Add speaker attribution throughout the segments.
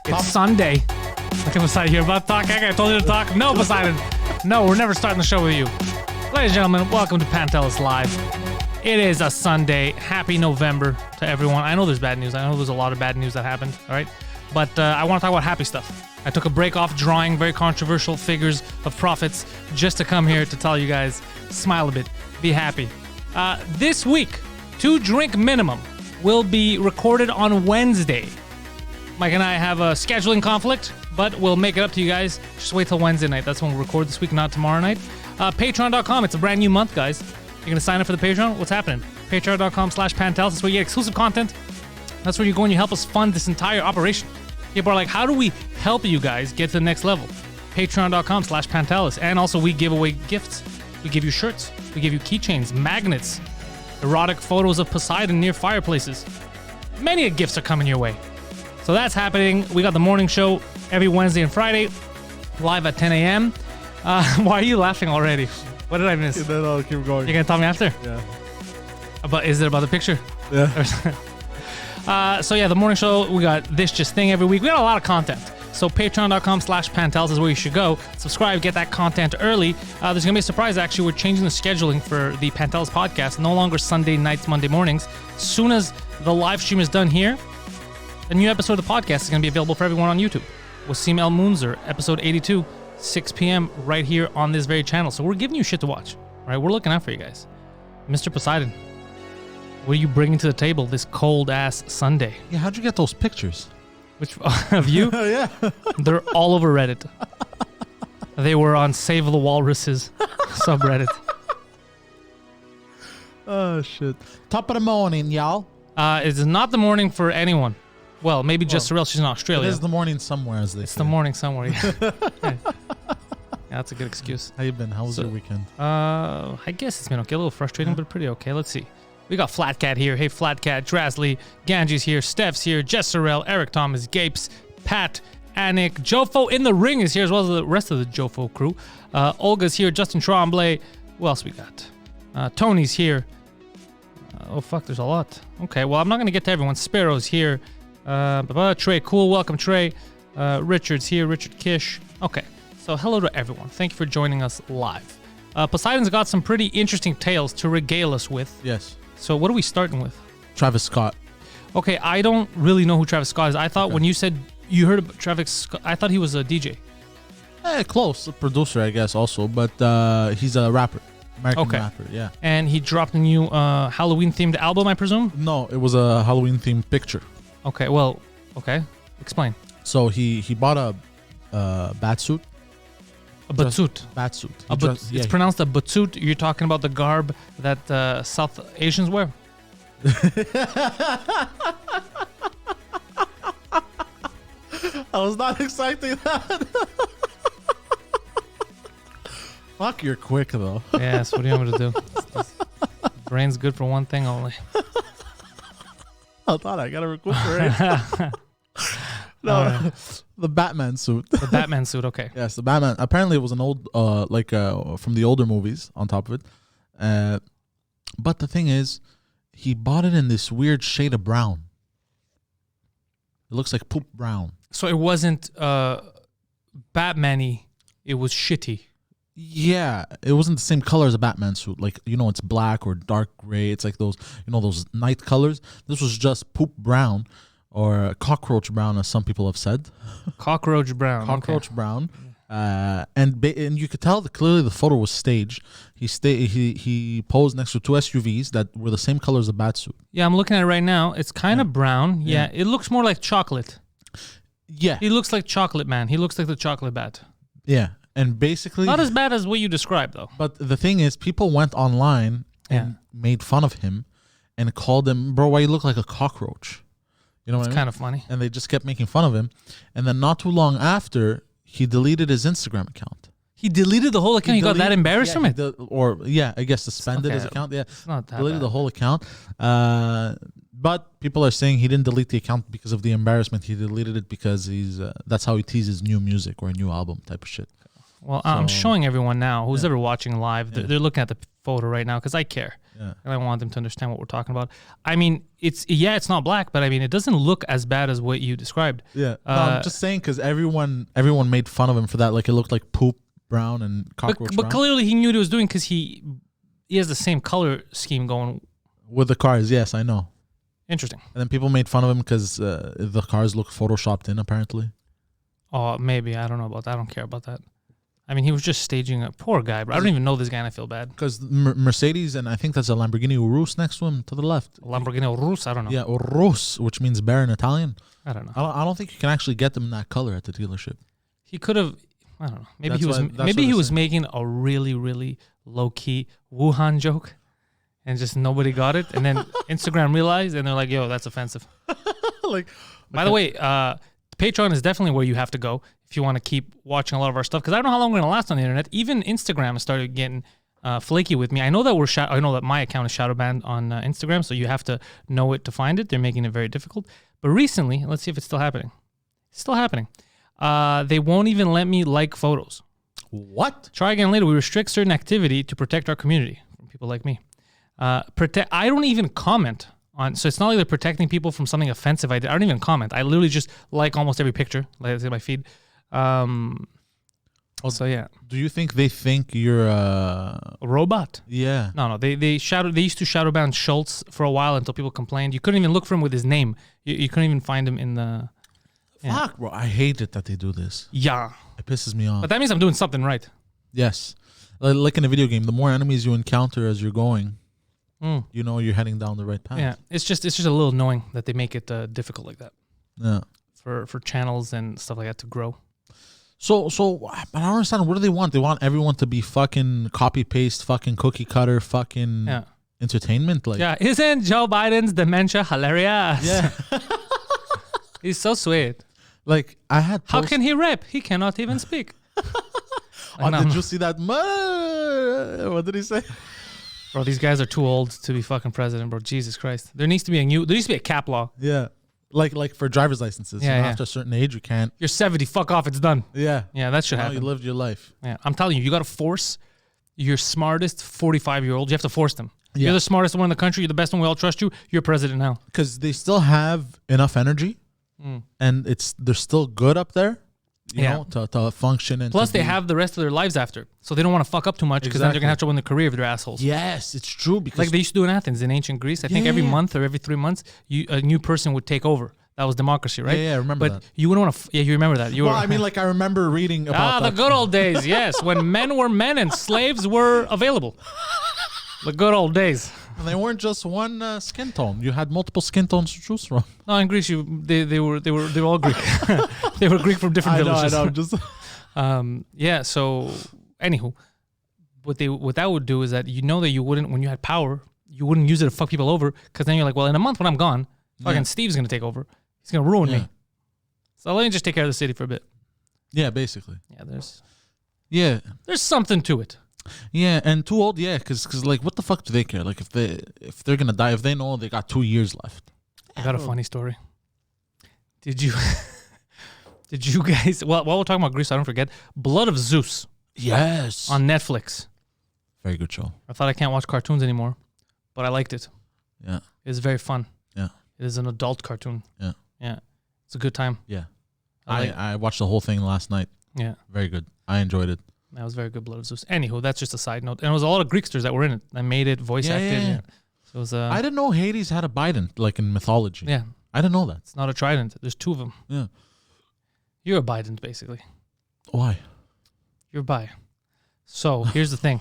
Speaker 1: It's Sunday. Look at Poseidon here. About to talk. I told you to talk. No, Poseidon. No, we're never starting the show with you. Ladies and gentlemen, welcome to Pantelis Live. It is a Sunday. Happy November to everyone. I know there's bad news. I know there's a lot of bad news that happened. All right. But I want to talk about happy stuff. I took a break off drawing very controversial figures of prophets just to come here to tell you guys, smile a bit, be happy. This week, 2 Drink Minimum will be recorded on Wednesday. Mike and I have a scheduling conflict, but we'll make it up to you guys. Just wait till Wednesday night. That's when we'll record this week, not tomorrow night. Patreon.com. It's a brand new month, guys. You're going to sign up for the Patreon? What's happening? Patreon.com/Pantelis. That's where you get exclusive content. That's where you go and you help us fund this entire operation. People are like, how do we help you guys get to the next level? Patreon.com/Pantelis. And also, we give away gifts. We give you shirts. We give you keychains, magnets, erotic photos of Poseidon near fireplaces. Many gifts are coming your way. So that's happening. We got the morning show every Wednesday and Friday, live at 10 a.m. Why are you laughing already? What did I miss?
Speaker 2: No, keep going.
Speaker 1: You're going to tell me after?
Speaker 2: Yeah.
Speaker 1: Is it about the picture?
Speaker 2: Yeah.
Speaker 1: So yeah, the morning show, we got This Just Thing every week. We got a lot of content. So patreon.com/Pantelis is where you should go. Subscribe, get that content early. There's going to be a surprise, actually. We're changing the scheduling for the Pantelis podcast. No longer Sunday nights, Monday mornings. As soon as the live stream is done here, a new episode of the podcast is going to be available for everyone on YouTube. Wasim El Munzer, episode 82, 6 p.m. right here on this very channel. So we're giving you shit to watch. All right, we're looking out for you guys. Mr. Poseidon, what are you bringing to the table this cold-ass Sunday?
Speaker 2: Yeah, how'd you get those pictures?
Speaker 1: Which of you?
Speaker 2: Yeah.
Speaker 1: They're all over Reddit. They were on Save the Walruses subreddit.
Speaker 2: Oh, shit. Top of the morning, y'all.
Speaker 1: It's not the morning for anyone. Well, maybe just Sorrel. She's in Australia.
Speaker 2: It is the morning somewhere, as they say.
Speaker 1: It's the morning somewhere. Yeah, that's a good excuse.
Speaker 2: How you been? How was your weekend?
Speaker 1: I guess it's been okay. A little frustrating, but pretty okay. Let's see. We got Flat Cat here. Hey, Flat Cat. Drasley. Ganji's here. Steph's here. Jess Sorrel. Eric Thomas. Gapes. Pat. Anik. Jofo in the ring is here, as well as the rest of the Jofo crew. Olga's here. Justin Tremblay. Who else we got? Tony's here. Oh, fuck. There's a lot. Okay, well, I'm not going to get to everyone. Sparrow's here. Trey Cool. Welcome, Trey. Richard's here. Richard Kish. Okay. So hello to everyone. Thank you for joining us live. Poseidon's got some pretty interesting tales to regale us with.
Speaker 2: Yes.
Speaker 1: So what are we starting with?
Speaker 2: Travis Scott.
Speaker 1: Okay, I don't really know who Travis Scott is. I thought when you said you heard of Travis Scott, I thought he was a DJ.
Speaker 2: Close. A producer, I guess, also. But he's a rapper. American rapper, yeah.
Speaker 1: And he dropped a new Halloween-themed album, I presume?
Speaker 2: No, it was a Halloween-themed picture.
Speaker 1: Okay, well, okay. Explain.
Speaker 2: So he bought a batsuit.
Speaker 1: A batsuit.
Speaker 2: Batsuit.
Speaker 1: It's pronounced a batsuit. You're talking about the garb that South Asians wear?
Speaker 2: I was not expecting that. Fuck, you're quick, though.
Speaker 1: Yes, what do you want me to do? Brain's good for one thing only.
Speaker 2: I thought I got to recuperate. No, the Batman suit.
Speaker 1: The Batman suit, okay.
Speaker 2: Yes, the Batman. Apparently, it was an old, from the older movies on top of it. But the thing is, he bought it in this weird shade of brown. It looks like poop brown.
Speaker 1: So it wasn't Batman-y. It was shitty.
Speaker 2: Yeah, it wasn't the same color as a Batman suit. Like, it's black or dark gray. It's like those night colors. This was just poop brown. Or cockroach brown, as some people have said.
Speaker 1: Cockroach brown.
Speaker 2: Brown. And you could tell that clearly the photo was staged. He posed next to 2 SUVs that were the same color as the batsuit.
Speaker 1: Yeah, I'm looking at it right now. It's kind of brown. Yeah, it looks more like chocolate.
Speaker 2: Yeah.
Speaker 1: He looks like Chocolate Man. He looks like the chocolate bat.
Speaker 2: Yeah, and basically...
Speaker 1: Not as bad as what you described, though.
Speaker 2: But the thing is, people went online and made fun of him and called him, bro, why you look like a cockroach? You know what I mean?
Speaker 1: It's kind of funny.
Speaker 2: And they just kept making fun of him. And then not too long after, he deleted his Instagram account.
Speaker 1: He deleted the whole account? He got that embarrassed from it?
Speaker 2: I guess suspended his account. Yeah,
Speaker 1: it's not that
Speaker 2: deleted
Speaker 1: bad.
Speaker 2: The whole account. But people are saying he didn't delete the account because of the embarrassment. He deleted it because that's how he teases new music or a new album type of shit.
Speaker 1: Well, I'm showing everyone now who's ever watching live. They're looking at the photo right now because I care. And I want them to understand what we're talking about. I mean, it's not black, but I mean, it doesn't look as bad as what you described.
Speaker 2: Yeah. No, I'm just saying because everyone made fun of him for that. Like it looked like poop brown and cockroach
Speaker 1: but
Speaker 2: brown.
Speaker 1: clearly he knew what he was doing because he has the same color scheme going.
Speaker 2: With the cars, yes, I know.
Speaker 1: Interesting.
Speaker 2: And then people made fun of him because the cars look photoshopped in, apparently.
Speaker 1: Oh, maybe. I don't know about that. I don't care about that. I mean, he was just staging a poor guy, bro. I don't even know this guy and I feel bad.
Speaker 2: Because Mercedes, and I think that's a Lamborghini Urus next to him to the left.
Speaker 1: Lamborghini Urus? I don't know.
Speaker 2: Yeah, Urus, which means bear in Italian.
Speaker 1: I don't know.
Speaker 2: I don't think you can actually get them in that color at the dealership.
Speaker 1: He could have, I don't know. Maybe
Speaker 2: That's
Speaker 1: he
Speaker 2: what
Speaker 1: was
Speaker 2: they're
Speaker 1: making a really, really low-key Wuhan joke and just nobody got it. And then Instagram realized and they're like, yo, that's offensive. By the way, Patreon is definitely where you have to go if you want to keep watching a lot of our stuff. Because I don't know how long we're going to last on the internet. Even Instagram has started getting flaky with me. I know that I know that my account is shadow banned on Instagram, so you have to know it to find it. They're making it very difficult. But recently, let's see if it's still happening. It's still happening. They won't even let me like photos.
Speaker 2: What?
Speaker 1: Try again later. We restrict certain activity to protect our community from people like me. I don't even comment on. So it's not like they're protecting people from something offensive I did. I don't even comment. I literally just like almost every picture. Like it's in my feed. So yeah.
Speaker 2: Do you think they think you're
Speaker 1: A robot?
Speaker 2: Yeah.
Speaker 1: No. They used to shadow ban Schultz for a while until people complained. You couldn't even look for him with his name. You couldn't even find him in the. Yeah.
Speaker 2: Fuck, bro. I hate it that they do this.
Speaker 1: Yeah.
Speaker 2: It pisses me off.
Speaker 1: But that means I'm doing something right.
Speaker 2: Yes. Like in a video game, the more enemies you encounter as you're going, you know you're heading down the right path.
Speaker 1: Yeah. It's just a little annoying that they make it difficult like that.
Speaker 2: Yeah.
Speaker 1: For channels and stuff like that to grow.
Speaker 2: So I don't understand. What do they want? They want everyone to be fucking copy paste, fucking cookie cutter, fucking entertainment. Like,
Speaker 1: yeah, isn't Joe Biden's dementia hilarious?
Speaker 2: Yeah.
Speaker 1: He's so sweet.
Speaker 2: Like I had.
Speaker 1: How can he rap? He cannot even speak.
Speaker 2: Did you see that? What did he say?
Speaker 1: Bro, these guys are too old to be fucking president, bro. Jesus Christ. There needs to be a cap law.
Speaker 2: Yeah. Like for driver's licenses.
Speaker 1: Yeah,
Speaker 2: After a certain age, you can't.
Speaker 1: You're 70, fuck off, it's done.
Speaker 2: Yeah.
Speaker 1: Yeah, that should happen.
Speaker 2: You lived your life.
Speaker 1: Yeah, I'm telling you, you got to force your smartest 45-year-old. You have to force them.
Speaker 2: Yeah.
Speaker 1: You're the smartest one in the country. You're the best one. We all trust you. You're president now.
Speaker 2: Because they still have enough energy, and they're still good up there. You know, to function and
Speaker 1: plus they have the rest of their lives after, so they don't want to fuck up too much because then they're gonna have to win the career if they're assholes.
Speaker 2: Yes, it's true because
Speaker 1: like they used to do in Athens in ancient Greece. I think every month or every 3 months, a new person would take over. That was democracy, right?
Speaker 2: Yeah, I remember that.
Speaker 1: But you wouldn't want to. You remember that.
Speaker 2: I mean, like I remember reading about
Speaker 1: the good old days. Yes, when men were men and slaves were available. The good old days.
Speaker 2: And they weren't just one skin tone. You had multiple skin tones to choose from.
Speaker 1: No, in Greece, they were all Greek. They were Greek from different villages.
Speaker 2: I know. Just
Speaker 1: yeah. So, anywho, what that would do is that that you wouldn't, when you had power, you wouldn't use it to fuck people over, because then you're like, well, in a month when I'm gone, fucking Steve's gonna take over. He's gonna ruin me. So let me just take care of the city for a bit.
Speaker 2: Yeah, basically.
Speaker 1: Yeah, there's something to it.
Speaker 2: Yeah, and too old, because like, what the fuck do they care? Like, if they're gonna die, if they know they got 2 years left.
Speaker 1: I got a funny story. Did you guys? Well, while we're talking about Greece, I don't forget Blood of Zeus.
Speaker 2: Yes,
Speaker 1: on Netflix.
Speaker 2: Very good show.
Speaker 1: I thought I can't watch cartoons anymore, but I liked it.
Speaker 2: Yeah,
Speaker 1: it's very fun.
Speaker 2: Yeah,
Speaker 1: it is an adult cartoon. Yeah, it's a good time.
Speaker 2: Yeah, I watched the whole thing last night.
Speaker 1: Yeah,
Speaker 2: very good. I enjoyed it.
Speaker 1: That was very good, Blood of Zeus. Anywho, that's just a side note. And it was a lot of Greeksters that were in it. I made it, voice acted. Yeah. So it was,
Speaker 2: I didn't know Hades had a bident, like in mythology.
Speaker 1: Yeah.
Speaker 2: I didn't know that.
Speaker 1: It's not a trident. There's 2 of them.
Speaker 2: Yeah.
Speaker 1: You're a bident, basically.
Speaker 2: Why?
Speaker 1: You're bi. So here's the thing.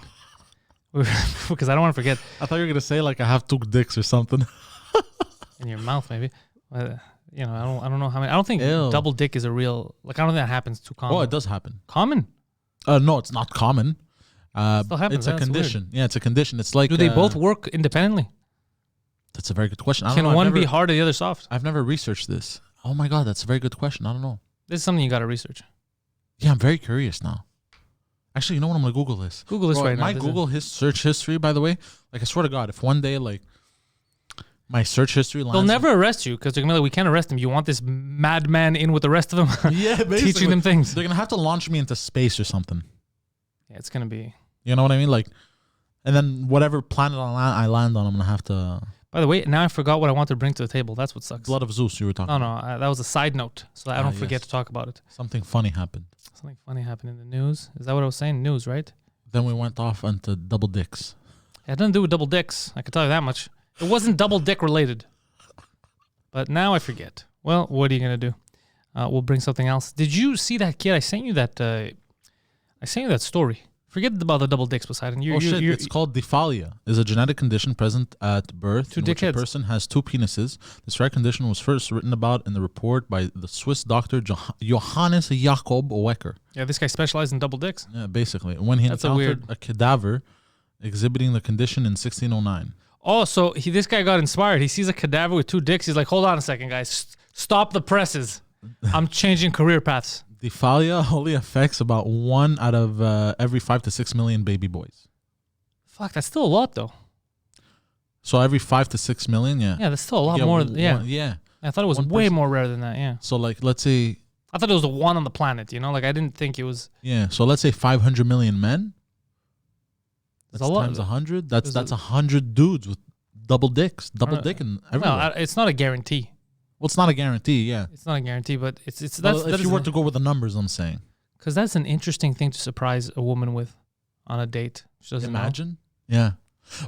Speaker 1: Because I don't want to forget.
Speaker 2: I thought you were going to say like I have 2 dicks or something.
Speaker 1: In your mouth, maybe. I don't know how many. I don't think double dick is a real, like, I don't think that happens too common.
Speaker 2: Oh, it does happen.
Speaker 1: Common?
Speaker 2: No, it's not common.
Speaker 1: Still happens.
Speaker 2: It's a condition. Yeah, it's a condition. It's like.
Speaker 1: Do they both work independently?
Speaker 2: That's a very good question.
Speaker 1: Can one be hard and the other soft?
Speaker 2: I've never researched this. Oh my God, that's a very good question. I don't know.
Speaker 1: This is something you got to research.
Speaker 2: Yeah, I'm very curious now. Actually, you know what? I'm going to Google this.
Speaker 1: Google this right now.
Speaker 2: My Google search history, by the way, like I swear to God, if one day like my search history lands,
Speaker 1: they'll never arrest you because they're going to be like, we can't arrest him. You want this madman in with the rest of them?
Speaker 2: Yeah, basically.
Speaker 1: Teaching them things.
Speaker 2: They're going to have to launch me into space or something.
Speaker 1: Yeah, it's going to be.
Speaker 2: You know what I mean? Like, And then whatever planet I land on, I'm gonna have to.
Speaker 1: By the way, now I forgot what I wanted to bring to the table. That's what sucks.
Speaker 2: Blood of Zeus, you were talking.
Speaker 1: No, that was a side note, so that I don't forget to talk about it.
Speaker 2: Something funny happened.
Speaker 1: Something funny happened in the news. Is that what I was saying? News, right?
Speaker 2: Then we went off onto double dicks.
Speaker 1: It had nothing to do with double dicks. I can tell you that much. It wasn't double dick related. But now I forget. Well, what are you gonna do? We'll bring something else. Did you see that kid? I sent you that story. Forget about the double dicks, Poseidon.
Speaker 2: It's called diphalia. It's a genetic condition present at birth in which a person has two penises. This rare condition was first written about in the report by the Swiss doctor Johannes Jakob Wecker.
Speaker 1: Yeah, this guy specialized in double dicks.
Speaker 2: Yeah, basically. When he encountered a cadaver exhibiting the condition in 1609.
Speaker 1: Oh, so this guy got inspired. He sees a cadaver with two dicks. He's like, hold on a second, guys. Stop the presses. I'm changing career paths.
Speaker 2: Diphalia only affects about 1 out of every 5 to 6 million baby boys.
Speaker 1: Fuck, that's still a lot, though.
Speaker 2: So every 5 to 6 million, yeah.
Speaker 1: Yeah, that's still a lot more.
Speaker 2: Yeah.
Speaker 1: I thought it was way more rare than that, yeah.
Speaker 2: So, like, let's say...
Speaker 1: I thought it was the one on the planet, you know? Like, I didn't think it was...
Speaker 2: Yeah, so let's say 500 million men. That's
Speaker 1: a lot.
Speaker 2: Times 100. That's 100 dudes with double dicks. Double dick and everywhere.
Speaker 1: Well, it's not a guarantee.
Speaker 2: Well, it's not a guarantee, yeah.
Speaker 1: It's not a guarantee, but it's
Speaker 2: if you were to go with the numbers, I'm saying.
Speaker 1: Because that's an interesting thing to surprise a woman with on a date. She doesn't
Speaker 2: Imagine? Yeah.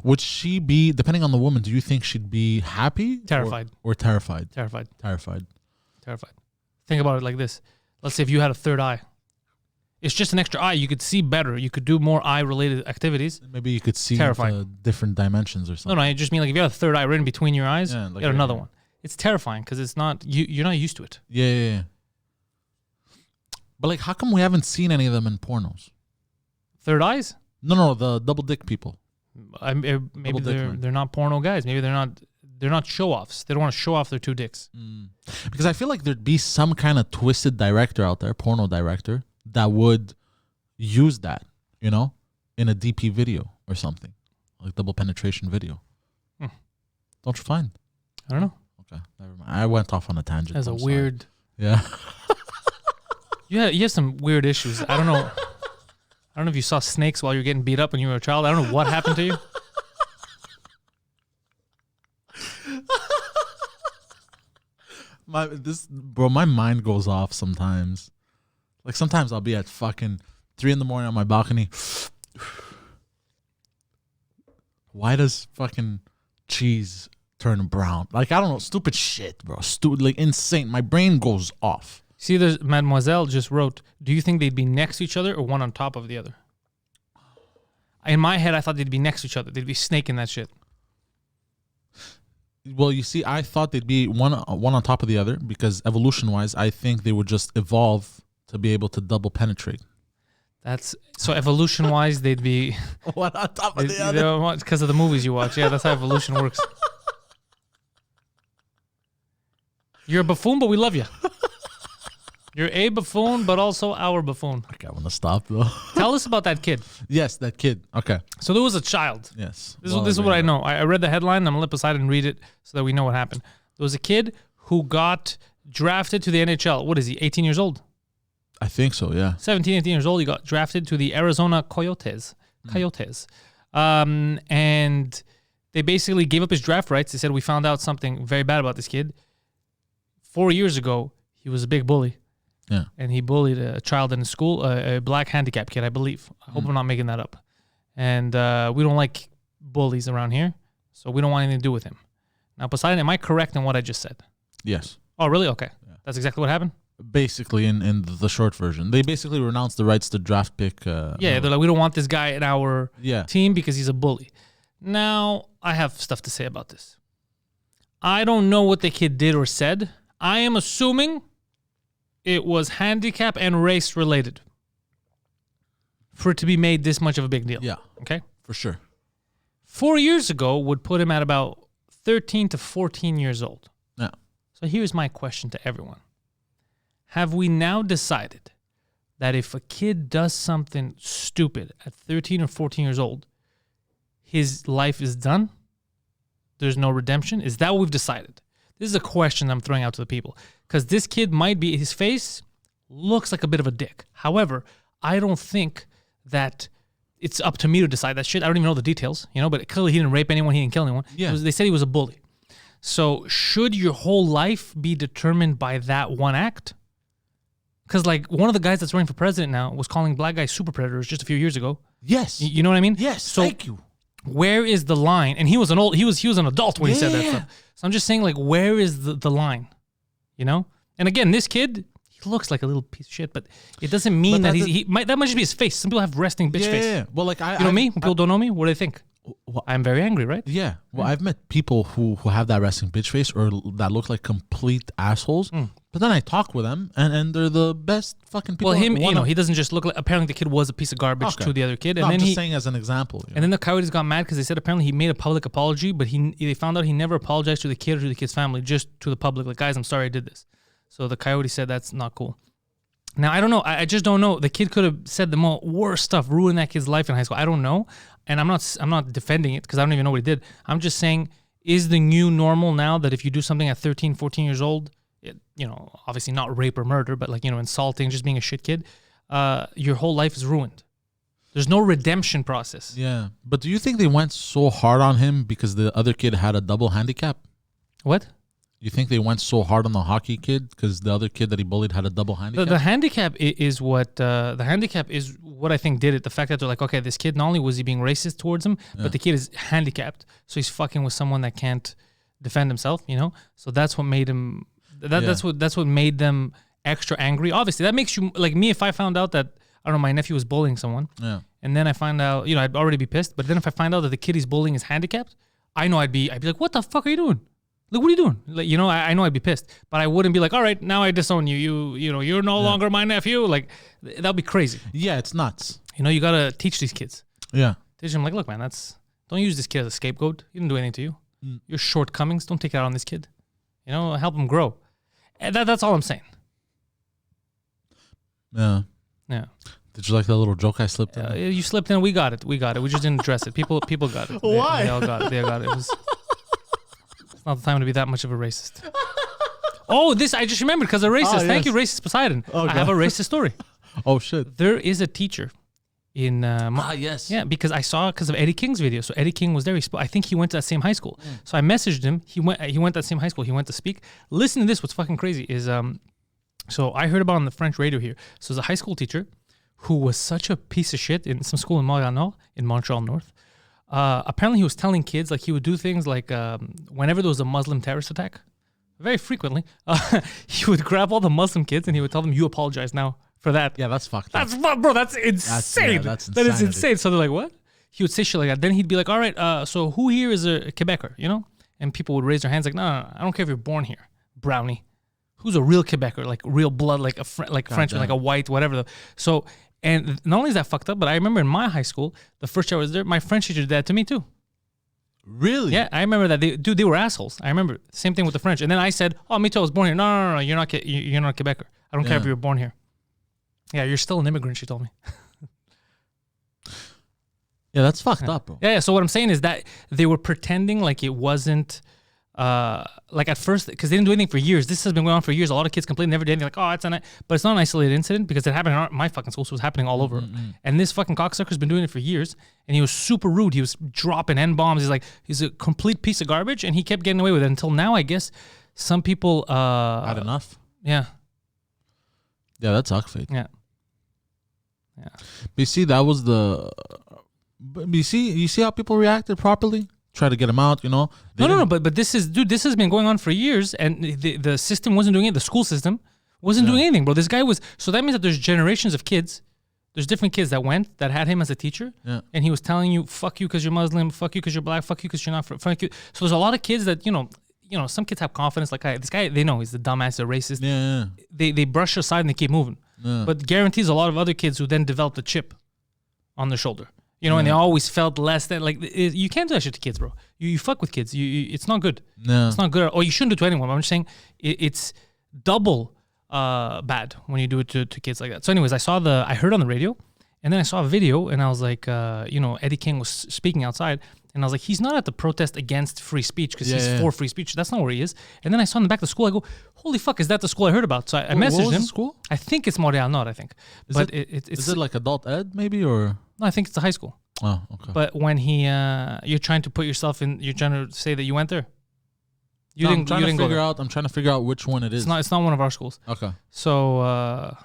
Speaker 2: Would she be, depending on the woman, do you think she'd be happy?
Speaker 1: Terrified.
Speaker 2: Or terrified?
Speaker 1: Terrified.
Speaker 2: Terrified.
Speaker 1: Terrified. Think about it like this. Let's say if you had a third eye. It's just an extra eye. You could see better. You could do more eye-related activities.
Speaker 2: Maybe you could see different dimensions or something.
Speaker 1: No, I just mean like if you have a third eye right in between your eyes,
Speaker 2: you
Speaker 1: got another one. It's terrifying because it's not you're not used to it.
Speaker 2: Yeah. But like, how come we haven't seen any of them in pornos?
Speaker 1: Third eyes?
Speaker 2: No, the double dick people.
Speaker 1: Maybe they're not porno guys. Maybe they're not show-offs. They don't want to show off their two dicks.
Speaker 2: Because I feel like there'd be some kind of twisted director out there, porno director, that would use that, you know, in a DP video or something, like double penetration video. Don't you find?
Speaker 1: I don't know.
Speaker 2: Okay, never mind. I went off on a tangent.
Speaker 1: That's a weird.
Speaker 2: Yeah.
Speaker 1: You have some weird issues. I don't know. I don't know if you saw snakes while you were getting beat up when you were a child. I don't know what happened to you.
Speaker 2: My mind goes off sometimes. Like sometimes I'll be at fucking 3 a.m. on my balcony. Why does fucking cheese turn brown? Like, I don't know, stupid shit, bro. Like insane. My brain goes off.
Speaker 1: See, there's Mademoiselle just wrote, do you think they'd be next to each other or one on top of the other? In my head, I thought they'd be next to each other. They'd be snaking that shit.
Speaker 2: Well, you see, I thought they'd be one on top of the other because evolution-wise, I think they would just evolve to be able to double penetrate.
Speaker 1: So evolution-wise, they'd be
Speaker 2: one on top of the other.
Speaker 1: Because of the movies you watch. Yeah, that's how evolution works. You're a buffoon, but we love you. You're a buffoon, but also our buffoon.
Speaker 2: Okay, I want to stop, though.
Speaker 1: Tell us about that kid.
Speaker 2: Yes, that kid. Okay.
Speaker 1: So there was a child.
Speaker 2: Yes.
Speaker 1: This is what I know. I read the headline. I'm going to let Poseidon read it so that we know what happened. There was a kid who got drafted to the NHL. What is he, 18 years old?
Speaker 2: I think so, yeah.
Speaker 1: 17, 18 years old. He got drafted to the Arizona Coyotes. And they basically gave up his draft rights. They said, we found out something very bad about this kid. 4 years ago, he was a big bully.
Speaker 2: Yeah.
Speaker 1: And he bullied a child in school, a black handicapped kid, I believe. I hope I'm not making that up. And we don't like bullies around here, so we don't want anything to do with him. Now, Poseidon, am I correct in what I just said?
Speaker 2: Yes.
Speaker 1: Oh, really? Okay. Yeah. That's exactly what happened?
Speaker 2: Basically, in the short version. They basically renounced the rights to draft pick.
Speaker 1: They're like, we don't want this guy in our team because he's a bully. Now, I have stuff to say about this. I don't know what the kid did or said. I am assuming it was handicap and race related for it to be made this much of a big deal.
Speaker 2: Yeah.
Speaker 1: Okay?
Speaker 2: For sure.
Speaker 1: 4 years ago would put him at about 13 to 14 years old.
Speaker 2: Yeah.
Speaker 1: So here's my question to everyone. Have we now decided that if a kid does something stupid at 13 or 14 years old, his life is done? There's no redemption? Is that what we've decided? This is a question I'm throwing out to the people. Because this kid might be, his face looks like a bit of a dick. However, I don't think that it's up to me to decide that shit. I don't even know the details, but clearly he didn't rape anyone. He didn't kill anyone.
Speaker 2: Yeah.
Speaker 1: They said he was a bully. So should your whole life be determined by that one act? Because like one of the guys that's running for president now was calling black guys super predators just a few years ago.
Speaker 2: Yes.
Speaker 1: You know what I mean?
Speaker 2: Yes.
Speaker 1: So
Speaker 2: thank you.
Speaker 1: where is the line? And he was an adult when he said that stuff. So I'm just saying, like, where is the line? And again, this kid, he looks like a little piece of shit, but it doesn't mean that that might just be his face. Some people have resting bitch face.
Speaker 2: Yeah. Well, like
Speaker 1: you know me? When people don't know me, what do they think?
Speaker 2: Well,
Speaker 1: I'm very angry, right?
Speaker 2: Yeah. Well, I've met people who have that resting bitch face or that look like complete assholes. But then I talk with them and they're the best fucking people.
Speaker 1: Well, him, he doesn't just look like. Apparently, the kid was a piece of garbage to the other kid, and
Speaker 2: no,
Speaker 1: then
Speaker 2: I'm just saying as an example.
Speaker 1: And then the Coyotes got mad because they said apparently he made a public apology, but they found out he never apologized to the kid or to the kid's family, just to the public. Like, guys, I'm sorry I did this. So the Coyote said that's not cool. Now I don't know. I just don't know. The kid could have said the more worst stuff, ruined that kid's life in high school. I don't know, and I'm not defending it because I don't even know what he did. I'm just saying, is the new normal now that if you do something at 13, 14 years old, obviously not rape or murder, but like, insulting, just being a shit kid, your whole life is ruined. There's no redemption process.
Speaker 2: Yeah. But do you think they went so hard on him because the other kid had a double handicap?
Speaker 1: What?
Speaker 2: You think they went so hard on the hockey kid because the other kid that he bullied had a double handicap?
Speaker 1: The handicap is what I think did it. The fact that they're like, okay, this kid, not only was he being racist towards him, but the kid is handicapped, so he's fucking with someone that can't defend himself. So that's what made him. That's what made them extra angry. Obviously, that makes you like me. If I found out that my nephew was bullying someone, and then I find out, I'd already be pissed. But then if I find out that the kid he's bullying is handicapped, I know I'd be like, what the fuck are you doing? Like, what are you doing? Like, I know I'd be pissed, but I wouldn't be like, all right, now I disown you. You're no longer my nephew. Like, that'd be crazy.
Speaker 2: Yeah, it's nuts.
Speaker 1: You gotta teach these kids.
Speaker 2: Yeah.
Speaker 1: Teach them like, look, man, don't use this kid as a scapegoat. He didn't do anything to you. Your shortcomings, don't take it out on this kid. Help him grow. And that's all I'm saying.
Speaker 2: Yeah.
Speaker 1: Yeah.
Speaker 2: Did you like that little joke I slipped in?
Speaker 1: You slipped in. We got it. We just didn't address it. People got it.
Speaker 2: Why?
Speaker 1: They all got it. They all got it. It's not the time to be that much of a racist. Oh, I just remembered because of racist. Thank you, racist Poseidon. I have a racist story.
Speaker 2: Oh, shit.
Speaker 1: There is a teacher in...
Speaker 2: yes.
Speaker 1: Yeah, because I saw because of Eddie King's video. So Eddie King was there. I think he went to that same high school. So I messaged him. He went to that same high school. He went to speak. Listen to this. What's fucking crazy is... So I heard about on the French radio here. So there's a high school teacher who was such a piece of shit in some school in Montreal North. Apparently he was telling kids, like he would do things like whenever there was a Muslim terrorist attack, very frequently, he would grab all the Muslim kids and he would tell them, you apologize now for that.
Speaker 2: Yeah, that's fucked up.
Speaker 1: Bro, that's insane.
Speaker 2: That
Speaker 1: is insane. So they're like, what? He would say shit like that. Then he'd be like, all right, so who here is a Quebecer, And people would raise their hands like, no, I don't care if you're born here, brownie. Who's a real Quebecer, like real blood, like Frenchman, like a white, whatever. So, and not only is that fucked up, but I remember in my high school, the first year I was there, my French teacher did that to me too.
Speaker 2: Really?
Speaker 1: Yeah, I remember that. They were assholes. I remember. Same thing with the French. And then I said, oh, me too, I was born here. No, you're not Quebecer. I don't care if you were born here. Yeah, you're still an immigrant, she told me.
Speaker 2: Yeah, that's fucked up, bro.
Speaker 1: Yeah, so what I'm saying is that they were pretending like it wasn't... like at first, because they didn't do anything for years. This has been going on for years. A lot of kids complain, never did anything. Like, oh, but it's not an isolated incident because it happened in my fucking school, so it was happening all over. And this fucking cocksucker's been doing it for years, and he was super rude. He was dropping N-bombs. He's a complete piece of garbage, and he kept getting away with it until now. I guess some people
Speaker 2: had enough.
Speaker 1: Yeah.
Speaker 2: Yeah, that's Huckfade.
Speaker 1: Yeah.
Speaker 2: But you see, that was the. But you see how people reacted properly. Try to get him out, No,
Speaker 1: but this has been going on for years, and the system wasn't doing it. The school system wasn't doing anything, bro. This guy was, so that means that there's generations of kids. There's different kids that had him as a teacher, and he was telling you, fuck you because you're Muslim, fuck you because you're black, fuck you because you're not, fuck you. So there's a lot of kids that, some kids have confidence, like, this guy, they know he's the dumbass, the racist.
Speaker 2: Yeah.
Speaker 1: They brush aside and they keep moving. Yeah. But guarantees a lot of other kids who then developed a chip on their shoulder. And they always felt less than, like, you can't do that shit to kids, bro. You fuck with kids. It's not good. No. It's not good. Or you shouldn't do it to anyone. I'm just saying it's double bad when you do it to kids like that. So anyways, I heard on the radio, and then I saw a video, and I was like, Eddie King was speaking outside, And I was like, he's not at the protest against free speech because he's
Speaker 2: yeah.
Speaker 1: for free speech. That's not where he is. And then I saw him in the back of the school. I go, holy fuck, is that the school I heard about? So I messaged
Speaker 2: what was
Speaker 1: him.
Speaker 2: the school?
Speaker 1: I think it's Montreal Nord, I think. But it's...
Speaker 2: Is it like adult ed maybe or?
Speaker 1: No, I think it's a high school.
Speaker 2: Oh, okay.
Speaker 1: But when you're trying to put yourself in, you're trying to say that you went there.
Speaker 2: I'm trying to figure out which one it is.
Speaker 1: It's not one of our schools.
Speaker 2: Okay.
Speaker 1: So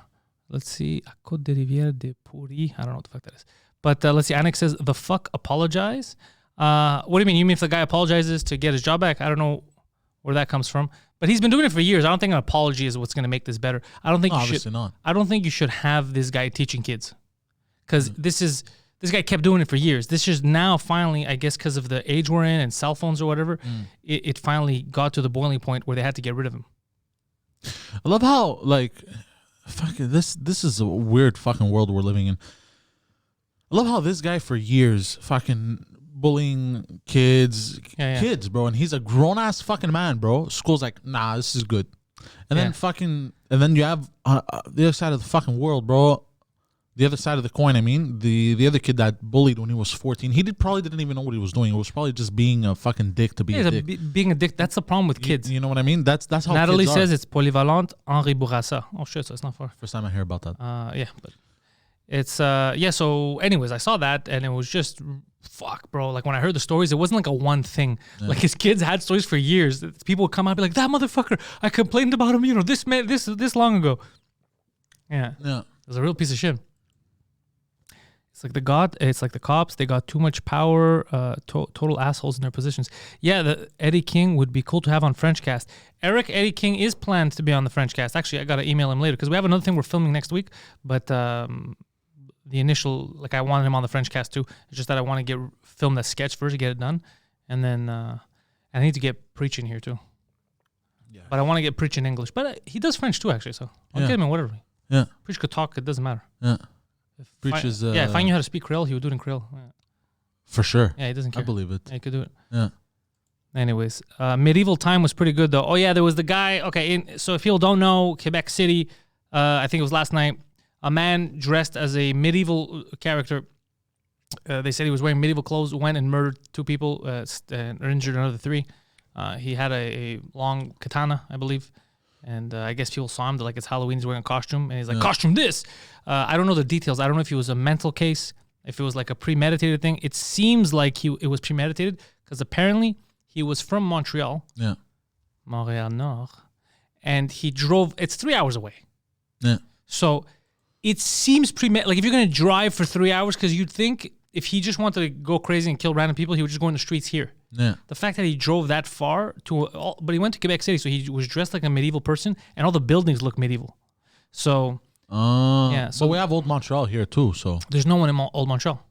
Speaker 1: let's see. Côte de Rivière de Pourri. I don't know what the fuck that is. But let's see. Annick says, the fuck apologize? What do you mean? You mean if the guy apologizes to get his job back? I don't know where that comes from. But he's been doing it for years. I don't think an apology is what's going to make this better. I don't think
Speaker 2: obviously not.
Speaker 1: I don't think you should have this guy teaching kids. Because this guy kept doing it for years. This is now finally, I guess, because of the age we're in and cell phones or whatever, it finally got to the boiling point where they had to get rid of him.
Speaker 2: I love how, like, fucking this is a weird fucking world we're living in. I love how this guy for years fucking bullying kids, bro, and he's a grown ass fucking man, bro. School's like, nah, this is good, and then you have the other side of the fucking world, bro. The other side of the coin, I mean, the other kid that bullied when he was 14, he probably didn't even know what he was doing. It was probably just being a fucking dick to be a dick.
Speaker 1: Being a dick, that's the problem with kids.
Speaker 2: You know what I mean? That's how
Speaker 1: Natalie
Speaker 2: kids
Speaker 1: says
Speaker 2: are.
Speaker 1: it's polyvalent Henri Bourassa. Oh shit, so it's not far.
Speaker 2: First time I hear about that.
Speaker 1: Yeah, but it's so anyways, I saw that and it was just fuck, bro. Like when I heard the stories, it wasn't like a one thing. Yeah. Like his kids had stories for years. People would come out and be like, that motherfucker, I complained about him, this man, this long ago. Yeah. It was a real piece of shit. It's like the cops. They got too much power. Total assholes in their positions. Yeah, Eddie King would be cool to have on Frenchcast. Eddie King is planned to be on the Frenchcast. Actually, I got to email him later because we have another thing we're filming next week. But the initial, I wanted him on the Frenchcast too. It's just that I want to film that sketch first to get it done, and then I need to get preaching here too. Yeah. But I want to get preaching English. But he does French too, actually. So I'll get him in whatever.
Speaker 2: Yeah.
Speaker 1: Preach could talk. It doesn't matter.
Speaker 2: Yeah. If
Speaker 1: I knew how to speak Creole, he would do it in Creole. Yeah.
Speaker 2: For sure.
Speaker 1: Yeah, he doesn't care.
Speaker 2: I believe it.
Speaker 1: Yeah, he could do it.
Speaker 2: Yeah.
Speaker 1: Anyways, Medieval Time was pretty good though. Oh yeah, there was the guy. Okay, so if people don't know, Quebec City, I think it was last night, a man dressed as a medieval character. They said he was wearing medieval clothes, went and murdered 2 people, and injured another 3. He had a long katana, I believe. And I guess people saw him, they're like, it's Halloween, he's wearing a costume. And he's like, costume this. I don't know the details. I don't know if it was a mental case, if it was like a premeditated thing. It seems like it was premeditated because apparently he was from Montreal. Yeah. Montreal Nord. And he drove, it's 3 hours away. Yeah. So it seems premeditated. Like if you're going to drive for 3 hours, because you'd think if he just wanted to go crazy and kill random people, he would just go in the streets here. Yeah. The fact that he drove that far but he went to Quebec City, so he was dressed like a medieval person, and all the buildings look medieval. So,
Speaker 2: yeah. So we have Old Montreal here too. So
Speaker 1: there's no one in Old Montreal.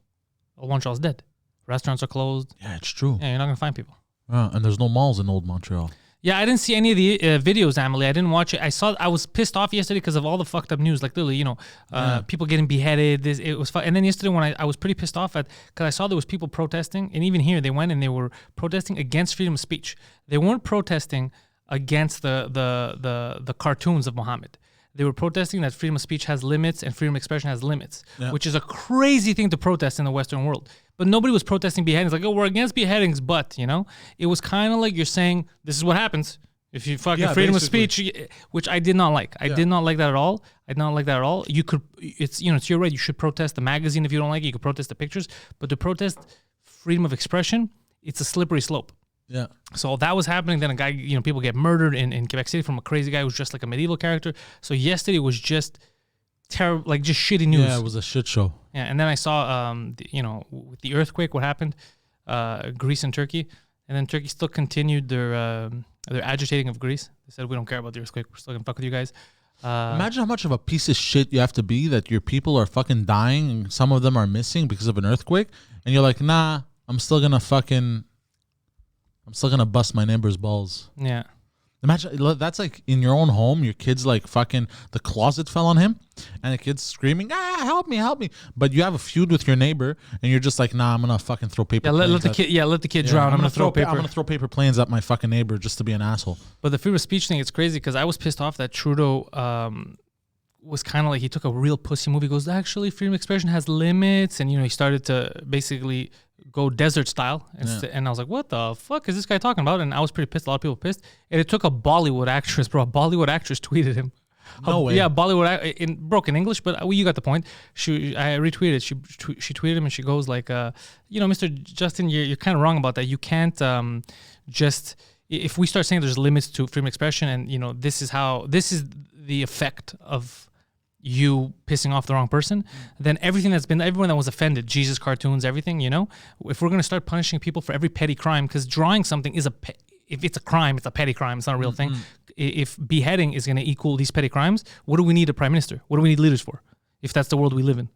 Speaker 1: Old Montreal's dead. Restaurants are closed.
Speaker 2: Yeah, it's true.
Speaker 1: Yeah, you're not gonna find people.
Speaker 2: And there's no malls in Old Montreal. Yeah,
Speaker 1: I didn't see any of the videos, Amelie. I didn't watch it. I was pissed off yesterday because of all the fucked up news. Like literally, people getting beheaded. It was fun. And then yesterday when I was pretty pissed off because I saw there was people protesting, and even here they went and they were protesting against freedom of speech. They weren't protesting against the cartoons of Muhammad. They were protesting that freedom of speech has limits and freedom of expression has limits, which is a crazy thing to protest in the Western world. But nobody was protesting beheadings. Like, oh, we're against beheadings, but, it was kind of like you're saying, this is what happens if you fucking freedom of speech, which I did not like. I did not like that at all. I did not like that at all. You could, it's your right. You should protest the magazine if you don't like it. You could protest the pictures. But to protest freedom of expression, it's a slippery slope. Yeah. So that was happening. Then a guy, people get murdered in Quebec City from a crazy guy who's just like a medieval character. So yesterday was just terrible, like just shitty news.
Speaker 2: Yeah, it was a shit show.
Speaker 1: Yeah, and then I saw, with the earthquake, what happened, Greece and Turkey, and then Turkey still continued their agitating of Greece. They said, we don't care about the earthquake. We're still gonna fuck with you guys.
Speaker 2: Imagine how much of a piece of shit you have to be that your people are fucking dying and some of them are missing because of an earthquake, and you're like, nah, I'm still gonna bust my neighbor's balls. Yeah. Imagine that's like in your own home, your kid's like fucking the closet fell on him and the kid's screaming, help me. But you have a feud with your neighbor and you're just like, nah, I'm gonna fucking throw paper planes.
Speaker 1: Let the kid drown. I'm gonna throw paper.
Speaker 2: I'm gonna throw paper planes at my fucking neighbor just to be an asshole.
Speaker 1: But the freedom of speech thing, it's crazy because I was pissed off that Trudeau was kind of like, he took a real pussy move. He goes, actually, freedom of expression has limits. And, he started to basically go desert style. And I was like, what the fuck is this guy talking about? And I was pretty pissed. A lot of people were pissed. And it took a Bollywood actress, bro. A Bollywood actress tweeted him.
Speaker 2: No way.
Speaker 1: Yeah, Bollywood in broken English, but you got the point. I retweeted. She tweeted him and she goes like, Mr. Justin, you're kind of wrong about that. You can't just if we start saying there's limits to freedom of expression, and this is the effect of you pissing off the wrong person, then everyone that was offended, Jesus cartoons, everything, if we're gonna start punishing people for every petty crime, because drawing something is if it's a crime, it's a petty crime. It's not a real thing. If beheading is going to equal these petty crimes, what do we need a prime minister? What do we need leaders for? If that's the world we live in.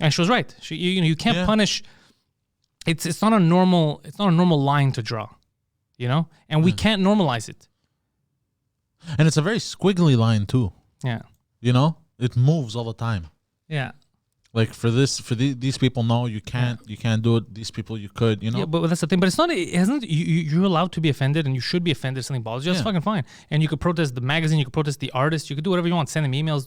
Speaker 1: And she was right. You can't punish. It's not a normal line to draw, and we can't normalize it.
Speaker 2: And it's a very squiggly line too.
Speaker 1: Yeah.
Speaker 2: It moves all the time.
Speaker 1: Yeah.
Speaker 2: Like these people, no, you can't do it. These people, you could,
Speaker 1: Yeah, but that's the thing. But it's not. It hasn't. You're allowed to be offended, and you should be offended if something bothers you. That's fucking fine. And you could protest the magazine. You could protest the artist. You could do whatever you want. Send them emails.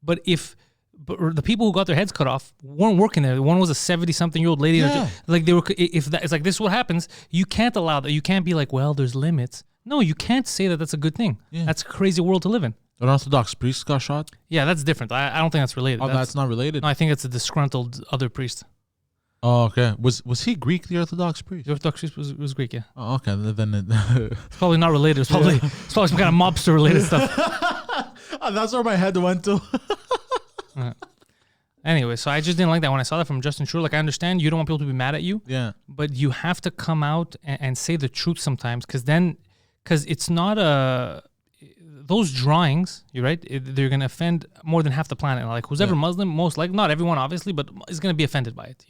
Speaker 1: But the people who got their heads cut off weren't working there. One was a 70-something-year-old lady.
Speaker 2: Yeah.
Speaker 1: Like they were. If that, it's like this is what happens. You can't allow that. You can't be like, well, there's limits. No, you can't say that. That's a good thing. Yeah. That's a crazy world to live in.
Speaker 2: An Orthodox priest got shot?
Speaker 1: Yeah, that's different. I don't think that's related.
Speaker 2: Oh, that's not related?
Speaker 1: No, I think it's a disgruntled other priest.
Speaker 2: Oh, okay. Was he Greek, the Orthodox priest?
Speaker 1: The Orthodox priest was Greek, yeah.
Speaker 2: Oh, okay. Then
Speaker 1: it's probably not related. It's probably some kind of mobster-related stuff.
Speaker 2: That's where my head went to.
Speaker 1: Anyway, so I just didn't like that when I saw that from Justin Trudeau. Like, I understand you don't want people to be mad at you.
Speaker 2: Yeah.
Speaker 1: But you have to come out and say the truth sometimes, because it's not those drawings, you're right, they're going to offend more than half the planet. Like, who's ever Muslim, most likely, not everyone obviously, but is going to be offended by it,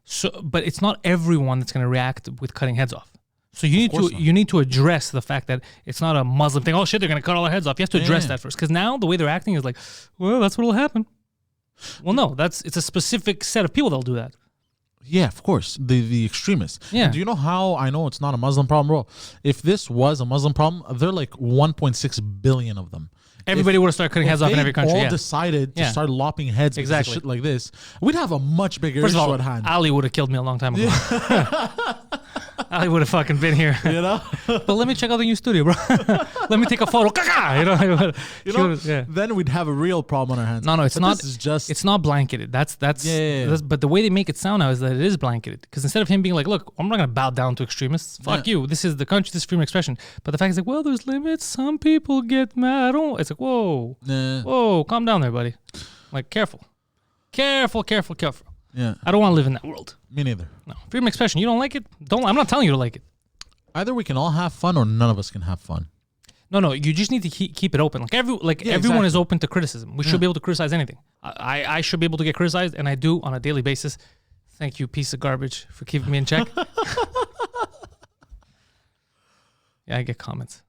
Speaker 1: So, but it's not everyone that's going to react with cutting heads off. So you need to address the fact that it's not a Muslim thing. Oh shit, they're going to cut all our heads off. You have to address that first, because now the way they're acting is like, well, that's what'll happen. Well, no, it's a specific set of people that'll do that.
Speaker 2: Yeah, of course. The extremists.
Speaker 1: Yeah.
Speaker 2: And do you know how I know it's not a Muslim problem, bro? If this was a Muslim problem, there are like 1.6 billion of them.
Speaker 1: Everybody would have started cutting heads off in every country.
Speaker 2: All decided to start lopping heads exactly shit like this, we'd have a much bigger issue at hand.
Speaker 1: Ali would have killed me a long time ago. Ali would have fucking been here. But let me check out the new studio, bro. Let me take a photo.
Speaker 2: Then we'd have a real problem on our hands.
Speaker 1: No, it's not. It's not blanketed. That's but the way they make it sound now is that it is blanketed. Because instead of him being like, look, I'm not gonna bow down to extremists. Fuck you. This is the country. This is freedom of expression. But the fact is like, well, there's limits. Some people get mad. It's like, whoa, calm down there, buddy. Like, careful.
Speaker 2: Yeah.
Speaker 1: I don't want to live in that world.
Speaker 2: Me neither.
Speaker 1: No. Freedom of expression. You don't like it? I'm not telling you to like it.
Speaker 2: Either we can all have fun or none of us can have fun.
Speaker 1: No. You just need to keep it open. Everyone is open to criticism. We should be able to criticize anything. I should be able to get criticized, and I do on a daily basis. Thank you, piece of garbage, for keeping me in check. Yeah, I get comments.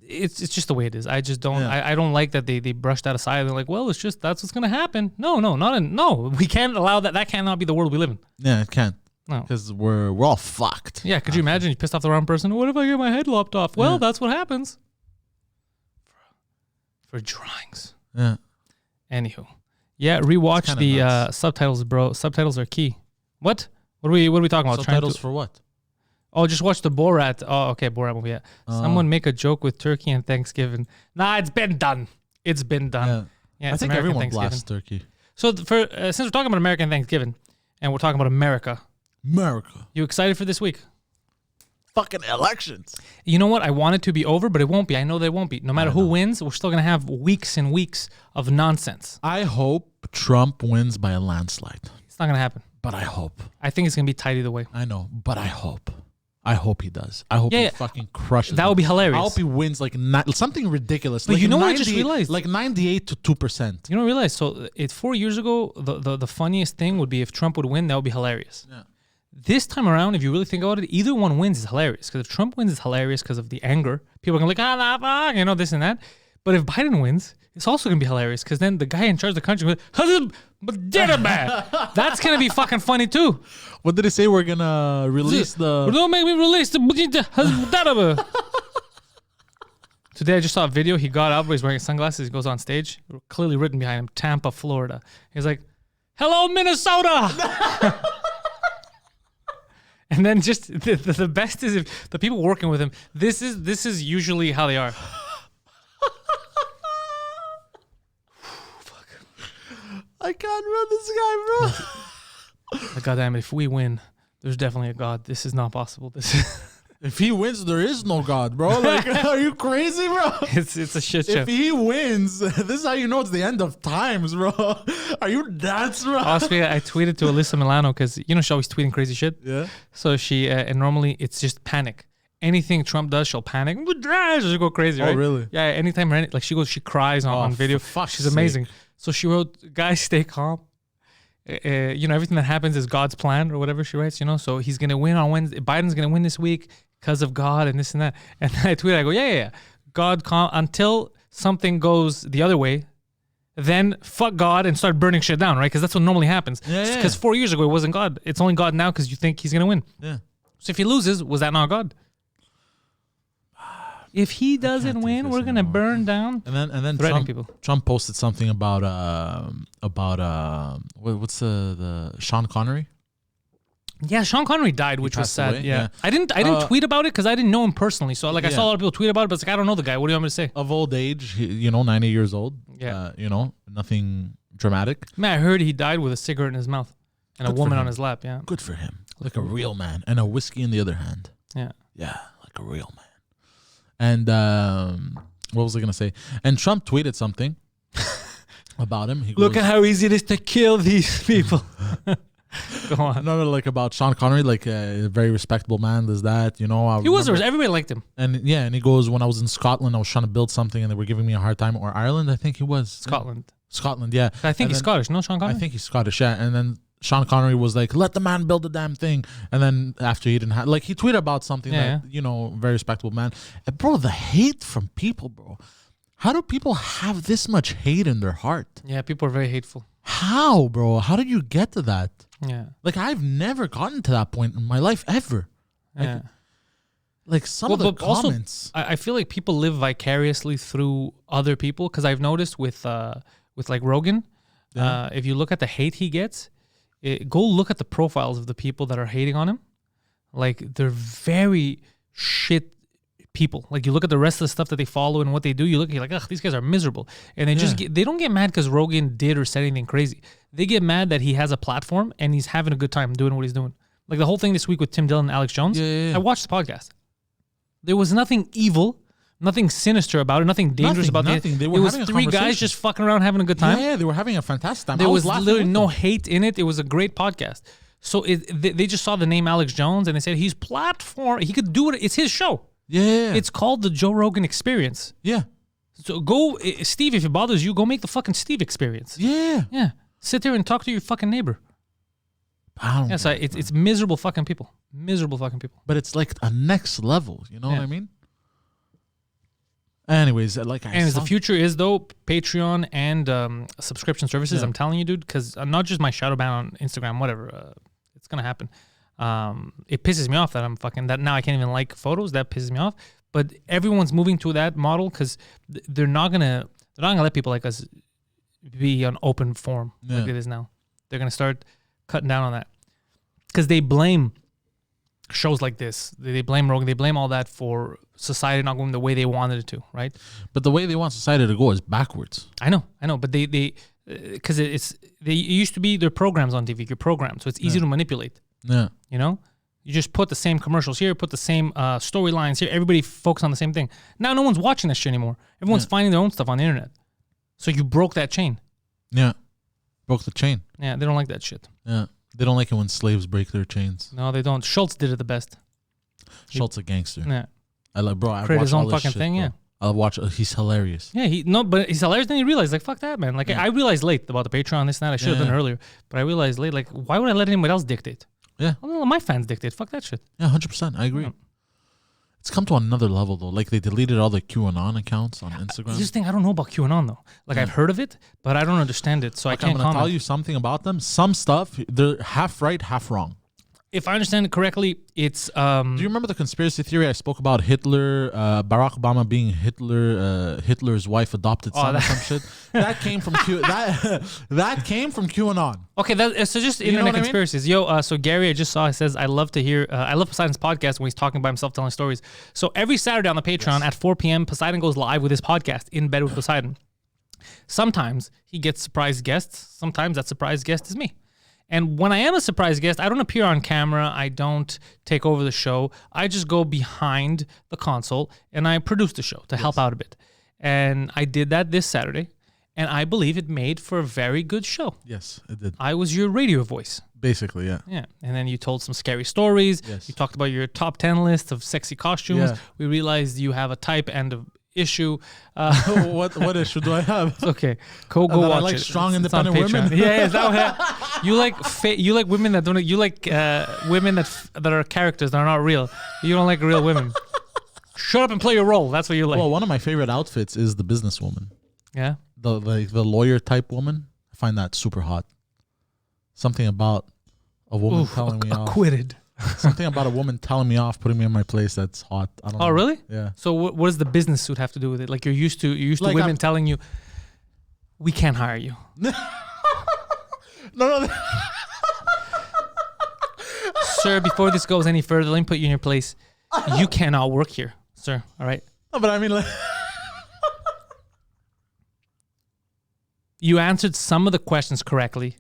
Speaker 1: It's just the way it is. I just don't. I don't like that they brushed that aside. They're like, well, it's just that's what's gonna happen. No. We can't allow that. That cannot be the world we live in.
Speaker 2: Yeah, it can't.
Speaker 1: No,
Speaker 2: because we're all fucked.
Speaker 1: Yeah, could you imagine you pissed off the wrong person? What if I get my head lopped off? Well, that's what happens. For drawings.
Speaker 2: Yeah.
Speaker 1: Anywho, rewatch the subtitles, bro. Subtitles are key. What? What are we talking about?
Speaker 2: Subtitles for what?
Speaker 1: Oh, just watch the Borat. Oh, okay, Borat movie. Yeah. Someone make a joke with turkey and Thanksgiving. Nah, it's been done. It's been done. Yeah,
Speaker 2: I think
Speaker 1: American
Speaker 2: everyone blasts turkey.
Speaker 1: So since we're talking about American Thanksgiving and we're talking about America, you excited for this week?
Speaker 2: Fucking elections.
Speaker 1: You know what? I want it to be over, but it won't be. I know that it won't be. No matter who wins, we're still gonna have weeks and weeks of nonsense.
Speaker 2: I hope Trump wins by a landslide.
Speaker 1: It's not gonna happen.
Speaker 2: But I hope.
Speaker 1: I think it's gonna be tight either way.
Speaker 2: I know, but I hope. I hope he does. I hope he fucking crushes.
Speaker 1: That would be hilarious.
Speaker 2: I hope he wins like something ridiculous.
Speaker 1: But
Speaker 2: like
Speaker 1: you know what I just realized?
Speaker 2: Like 98 to 2%.
Speaker 1: You don't realize. So 4 years ago, the funniest thing would be if Trump would win. That would be hilarious.
Speaker 2: Yeah.
Speaker 1: This time around, if you really think about it, either one wins is hilarious. Because if Trump wins, it's hilarious because of the anger. People are going to be like, this and that. But if Biden wins, it's also going to be hilarious because then the guy in charge of the country goes, that's going to be fucking funny too.
Speaker 2: What did they say? We're going to release the...
Speaker 1: Don't make me release the... Today I just saw a video. He got up, he's wearing sunglasses, he goes on stage. Clearly written behind him, Tampa, Florida. He's like, Hello, Minnesota. And then just the best is if the people working with him. This is usually how they are. Fuck.
Speaker 2: I can't run this guy, bro.
Speaker 1: God damn it! If we win, there's definitely a God. This is not possible. This is
Speaker 2: If he wins, there is no God, bro. Like, are you crazy, bro?
Speaker 1: it's a shit show.
Speaker 2: If he wins, this is how you know it's the end of times, bro. Are you nuts, bro?
Speaker 1: Honestly, I tweeted to Alyssa Milano because she's always tweeting crazy shit.
Speaker 2: Yeah.
Speaker 1: So she and normally it's just panic. Anything Trump does, she'll panic. She'll go crazy. Right?
Speaker 2: Oh, really?
Speaker 1: Yeah. Anytime she cries on video.
Speaker 2: For fuck's
Speaker 1: She's amazing. So she wrote, "Guys, stay calm. Everything that happens is God's plan," or whatever she writes. So he's gonna win on Wednesday. Biden's gonna win this week because of God and this and that. And then I tweeted, I go, yeah. God, until something goes the other way, then fuck God and start burning shit down, right? Because that's what normally happens.
Speaker 2: Yeah.
Speaker 1: Because 4 years ago it wasn't God. It's only God now because you think he's gonna win.
Speaker 2: Yeah.
Speaker 1: So if he loses, was that not God? If he doesn't win, we're gonna burn down.
Speaker 2: And then Trump posted something about what's the Sean Connery?
Speaker 1: Yeah, Sean Connery died, which was sad.
Speaker 2: away?
Speaker 1: Yeah.
Speaker 2: Yeah.
Speaker 1: I didn't tweet about it because I didn't know him personally. So I saw a lot of people tweet about it, but it's like I don't know the guy. What do you want me to say?
Speaker 2: Of old age, 90 years old.
Speaker 1: Yeah.
Speaker 2: Nothing dramatic.
Speaker 1: Man, I heard he died with a cigarette in his mouth and
Speaker 2: Good
Speaker 1: a woman
Speaker 2: for
Speaker 1: on
Speaker 2: him.
Speaker 1: his lap. Yeah.
Speaker 2: Good for him. Like a real man. And a whiskey in the other hand.
Speaker 1: Yeah.
Speaker 2: Yeah, like a real man. And what was I going to say? And Trump tweeted something about him. He
Speaker 1: Look
Speaker 2: goes,
Speaker 1: at how easy it is to kill these people. Go on.
Speaker 2: No, like about Sean Connery, like a very respectable man. There's that,
Speaker 1: He was. Everybody liked him.
Speaker 2: And and he goes, when I was in Scotland, I was trying to build something and they were giving me a hard time. Or Ireland, I think he was. Scotland, yeah.
Speaker 1: I think he's Scottish, no, Sean Connery?
Speaker 2: I think he's Scottish, yeah. And then Sean Connery was like, let the man build the damn thing. And then after he didn't have, like, he tweeted about something very respectable man. And bro, the hate from people, bro. How do people have this much hate in their heart?
Speaker 1: Yeah, people are very hateful.
Speaker 2: How, bro? How did you get to that?
Speaker 1: Yeah.
Speaker 2: Like, I've never gotten to that point in my life ever.
Speaker 1: Yeah.
Speaker 2: Like some of the comments.
Speaker 1: Also, I feel like people live vicariously through other people because I've noticed with like Rogan, if you look at the hate he gets, go look at the profiles of the people that are hating on him. Like, they're very shit people. Like, you look at the rest of the stuff that they follow and what they do, you're like, ugh, these guys are miserable. And they they don't get mad because Rogan did or said anything crazy. They get mad that he has a platform and he's having a good time doing what he's doing. Like the whole thing this week with Tim Dillon and Alex Jones. I watched the podcast. There was nothing evil, nothing sinister about it, nothing dangerous about it.
Speaker 2: It
Speaker 1: was three guys just fucking around having a good time.
Speaker 2: Yeah, they were having a fantastic time.
Speaker 1: There was literally no hate in it. It was a great podcast. So they just saw the name Alex Jones and they said he's platform. He could do it. It's his show.
Speaker 2: Yeah.
Speaker 1: It's called the Joe Rogan Experience.
Speaker 2: Yeah.
Speaker 1: So go, Steve, if it bothers you, go make the fucking Steve Experience.
Speaker 2: Yeah.
Speaker 1: Yeah. Sit there and talk to your fucking neighbor. So it's miserable fucking people. Miserable fucking people.
Speaker 2: But it's like a next level. You know what I mean? Anyways,
Speaker 1: the future is though Patreon and subscription services. I'm telling you, dude, because not just my shadow ban on Instagram, whatever. It's gonna happen. It pisses me off that that now I can't even like photos. That pisses me off. But everyone's moving to that model because they're not gonna let people like us be on open forum like it is now. They're gonna start cutting down on that because they blame shows like this. They blame Rogan. They blame all that for society not going the way they wanted it to, right?
Speaker 2: But the way they want society to go is backwards.
Speaker 1: I know. But they because it used to be their programs on TV. You're programmed, so it's easy to manipulate.
Speaker 2: Yeah.
Speaker 1: You just put the same commercials here, put the same storylines here. Everybody focus on the same thing. Now no one's watching that shit anymore. Everyone's finding their own stuff on the internet. So you broke that chain.
Speaker 2: Yeah. Broke the chain.
Speaker 1: Yeah, they don't like that shit.
Speaker 2: Yeah. They don't like it when slaves break their chains.
Speaker 1: No, they don't. Schultz did it the best.
Speaker 2: Schultz a gangster.
Speaker 1: Yeah.
Speaker 2: I
Speaker 1: create his own
Speaker 2: all this
Speaker 1: fucking
Speaker 2: shit,
Speaker 1: thing,
Speaker 2: bro.
Speaker 1: yeah.
Speaker 2: I'll watch. He's hilarious.
Speaker 1: Yeah, but he's hilarious. Then he realized, like, fuck that, man. Like, I realized late about the Patreon, this and that. I should have done it earlier. But I realized late, like, why would I let anybody else dictate?
Speaker 2: Yeah.
Speaker 1: I'll let my fans dictate. Fuck that shit.
Speaker 2: Yeah, 100%. I agree. Yeah. It's come to another level, though. Like, they deleted all the QAnon accounts on Instagram.
Speaker 1: This thing, I don't know about QAnon, though. Like, I've heard of it, but I don't understand it, so I can't comment.
Speaker 2: I'm going to tell you something about them. Some stuff, they're half right, half wrong.
Speaker 1: if I understand it correctly, it's
Speaker 2: Do you remember the conspiracy theory I spoke about Hitler, Barack Obama being Hitler's wife adopted son or some shit? That came from that came from QAnon.
Speaker 1: Okay, so just
Speaker 2: You know
Speaker 1: internet
Speaker 2: what I mean?
Speaker 1: conspiracies. Yo, so Gary, I just saw, he says, I love Poseidon's podcast when he's talking by himself, telling stories. So every Saturday on the Patreon at 4 p.m., Poseidon goes live with his podcast, In Bed with Poseidon. Sometimes he gets surprise guests. Sometimes that surprise guest is me. And when I am a surprise guest, I don't appear on camera. I don't take over the show. I just go behind the console and I produce the show to help out a bit. And I did that this Saturday. And I believe it made for a very good show.
Speaker 2: Yes, it did.
Speaker 1: I was your radio voice.
Speaker 2: Basically, yeah.
Speaker 1: Yeah. And then you told some scary stories.
Speaker 2: Yes.
Speaker 1: You talked about your top 10 list of sexy costumes.
Speaker 2: Yeah.
Speaker 1: We realized you have a type and a issue.
Speaker 2: What issue do I have?
Speaker 1: Okay, go
Speaker 2: That
Speaker 1: watch
Speaker 2: I like
Speaker 1: it.
Speaker 2: strong,
Speaker 1: It's on
Speaker 2: independent
Speaker 1: Patreon.
Speaker 2: women?
Speaker 1: Yeah, is that what you like? You like women that don't. You like women that are characters that are not real. You don't like real women. Shut up and play your role. That's what you like.
Speaker 2: Well, one of my favorite outfits is the businesswoman.
Speaker 1: Yeah.
Speaker 2: The lawyer type woman. I find that super hot. Something about a woman telling me off.
Speaker 1: Acquitted.
Speaker 2: Something about a woman telling me off, putting me in my place. That's hot. I don't know.
Speaker 1: Oh, really?
Speaker 2: Yeah.
Speaker 1: So what does the business suit have to do with it? Like you're used to
Speaker 2: Like
Speaker 1: women
Speaker 2: I'm-
Speaker 1: telling you, we can't hire you.
Speaker 2: No.
Speaker 1: Sir, before this goes any further, let me put you in your place. You cannot work here, sir. All right.
Speaker 2: No, but I mean, like,
Speaker 1: You answered some of the questions correctly.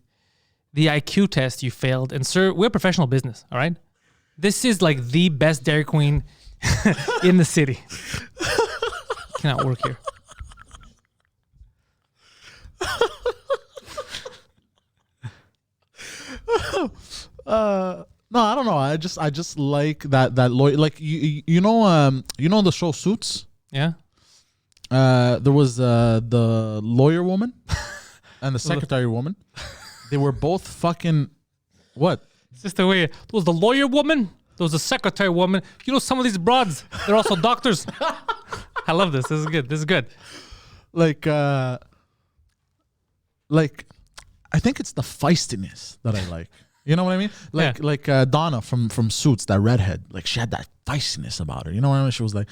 Speaker 1: The IQ test you failed. And sir, we're professional business, all right? This is like the best Dairy Queen in the city. Cannot work here.
Speaker 2: no, I don't know. I just like that lawyer. Like you know the show Suits.
Speaker 1: Yeah?
Speaker 2: There was the lawyer woman and the secretary woman. They were both fucking what?
Speaker 1: It's just the way. There was the lawyer woman. There was the secretary woman. You know, some of these broads, they're also doctors. I love this. This is good. This is good.
Speaker 2: Like I think it's the feistiness that I like. You know what I mean? Like Donna from Suits, that redhead. Like she had that feistiness about her. You know what I mean? She was like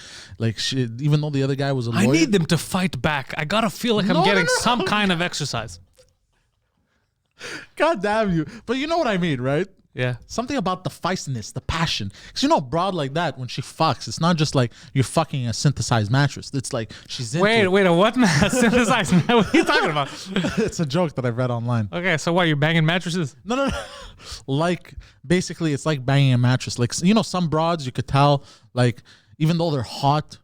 Speaker 2: she, even though the other guy was a lawyer.
Speaker 1: I need them to fight back. I gotta feel like I'm getting some kind of exercise.
Speaker 2: God damn you! But you know what I mean, right?
Speaker 1: Yeah.
Speaker 2: Something about the feistiness, the passion. Because you know, broad like that, when she fucks, it's not just like you're fucking a synthesized mattress. It's like she's into it.
Speaker 1: Wait, a what? Synthesized? What are you talking about?
Speaker 2: It's a joke that I've read online.
Speaker 1: Okay, so what? You're banging mattresses?
Speaker 2: No. Like, basically, it's like banging a mattress. Like, you know, some broads, you could tell, like, even though they're hot,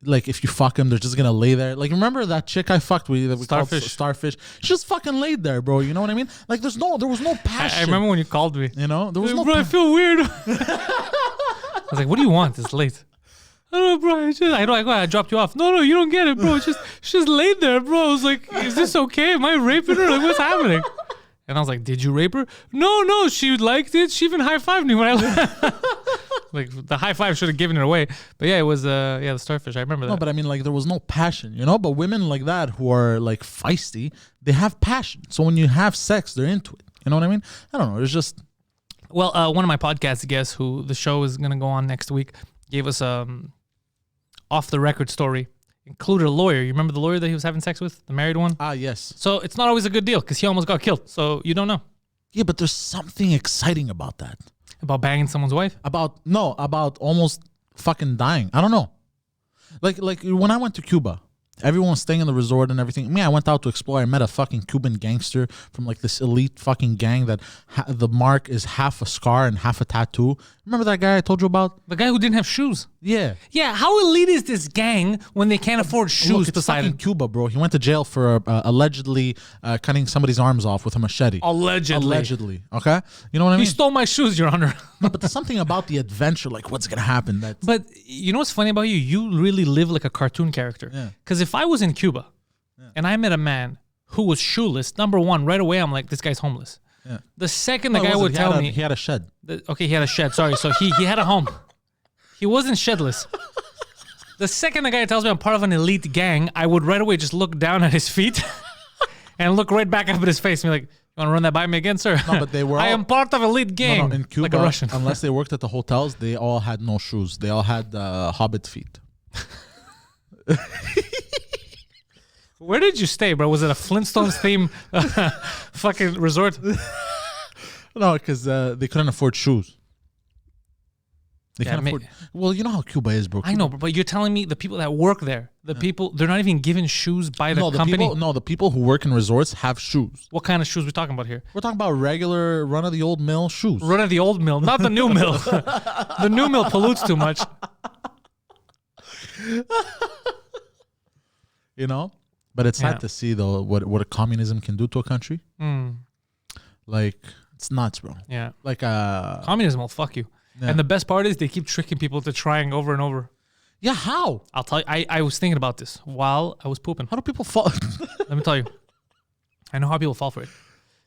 Speaker 2: like, if you fuck them, they're just gonna lay there. Like, remember that chick I fucked with that we called Starfish? She just fucking laid there, bro. You know what I mean? Like, there was no passion.
Speaker 1: I remember when you called me.
Speaker 2: You know, there was no.
Speaker 1: Bro, I feel weird. I was like, what do you want? It's late. I don't know, bro. I dropped you off. No, you don't get it, bro. She just laid there, bro. I was like, is this okay? Am I raping her? Like, what's happening? And I was like, did you rape her? No, she liked it. She even high-fived me when I left. Like, the high five should have given it away. But yeah, it was, the Starfish. I remember that.
Speaker 2: No, but I mean, like, there was no passion, you know? But women like that who are, like, feisty, they have passion. So when you have sex, they're into it. You know what I mean? I don't know. It's just...
Speaker 1: Well, one of my podcast guests who the show is going to go on next week gave us off-the-record story. Included a lawyer. You remember the lawyer that he was having sex with? The married one?
Speaker 2: Ah, yes.
Speaker 1: So it's not always a good deal because he almost got killed. So you don't know.
Speaker 2: Yeah, but there's something exciting about that.
Speaker 1: About banging someone's wife?
Speaker 2: About almost fucking dying. I don't know. Like when I went to Cuba, everyone was staying in the resort and everything. Me, I went out to explore. I met a fucking Cuban gangster from like this elite fucking gang that the mark is half a scar and half a tattoo. Remember that guy I told you about?
Speaker 1: The guy who didn't have shoes.
Speaker 2: Yeah.
Speaker 1: Yeah, how elite is this gang when they can't afford shoes?
Speaker 2: Look, it's fucking Cuba, bro. He went to jail for allegedly cutting somebody's arms off with a machete. Allegedly. Okay? You know what I mean?
Speaker 1: He stole my shoes, Your Honor.
Speaker 2: No, but there's something about the adventure, like what's going to happen.
Speaker 1: But you know what's funny about you? You really live like a cartoon character.
Speaker 2: Yeah.
Speaker 1: Because if I was in Cuba and I met a man who was shoeless, number one, right away, I'm like, this guy's homeless.
Speaker 2: Yeah.
Speaker 1: The second the guy would tell me...
Speaker 2: He had a shed.
Speaker 1: Okay, he had a shed. Sorry. So he had a home. He wasn't shedless. The second the guy tells me I'm part of an elite gang, I would right away just look down at his feet and look right back up at his face and be like, you Want to run that by me again, sir?
Speaker 2: No, but they were.
Speaker 1: I am part of elite gang.
Speaker 2: No, in Cuba,
Speaker 1: like a Russian.
Speaker 2: unless they worked at the hotels, they all had no shoes. They all had hobbit feet.
Speaker 1: Where did you stay, bro? Was it a Flintstones theme fucking resort?
Speaker 2: No, because they couldn't afford shoes. They can't afford. Well, you know how Cuba is, bro.
Speaker 1: I know, but you're telling me the people that work there, people, they're not even given shoes by the company?
Speaker 2: The people who work in resorts have shoes.
Speaker 1: What kind of shoes we talking about here?
Speaker 2: We're talking about regular run-of-the-old mill shoes.
Speaker 1: Run of the old mill, not the new mill. The new mill pollutes too much.
Speaker 2: You know? But it's sad to see, though, what a communism can do to a country. Like, it's nuts, bro.
Speaker 1: Yeah.
Speaker 2: Like,
Speaker 1: communism will fuck you. Yeah. And the best part is they keep tricking people to trying over and over.
Speaker 2: Yeah, how?
Speaker 1: I'll tell you, I was thinking about this while I was pooping.
Speaker 2: How do people fall?
Speaker 1: Let me tell you. I know how people fall for it.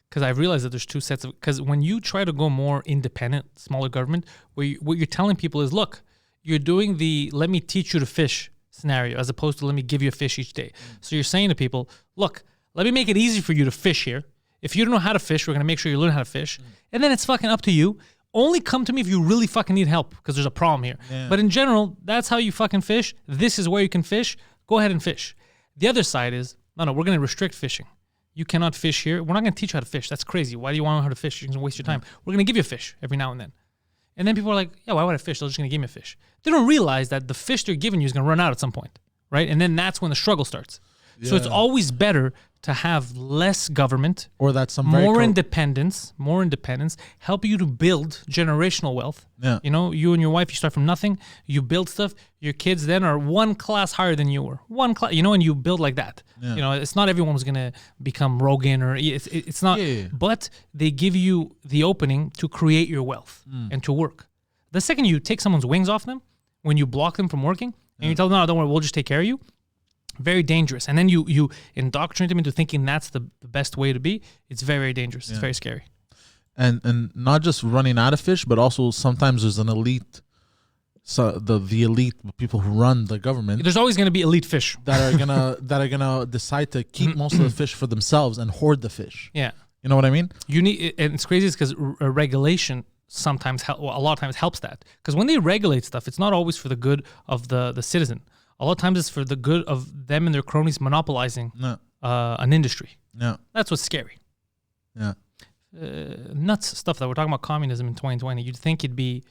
Speaker 1: Because I've realized that there's two sets of... Because when you try to go more independent, smaller government, what you're telling people is, look, you're doing the let me teach you to fish scenario as opposed to let me give you a fish each day. So you're saying to people, look, let me make it easy for you to fish here. If you don't know how to fish, we're going to make sure you learn how to fish. And then it's fucking up to you. Only come to me if you really fucking need help because there's a problem here. Yeah. But in general, that's how you fucking fish. This is where you can fish. Go ahead and fish. The other side is, no, we're going to restrict fishing. You cannot fish here. We're not going to teach you how to fish. That's crazy. Why do you want to know how to fish? You're going to waste your time. We're going to give you a fish every now and then. And then people are like, yeah, why would I fish? They're just going to give me a fish. They don't realize that the fish they're giving you is going to run out at some point, right? And then that's when the struggle starts. Yeah. So it's always better to have less government
Speaker 2: or that some
Speaker 1: more independence, help you to build generational wealth.
Speaker 2: Yeah.
Speaker 1: You know, you and your wife, you start from nothing, you build stuff, your kids then are one class higher than you were. One class, you know, and you build like that. Yeah. You know, it's not everyone who's going to become Rogan or it's not, but they give you the opening to create your wealth and to work. The second you take someone's wings off them, when you block them from working and you tell them, no, don't worry, we'll just take care of you. Very dangerous. And then you indoctrinate them into thinking that's the best way to be. It's very, very dangerous. It's very scary.
Speaker 2: And not just running out of fish, but also sometimes there's an elite, so the elite people who run the government.
Speaker 1: There's always going to be elite fish
Speaker 2: that are gonna decide to keep most of the fish for themselves and hoard the fish.
Speaker 1: Yeah,
Speaker 2: you know what I mean.
Speaker 1: You need, and it's crazy because regulation sometimes a lot of times helps that, because when they regulate stuff, it's not always for the good of the citizen. A lot of times it's for the good of them and their cronies monopolizing an industry.
Speaker 2: Yeah,
Speaker 1: that's what's scary.
Speaker 2: Yeah,
Speaker 1: nuts stuff that we're talking about communism in 2020. You'd think it'd be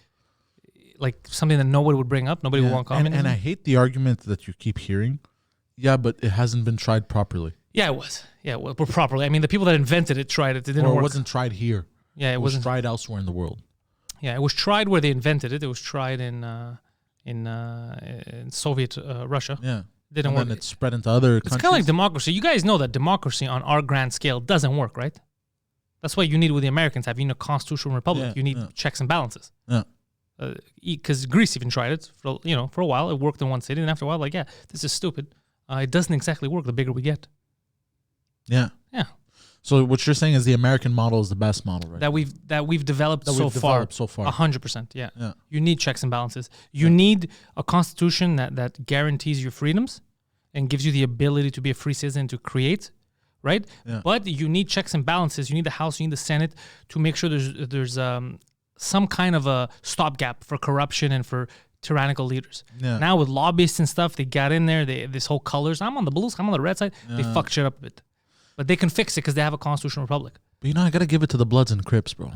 Speaker 1: like something that nobody would bring up. Nobody would want communism.
Speaker 2: And I hate the argument that you keep hearing. Yeah, but it hasn't been tried properly.
Speaker 1: Yeah, it was. Yeah, well, properly. I mean, the people that invented it tried it. It didn't work.
Speaker 2: It wasn't tried here.
Speaker 1: Yeah, it wasn't
Speaker 2: tried elsewhere in the world.
Speaker 1: Yeah, it was tried where they invented it. It was tried in Soviet Russia.
Speaker 2: Yeah.
Speaker 1: Didn't work.
Speaker 2: And then it spread into other countries.
Speaker 1: It's kind of like democracy. You guys know that democracy on our grand scale doesn't work, right? That's why you need what the Americans have. You need a constitutional republic.
Speaker 2: Yeah,
Speaker 1: you need checks and balances.
Speaker 2: Yeah.
Speaker 1: Because Greece even tried it for a while. It worked in one city, and after a while, like, yeah, this is stupid. It doesn't exactly work the bigger we get.
Speaker 2: Yeah.
Speaker 1: Yeah.
Speaker 2: So what you're saying is the American model is the best model, right?
Speaker 1: That we've developed so far. 100%. Yeah. You need checks and balances. You need a constitution that guarantees your freedoms and gives you the ability to be a free citizen to create, right?
Speaker 2: Yeah.
Speaker 1: But you need checks and balances. You need the House, you need the Senate to make sure there's some kind of a stopgap for corruption and for tyrannical leaders.
Speaker 2: Yeah.
Speaker 1: Now with lobbyists and stuff, they got in there. This whole colors. I'm on the blues. I'm on the red side. They fucked shit up a bit. But they can fix it because they have a constitutional republic.
Speaker 2: But I gotta give it to the Bloods and Crips, bro.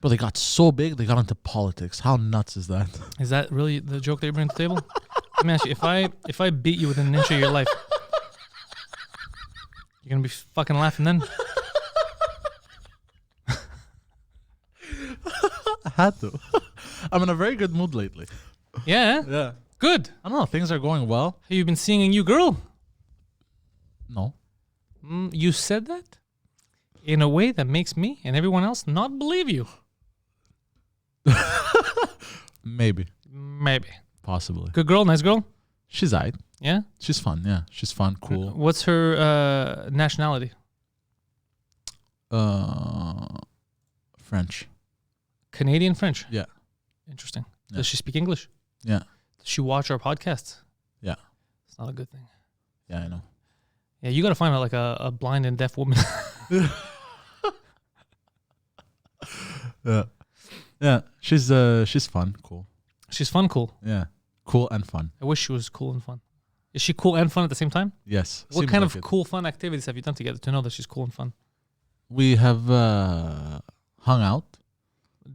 Speaker 2: But they got so big, they got into politics. How nuts is that?
Speaker 1: Is that really the joke that you bring to the table? Let me ask you, if I beat you within an inch of your life, you're gonna be fucking laughing then?
Speaker 2: I had to. I'm in a very good mood lately.
Speaker 1: Yeah?
Speaker 2: Yeah.
Speaker 1: Good.
Speaker 2: I don't know, things are going well.
Speaker 1: Have you been seeing a new girl?
Speaker 2: No.
Speaker 1: You said that in a way that makes me and everyone else not believe you.
Speaker 2: Maybe. Possibly.
Speaker 1: Good girl, nice girl?
Speaker 2: She's aight.
Speaker 1: Yeah?
Speaker 2: She's fun, yeah. She's fun, cool.
Speaker 1: What's her nationality?
Speaker 2: French.
Speaker 1: Canadian French?
Speaker 2: Yeah.
Speaker 1: Interesting.
Speaker 2: Yeah.
Speaker 1: Does she speak English?
Speaker 2: Yeah.
Speaker 1: Does she watch our podcasts?
Speaker 2: Yeah.
Speaker 1: It's not a good thing.
Speaker 2: Yeah, I know.
Speaker 1: Yeah, you got to find out like a blind and deaf woman.
Speaker 2: Yeah. She's fun, cool.
Speaker 1: She's fun, cool.
Speaker 2: Yeah, cool and fun.
Speaker 1: I wish she was cool and fun. Is she cool and fun at the same time?
Speaker 2: Yes.
Speaker 1: What
Speaker 2: seems
Speaker 1: kind
Speaker 2: like
Speaker 1: of
Speaker 2: it.
Speaker 1: cool, fun activities have you done together to know that she's cool and fun?
Speaker 2: We have hung out,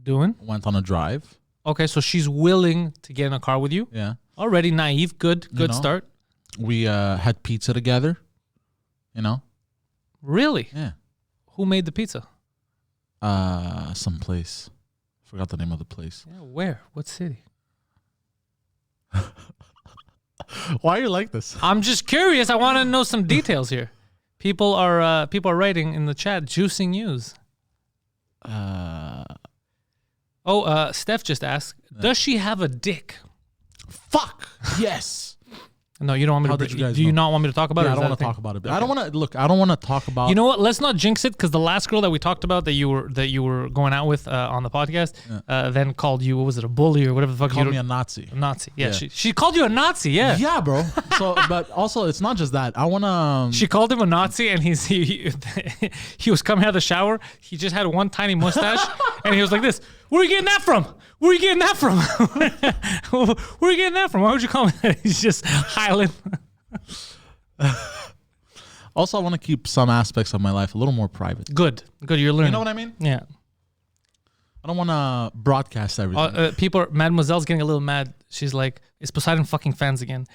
Speaker 1: Doing?
Speaker 2: went on a drive.
Speaker 1: Okay, so she's willing to get in a car with you.
Speaker 2: Yeah.
Speaker 1: Already naive. Good
Speaker 2: You know?
Speaker 1: start.
Speaker 2: We had pizza together. You know?
Speaker 1: Really?
Speaker 2: Yeah.
Speaker 1: Who made the pizza?
Speaker 2: Some place. Forgot the name of the place.
Speaker 1: Yeah, where? What city?
Speaker 2: Why are you like this?
Speaker 1: I'm just curious. I want to know some details here. People are writing in the chat, juicing news. Steph just asked, does she have a dick?
Speaker 2: Fuck. Yes.
Speaker 1: No, you don't want me
Speaker 2: How
Speaker 1: to.
Speaker 2: did you guys
Speaker 1: do you
Speaker 2: know?
Speaker 1: not want me to talk about it?
Speaker 2: I
Speaker 1: Or is
Speaker 2: don't
Speaker 1: that
Speaker 2: want
Speaker 1: a
Speaker 2: to
Speaker 1: thing?
Speaker 2: talk about it.
Speaker 1: Okay.
Speaker 2: I don't want to look. I don't want to talk about.
Speaker 1: You know what? Let's not jinx it because the last girl that we talked about that you were going out with on the podcast, then called you. What was it? A bully or whatever the fuck?
Speaker 2: Called me a Nazi.
Speaker 1: A Nazi. Yeah,
Speaker 2: Yeah.
Speaker 1: She called you a Nazi. Yeah.
Speaker 2: Yeah, bro. So, but also, it's not just that. I want to.
Speaker 1: She called him a Nazi, and he he was coming out of the shower. He just had one tiny mustache, and he was like this. Where are you getting that from? Where are you getting that from? Where are you getting that from? Why would you call me that? He's just hiling.
Speaker 2: Also, I want to keep some aspects of my life a little more private.
Speaker 1: Good. You're learning.
Speaker 2: You know what I mean?
Speaker 1: Yeah.
Speaker 2: I don't want to broadcast everything.
Speaker 1: Mademoiselle's getting a little mad. She's like, "Is Poseidon fucking fans again?"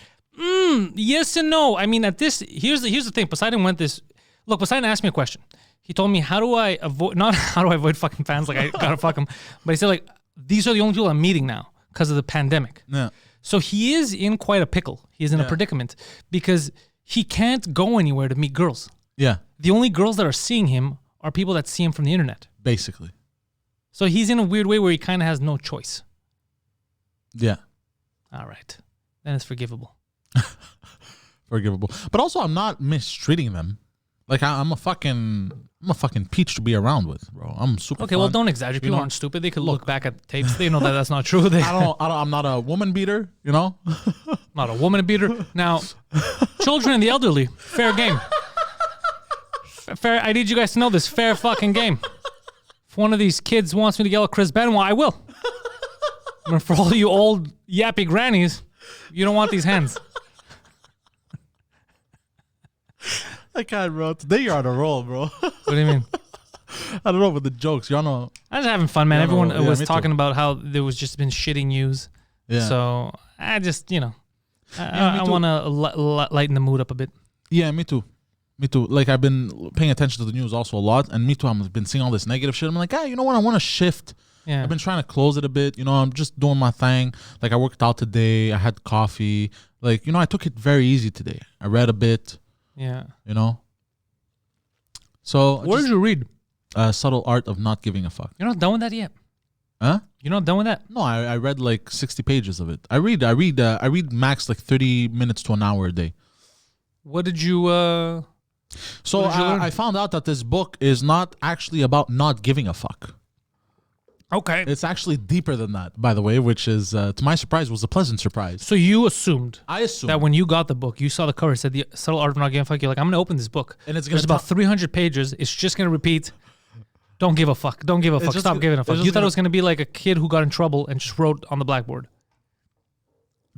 Speaker 1: Yes and no. I mean, here's the thing. Poseidon went this. Look, Poseidon asked me a question. He told me, "How do I avoid? Not how do I avoid fucking fans? Like I gotta fuck them." But he said, like, these are the only people I'm meeting now because of the pandemic.
Speaker 2: Yeah.
Speaker 1: So he is in quite a pickle. He is in a predicament because he can't go anywhere to meet girls.
Speaker 2: Yeah.
Speaker 1: The only girls that are seeing him are people that see him from the internet.
Speaker 2: Basically.
Speaker 1: So he's in a weird way where he kind of has no choice.
Speaker 2: Yeah.
Speaker 1: All right. Then it's forgivable.
Speaker 2: Forgivable. But also, I'm not mistreating them. Like I'm a fucking peach to be around with, bro. I'm super.
Speaker 1: Okay,
Speaker 2: fun.
Speaker 1: well, don't exaggerate. People aren't stupid. They could look back at the tapes. They know that that's not true.
Speaker 2: I'm not a woman beater, you know.
Speaker 1: Not a woman beater. Now, children and the elderly, fair game. Fair. I need you guys to know this. Fair fucking game. If one of these kids wants me to yell at Chris Benoit, I will. And for all you old yappy grannies, you don't want these hands.
Speaker 2: I can't, bro. Today you're on a roll, bro.
Speaker 1: What do you mean?
Speaker 2: I don't know with the jokes. Y'all know.
Speaker 1: I'm just having fun, man. Everyone was
Speaker 2: me
Speaker 1: talking
Speaker 2: too.
Speaker 1: about how there was just been shitty news.
Speaker 2: Yeah.
Speaker 1: So I just, I
Speaker 2: me
Speaker 1: want to lighten the mood up a bit.
Speaker 2: Yeah, me too. Me too. Like I've been paying attention to the news also a lot, and me too. I've been seeing all this negative shit. I'm like, you know what? I want to shift.
Speaker 1: Yeah.
Speaker 2: I've been trying to close it a bit. You know, I'm just doing my thing. Like I worked out today. I had coffee. Like, I took it very easy today. I read a bit.
Speaker 1: Yeah.
Speaker 2: So
Speaker 1: What did you read?
Speaker 2: Subtle Art of Not Giving a Fuck.
Speaker 1: You're not done with that yet.
Speaker 2: Huh?
Speaker 1: You're not done with that?
Speaker 2: No, I read like 60 pages of it. I read max like 30 minutes to an hour a day.
Speaker 1: What did you
Speaker 2: So
Speaker 1: What did you learn?
Speaker 2: I found out that this book is not actually about not giving a fuck.
Speaker 1: Okay.
Speaker 2: It's actually deeper than that, by the way, which is, to my surprise, was a pleasant surprise.
Speaker 1: So you assumed
Speaker 2: I assume
Speaker 1: that when you got the book, you saw the cover, it said the subtle art of not giving a fuck. You're like, I'm going to open this book.
Speaker 2: And it's gonna
Speaker 1: There's about 300 pages. It's just going to repeat, don't give a fuck. Don't give a fuck.
Speaker 2: just
Speaker 1: Stop
Speaker 2: gonna-
Speaker 1: giving a fuck.
Speaker 2: it's
Speaker 1: You
Speaker 2: just
Speaker 1: thought it
Speaker 2: gonna-
Speaker 1: was going to be like a kid who got in trouble and just wrote on the blackboard.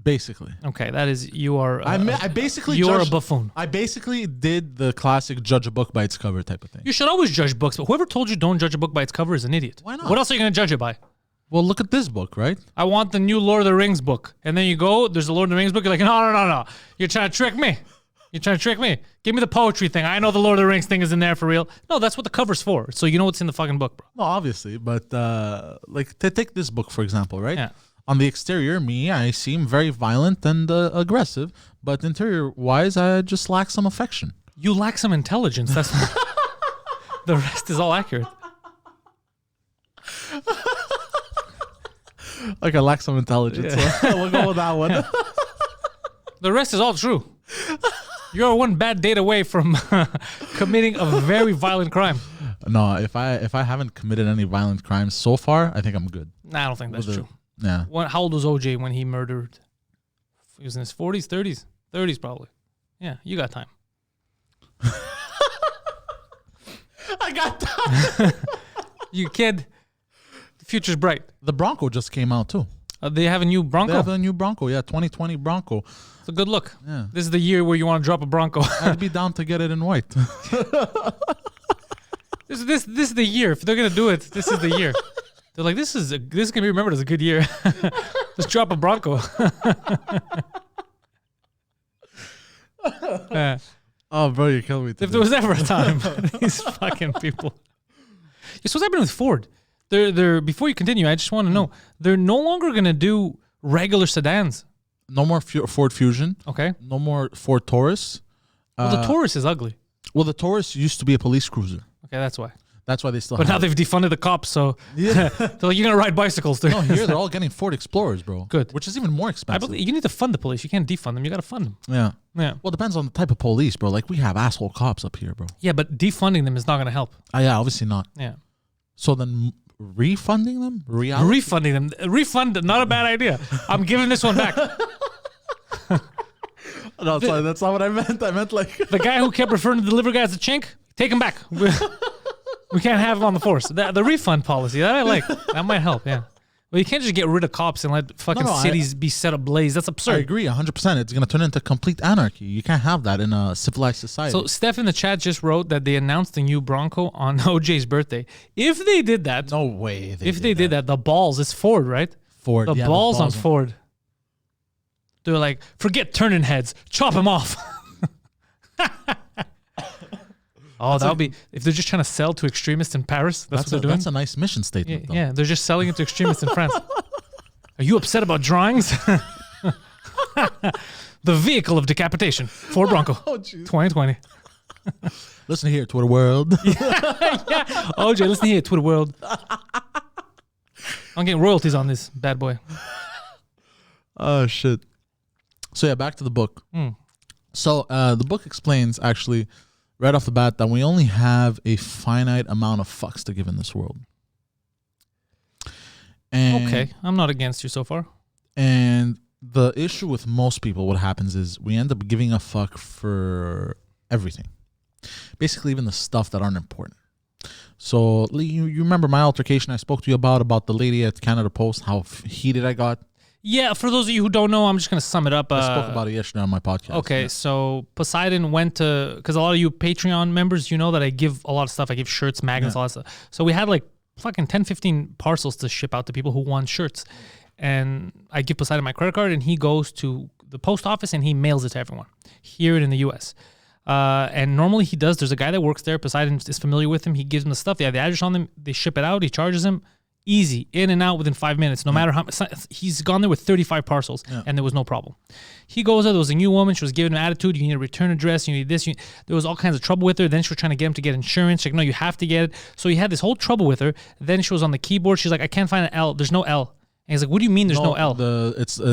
Speaker 2: basically.
Speaker 1: Okay, that is, you are,
Speaker 2: I basically
Speaker 1: you are a
Speaker 2: judged-
Speaker 1: buffoon.
Speaker 2: I basically did the classic judge a book by its cover type of thing.
Speaker 1: You should always judge books, but whoever told you don't judge a book by its cover is an idiot.
Speaker 2: Why not?
Speaker 1: What else are you going to judge it by?
Speaker 2: Well, look at this book, right?
Speaker 1: I want the new Lord of the Rings book. And then you go, there's the Lord of the Rings book. You're like, no. You're trying to trick me. You're trying to trick me. Give me the poetry thing. I know the Lord of the Rings thing is in there for real. No, that's what the cover's for. So you know what's in the fucking book, bro.
Speaker 2: No, obviously, but take this book for example, right?
Speaker 1: Yeah.
Speaker 2: On the exterior, I seem very violent and aggressive, but interior-wise, I just lack some affection.
Speaker 1: You lack some intelligence. That's the rest is all accurate.
Speaker 2: Like I lack some intelligence. So we'll go with that one.
Speaker 1: The rest is all true. You're one bad date away from committing a very violent crime.
Speaker 2: No, if I haven't committed any violent crimes so far, I think I'm good.
Speaker 1: Nah, I don't think that's true.
Speaker 2: Yeah.
Speaker 1: How old was OJ when he murdered? He was in his 40s, 30s? 30s probably. Yeah, you got time.
Speaker 2: I got that.
Speaker 1: You kid. Future's bright.
Speaker 2: The Bronco just came out too.
Speaker 1: They have a new Bronco.
Speaker 2: They have a new Bronco, 2020 Bronco.
Speaker 1: It's a good look.
Speaker 2: Yeah.
Speaker 1: This is the year where you want to drop a Bronco.
Speaker 2: I'd be down to get it in white.
Speaker 1: This is the year. If they're gonna do it, this is the year. They're like, this is gonna be remembered as a good year. Just drop a Bronco.
Speaker 2: Oh, bro, you killed me.
Speaker 1: If there was ever a time, these fucking people. So what's happening with Ford? They're before you continue, I just want to know, they're no longer gonna do regular sedans.
Speaker 2: No more Ford Fusion.
Speaker 1: Okay.
Speaker 2: No more Ford Taurus.
Speaker 1: Well, the Taurus is ugly.
Speaker 2: Well, the Taurus used to be a police cruiser.
Speaker 1: Okay, that's why.
Speaker 2: That's why they still
Speaker 1: But now
Speaker 2: have
Speaker 1: they've defunded the cops, so
Speaker 2: Yeah.
Speaker 1: they're like, you're gonna ride bicycles.
Speaker 2: No, here they're all getting Ford Explorers, bro.
Speaker 1: Good.
Speaker 2: Which is even more expensive.
Speaker 1: You need to fund the police. You can't defund them. You gotta fund them.
Speaker 2: Yeah.
Speaker 1: Yeah.
Speaker 2: Well, it depends on the type of police, bro. Like, we have asshole cops up here, bro.
Speaker 1: Yeah, but defunding them is not gonna help.
Speaker 2: Yeah, obviously not.
Speaker 1: Yeah.
Speaker 2: So then refunding them?
Speaker 1: Refunding them. Refund, not a bad idea. I'm giving this one back.
Speaker 2: No, sorry, that's not what I meant. I meant like...
Speaker 1: The guy who kept referring to the delivery guy as a chink, take him back. We can't have him on the force. The refund policy, that I like. That might help, yeah. Well, you can't just get rid of cops and let fucking cities be set ablaze. That's absurd.
Speaker 2: I agree 100%. It's going to turn into complete anarchy. You can't have that in a civilized society.
Speaker 1: So Steph in the chat just wrote that they announced the new Bronco on OJ's birthday. If they did that,
Speaker 2: no way.
Speaker 1: If they did that, the balls is Ford, right?
Speaker 2: Ford.
Speaker 1: The balls on Ford. They're like, forget turning heads, chop him off. Oh, that'll be if they're just trying to sell to extremists in Paris. That's what they're doing.
Speaker 2: That's a nice mission statement, though.
Speaker 1: Yeah, they're just selling it to extremists in France. Are you upset about drawings? The vehicle of decapitation, Ford Bronco, 2020.
Speaker 2: Listen here, Twitter world.
Speaker 1: Yeah. OJ, listen here, Twitter world. I'm getting royalties on this bad boy.
Speaker 2: Oh, shit. So, yeah, back to the book. So, the book explains, actually, right off the bat, that we only have a finite amount of fucks to give in this world. And,
Speaker 1: okay, I'm not against you so far.
Speaker 2: And the issue with most people, what happens is we end up giving a fuck for everything. Basically, even the stuff that aren't important. So, you remember my altercation I spoke to you about the lady at Canada Post, how heated I got?
Speaker 1: Yeah, for those of you who don't know, I'm just going to sum it up.
Speaker 2: I spoke about it yesterday on my podcast.
Speaker 1: Okay, so Poseidon went to, because a lot of you Patreon members, you know that I give a lot of stuff. I give shirts, magnets, all that stuff. So we had like fucking 10, 15 parcels to ship out to people who want shirts. And I give Poseidon my credit card, and he goes to the post office and he mails it to everyone here in the U.S. And normally he does. There's a guy that works there. Poseidon is familiar with him. He gives him the stuff. They have the address on them. They ship it out. He charges him. Easy, in and out within 5 minutes, no matter how much. He's gone there with 35 parcels, and there was no problem. He goes there, there was a new woman, she was giving him attitude, you need a return address, you need this, there was all kinds of trouble with her. Then she was trying to get him to get insurance. She's like, no, you have to get it. So he had this whole trouble with her. Then she was on the keyboard, she's like, I can't find an L, there's no L. And he's like, what do you mean there's no L?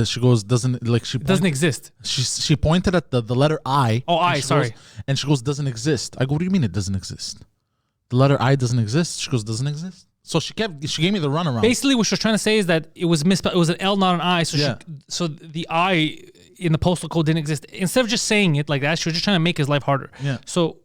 Speaker 2: She goes, doesn't, like,
Speaker 1: it doesn't exist.
Speaker 2: She pointed at the letter I.
Speaker 1: Oh, I, sorry.
Speaker 2: And she goes, doesn't exist. I go, what do you mean it doesn't exist? The letter I doesn't exist? She goes, doesn't exist? So she gave me the runaround.
Speaker 1: Basically, what she was trying to say is that it was misspelled. It was an L, not an I. So so the I in the postal code didn't exist. Instead of just saying it like that, she was just trying to make his life harder.
Speaker 2: Yeah.
Speaker 1: So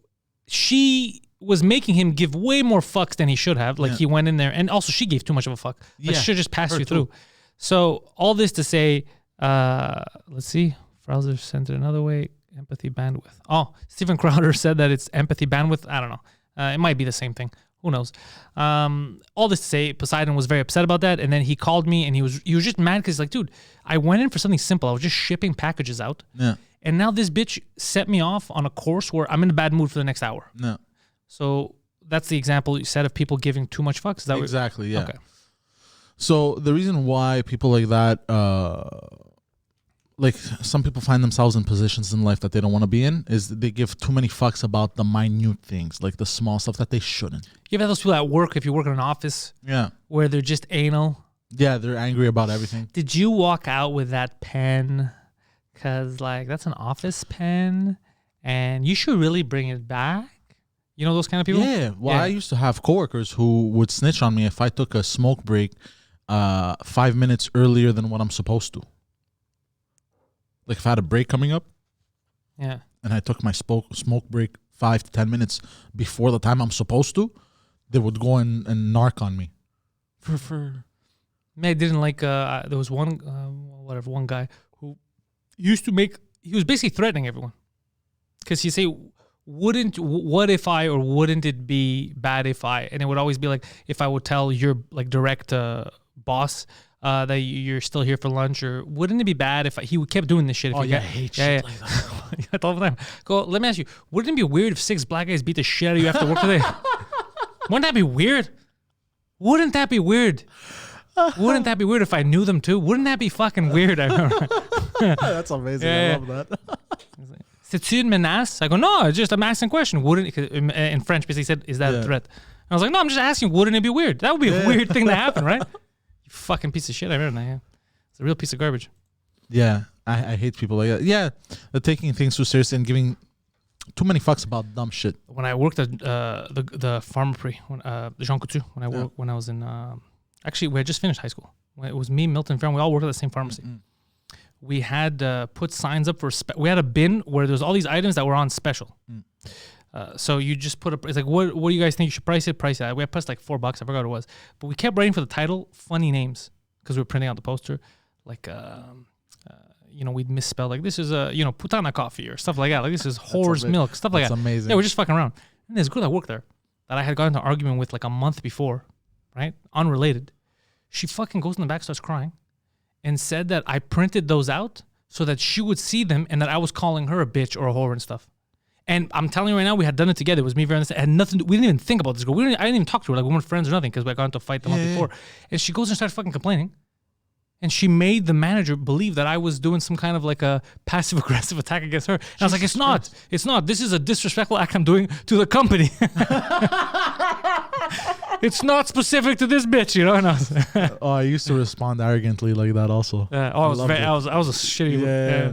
Speaker 1: she was making him give way more fucks than he should have. Like he went in there, and also she gave too much of a fuck. Like she should just pass you through. So all this to say, let's see, browser sent it another way. Empathy bandwidth. Oh, Stephen Crowder said that it's empathy bandwidth. I don't know. It might be the same thing. Who knows? All this to say, Poseidon was very upset about that, and then he called me, and he was just mad because he's like, dude, I went in for something simple. I was just shipping packages out, and now this bitch set me off on a course where I'm in a bad mood for the next hour. So that's the example you said of people giving too much fucks. Is that
Speaker 2: exactly? Yeah.
Speaker 1: Okay.
Speaker 2: So the reason why people like that, like some people find themselves in positions in life that they don't want to be in, is they give too many fucks about the minute things, like the small stuff that they shouldn't.
Speaker 1: You ever have those people at work, if you work in an office, where they're just anal?
Speaker 2: Yeah, they're angry about everything.
Speaker 1: Did you walk out with that pen? Because, like, that's an office pen, and you should really bring it back. You know those kind of people?
Speaker 2: Yeah. Well, I used to have coworkers who would snitch on me if I took a smoke break 5 minutes earlier than what I'm supposed to. Like if I had a break coming up, and I took my smoke break 5 to 10 minutes before the time I'm supposed to, they would go and narc on me For
Speaker 1: I didn't like. There was one guy who used to make. He was basically threatening everyone because he'd say, what if I, or wouldn't it be bad if I? And it would always be like, if I would tell your like direct boss that you're still here for lunch, or wouldn't it be bad if he kept doing this shit? If
Speaker 2: oh
Speaker 1: you
Speaker 2: yeah, I
Speaker 1: got,
Speaker 2: hate shit like that.
Speaker 1: I all the time. Go. Let me ask you. Wouldn't it be weird if 6 black guys beat the shit out of you after work today? Wouldn't that be weird? Wouldn't that be weird? Wouldn't that be weird if I knew them too? Wouldn't that be fucking weird? I remember.
Speaker 2: That's amazing. I love that.
Speaker 1: C'est une menace? I go, no, it's just I'm asking a question. Wouldn't, in French, basically said, is that a threat? And I was like, no, I'm just asking, wouldn't it be weird? That would be a weird thing to happen, right? You fucking piece of shit. I remember that. Yeah. It's a real piece of garbage.
Speaker 2: Yeah, I hate people like that. Yeah, they're taking things too seriously and giving too many fucks about dumb shit.
Speaker 1: When I worked at the pharmacy, Jean Coutu, when I was in, actually, we had just finished high school. It was me, Milton, Farron. We all worked at the same pharmacy. Mm-hmm. We had put signs up for we had a bin where there was all these items that were on special. So you just put it's like, what do you guys think you should price it? Price it. We had priced like $4. I forgot what it was. But we kept writing for the title funny names because we were printing out the poster. Like, we'd misspell, like, this is putana coffee or stuff like that. Like, this is whore's milk, stuff like that.
Speaker 2: That's amazing.
Speaker 1: Yeah, we're just fucking around. And there's a girl that worked there that I had gotten into an argument with like a month before, right? Unrelated. She fucking goes in the back, starts crying, and said that I printed those out so that she would see them and that I was calling her a bitch or a whore and stuff. And I'm telling you right now, we had done it together. It was me, Vera, and it had nothing. We didn't even think about this girl. I didn't even talk to her. Like, we weren't friends or nothing because we got into a fight the month before. And she goes and starts fucking complaining. And she made the manager believe that I was doing some kind of like a passive aggressive attack against her. And I was like, it's not. This is a disrespectful act I'm doing to the company. It's not specific to this bitch, you know. And I was
Speaker 2: I used to respond arrogantly like that also.
Speaker 1: I was a shitty.
Speaker 2: Yeah.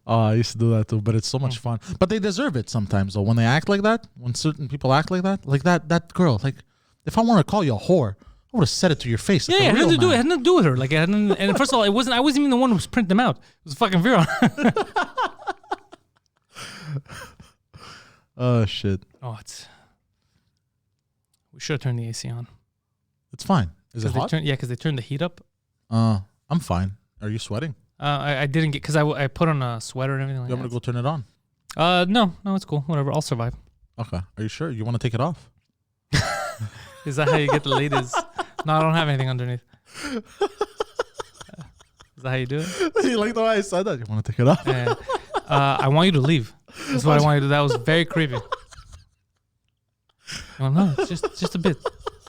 Speaker 2: Oh, I used to do that too, but it's so much fun. But they deserve it sometimes though. When they act like that, when certain people act like that girl, like, if I want to call you a whore, I would have said it to your face. Like,
Speaker 1: it had nothing to do with her. Like, and first of all, I wasn't even the one who was printing them out. It was fucking Vera.
Speaker 2: Oh shit.
Speaker 1: Oh, we should have turned the AC on.
Speaker 2: It's fine. Is it hot?
Speaker 1: Because they turned the heat up.
Speaker 2: I'm fine. Are you sweating?
Speaker 1: I didn't get, because I put on a sweater and everything like that.
Speaker 2: You want me to go turn it on?
Speaker 1: No, it's cool. Whatever, I'll survive.
Speaker 2: Okay. Are you sure? You want to take it off?
Speaker 1: Is that how you get the ladies? No, I don't have anything underneath. Is that how you do it?
Speaker 2: You like the way I said that? You want to take it off?
Speaker 1: Yeah. I want you to leave. That's what I want you to do. That was very creepy. No, just a bit.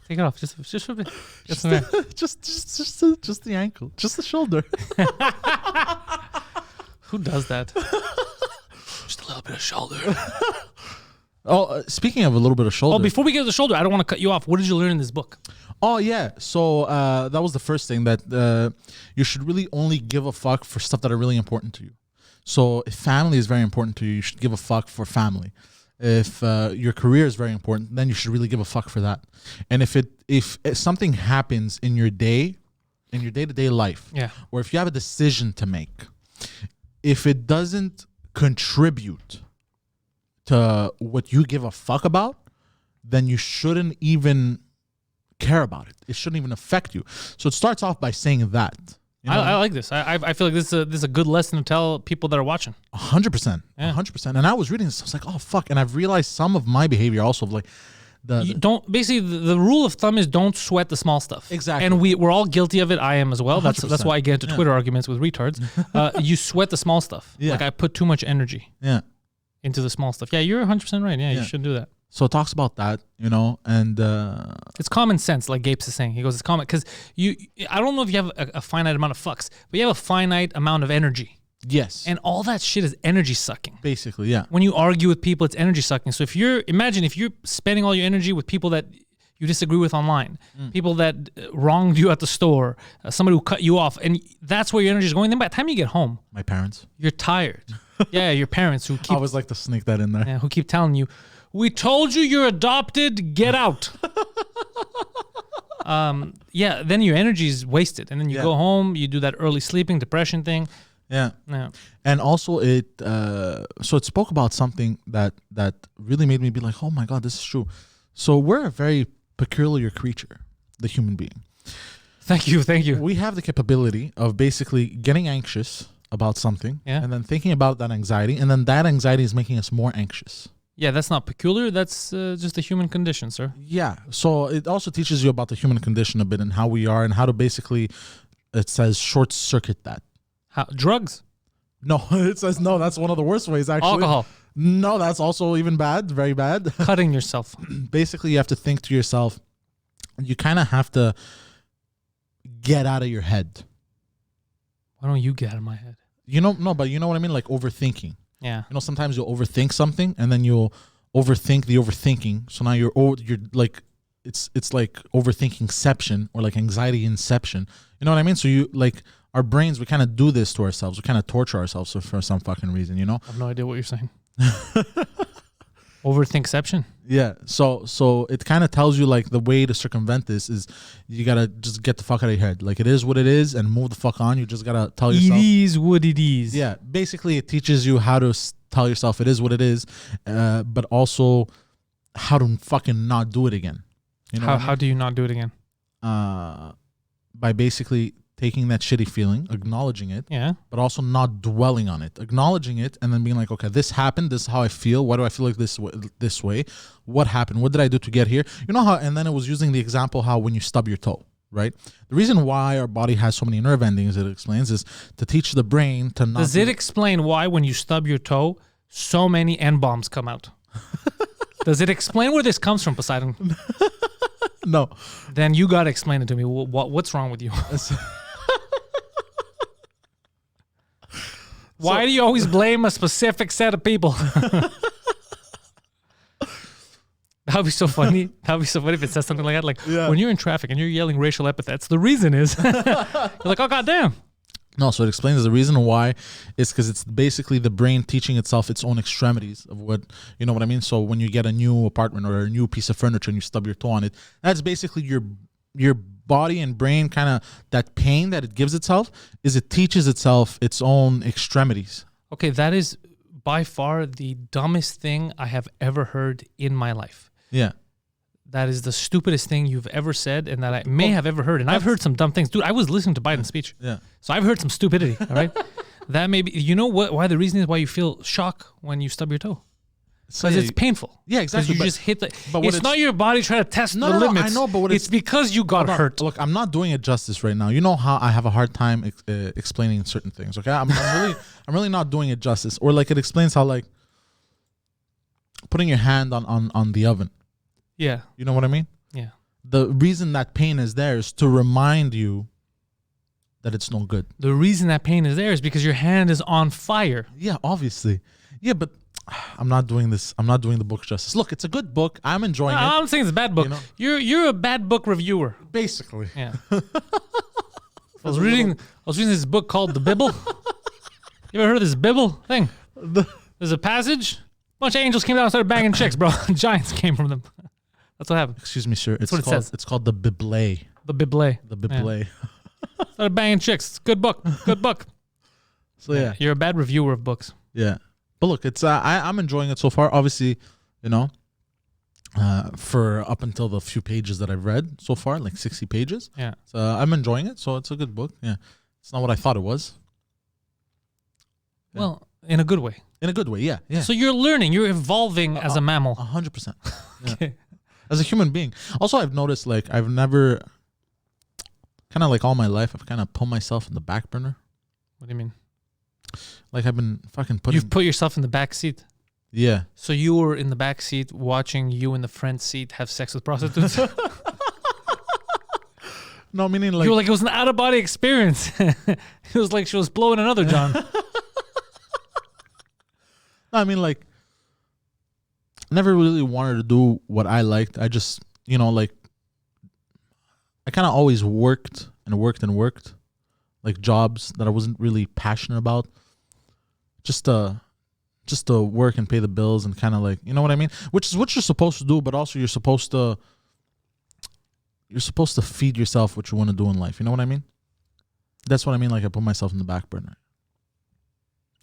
Speaker 1: Take it off, just for a bit. Just
Speaker 2: the ankle, just the shoulder.
Speaker 1: Who does that? Just a little bit of shoulder.
Speaker 2: Speaking of a little bit of shoulder.
Speaker 1: Oh, before we get to the shoulder, I don't want to cut you off. What did you learn in this book?
Speaker 2: Oh yeah, so that was the first thing, that you should really only give a fuck for stuff that are really important to you. So if family is very important to you, you should give a fuck for family. If your career is very important, then you should really give a fuck for that. And if something happens in your day-to-day life, or if you have a decision to make, if it doesn't contribute to what you give a fuck about, then you shouldn't even care about it. It shouldn't even affect you. So it starts off by saying that. You know?
Speaker 1: I like this. I feel like this is a good lesson to tell people that are watching.
Speaker 2: 100%. 100%. And I was reading this, I was like, oh fuck. And I've realized some of my behavior also, like the rule of thumb is don't sweat the small stuff. Exactly.
Speaker 1: And we're all guilty of it. I am as well.
Speaker 2: 100%.
Speaker 1: That's why I get into Twitter arguments with retards. You sweat the small stuff.
Speaker 2: Yeah.
Speaker 1: Like, I put too much energy into the small stuff. Yeah, you're 100% right. Yeah, you shouldn't do that.
Speaker 2: So it talks about that, and
Speaker 1: it's common sense, like Gapes is saying. He goes, it's common because I don't know if you have a finite amount of fucks, but you have a finite amount of energy.
Speaker 2: Yes.
Speaker 1: And all that shit is energy sucking.
Speaker 2: Basically, yeah.
Speaker 1: When you argue with people, it's energy sucking. So if you're spending all your energy with people that you disagree with online, people that wronged you at the store, somebody who cut you off, and that's where your energy is going, then by the time you get home,
Speaker 2: my parents,
Speaker 1: you're tired. Yeah, your parents who keep.
Speaker 2: I always like to sneak that in there.
Speaker 1: Yeah, who keep telling you, we told you you're adopted, get out. Then your energy is wasted. And then you go home, you do that early sleeping, depression thing.
Speaker 2: Yeah. And also it spoke about something that really made me be like, oh my God, this is true. So we're a very peculiar creature, the human being.
Speaker 1: Thank you.
Speaker 2: We have the capability of basically getting anxious about something and then thinking about that anxiety, and then that anxiety is making us more anxious.
Speaker 1: Yeah, that's not peculiar. That's just the human condition, sir.
Speaker 2: Yeah. So it also teaches you about the human condition a bit and how we are and how to basically, it says, short circuit that.
Speaker 1: How, drugs?
Speaker 2: No, it says no. That's one of the worst ways, actually.
Speaker 1: Alcohol.
Speaker 2: No, that's also even bad. Very bad.
Speaker 1: Cutting yourself.
Speaker 2: Basically, you have to think to yourself. You kind of have to get out of your head.
Speaker 1: Why don't you get out of my head?
Speaker 2: But you know what I mean? Like overthinking.
Speaker 1: Yeah.
Speaker 2: Sometimes you'll overthink something and then you'll overthink the overthinking. So now you're like, it's like overthinkingception or like anxiety inception. You know what I mean? So you like our brains, we kind of do this to ourselves. We kind of torture ourselves for some fucking reason, you know?
Speaker 1: I have no idea what you're saying. Overthinkception.
Speaker 2: Yeah. So it kind of tells you like the way to circumvent this is you got to just get the fuck out of your head. Like it is what it is and move the fuck on. You just got to tell yourself.
Speaker 1: It is what it is.
Speaker 2: Yeah. Basically it teaches you how to tell yourself it is what it is, but also how to fucking not do it again. You know
Speaker 1: how do you not do it again?
Speaker 2: By basically taking that shitty feeling, acknowledging it, but also not dwelling on it, acknowledging it, and then being like, okay, this happened. This is how I feel. Why do I feel like this way? What happened? What did I do to get here? You know how? And then it was using the example how when you stub your toe, right? The reason why our body has so many nerve endings, it explains, is to teach the brain to not.
Speaker 1: Does it explain why when you stub your toe, so many N-bombs come out? Does it explain where this comes from, Poseidon?
Speaker 2: No.
Speaker 1: Then you gotta explain it to me. What's wrong with you? Why do you always blame a specific set of people? That would be so funny. That would be so funny if it says something like that. Like when you're in traffic and you're yelling racial epithets, the reason is you're like, oh goddamn.
Speaker 2: No, so it explains the reason why is because it's basically the brain teaching itself its own extremities of what, you know what I mean? So when you get a new apartment or a new piece of furniture and you stub your toe on it, that's basically your body and brain kind of, that pain that it gives itself is it teaches itself its own extremities.
Speaker 1: Okay, that is by far the dumbest thing I have ever heard in my life.
Speaker 2: Yeah.
Speaker 1: That is the stupidest thing you've ever said and that I may have ever heard. And I've heard some dumb things. Dude, I was listening to Biden's speech.
Speaker 2: Yeah.
Speaker 1: So I've heard some stupidity, all right? That may be, you know what? Why the reason is why you feel shock when you stub your toe. Because it's painful.
Speaker 2: Yeah, exactly.
Speaker 1: Because you just hit the,
Speaker 2: but
Speaker 1: it's not your body trying to test the limits.
Speaker 2: I know, but
Speaker 1: it's because you got hurt.
Speaker 2: Look, I'm not doing it justice right now. You know how I have a hard time explaining certain things, okay? I'm really not doing it justice. Or like it explains how like putting your hand on the oven.
Speaker 1: Yeah.
Speaker 2: You know what I mean?
Speaker 1: Yeah.
Speaker 2: The reason that pain is there is to remind you that it's no good.
Speaker 1: The reason that pain is there is because your hand is on fire.
Speaker 2: Yeah, obviously. Yeah, but I'm not doing this. I'm not doing the book justice. Look, it's a good book. I'm enjoying it.
Speaker 1: I'm saying it's a bad book.
Speaker 2: You know?
Speaker 1: You're a bad book reviewer.
Speaker 2: Basically.
Speaker 1: Yeah. I was reading this book called The Bible. You ever heard of this Bible thing? There's a passage. A bunch of angels came down and started banging chicks, bro. Giants came from them. That's what happened.
Speaker 2: Excuse me, sir.
Speaker 1: That's what it says.
Speaker 2: It's called the Bible.
Speaker 1: The Bible.
Speaker 2: The Bible. Yeah.
Speaker 1: Started banging chicks. It's a good book. Good book.
Speaker 2: So yeah.
Speaker 1: You're a bad reviewer of books.
Speaker 2: Yeah. But look, it's I'm enjoying it so far. Obviously, you know, for up until the few pages that I've read so far, like 60 pages.
Speaker 1: Yeah.
Speaker 2: So I'm enjoying it. So it's a good book. Yeah. It's not what I thought it was.
Speaker 1: Yeah. Well, in a good way.
Speaker 2: In a good way, yeah. Yeah.
Speaker 1: So you're learning. You're evolving as a mammal.
Speaker 2: 100%. Yeah.
Speaker 1: Okay.
Speaker 2: As a human being. Also, I've noticed, like, I've never, kind of like all my life, I've kind of put myself in the back burner.
Speaker 1: What do you mean?
Speaker 2: Like, I've been fucking putting...
Speaker 1: You've put yourself in the back seat?
Speaker 2: Yeah.
Speaker 1: So you were in the back seat watching you in the front seat have sex with prostitutes?
Speaker 2: No, meaning like...
Speaker 1: You were like, it was an out-of-body experience. It was like she was blowing another John.
Speaker 2: No, I mean, like, never really wanted to do what I liked. I just, you know, like, I kind of always worked and worked and worked, like jobs that I wasn't really passionate about, just to work and pay the bills and kind of like, you know what I mean? Which is what you're supposed to do, but also you're supposed to feed yourself what you want to do in life. You know what I mean? That's what I mean. Like, I put myself in the back burner,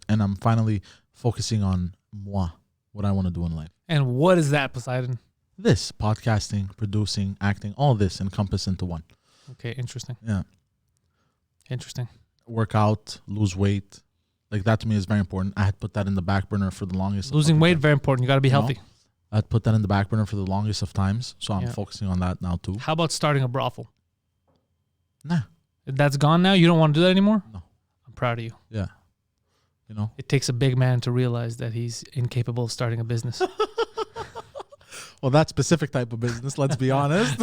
Speaker 2: and I'm finally focusing on moi, what I want to do in life.
Speaker 1: And what is that, Poseidon?
Speaker 2: This podcasting, producing, acting, all this encompassed into one.
Speaker 1: Okay, interesting.
Speaker 2: Yeah.
Speaker 1: Interesting.
Speaker 2: Work out, lose weight. Like that to me is very important. I had put that in the back burner for the longest.
Speaker 1: Losing weight, very important. You got to be healthy.
Speaker 2: I'd put that in the back burner for the longest of times. So I'm focusing on that now too.
Speaker 1: How about starting a brothel?
Speaker 2: Nah.
Speaker 1: That's gone now? You don't want to do that anymore?
Speaker 2: No.
Speaker 1: I'm proud of you.
Speaker 2: Yeah. You know?
Speaker 1: It takes a big man to realize that he's incapable of starting a business.
Speaker 2: Well, that specific type of business, let's be honest.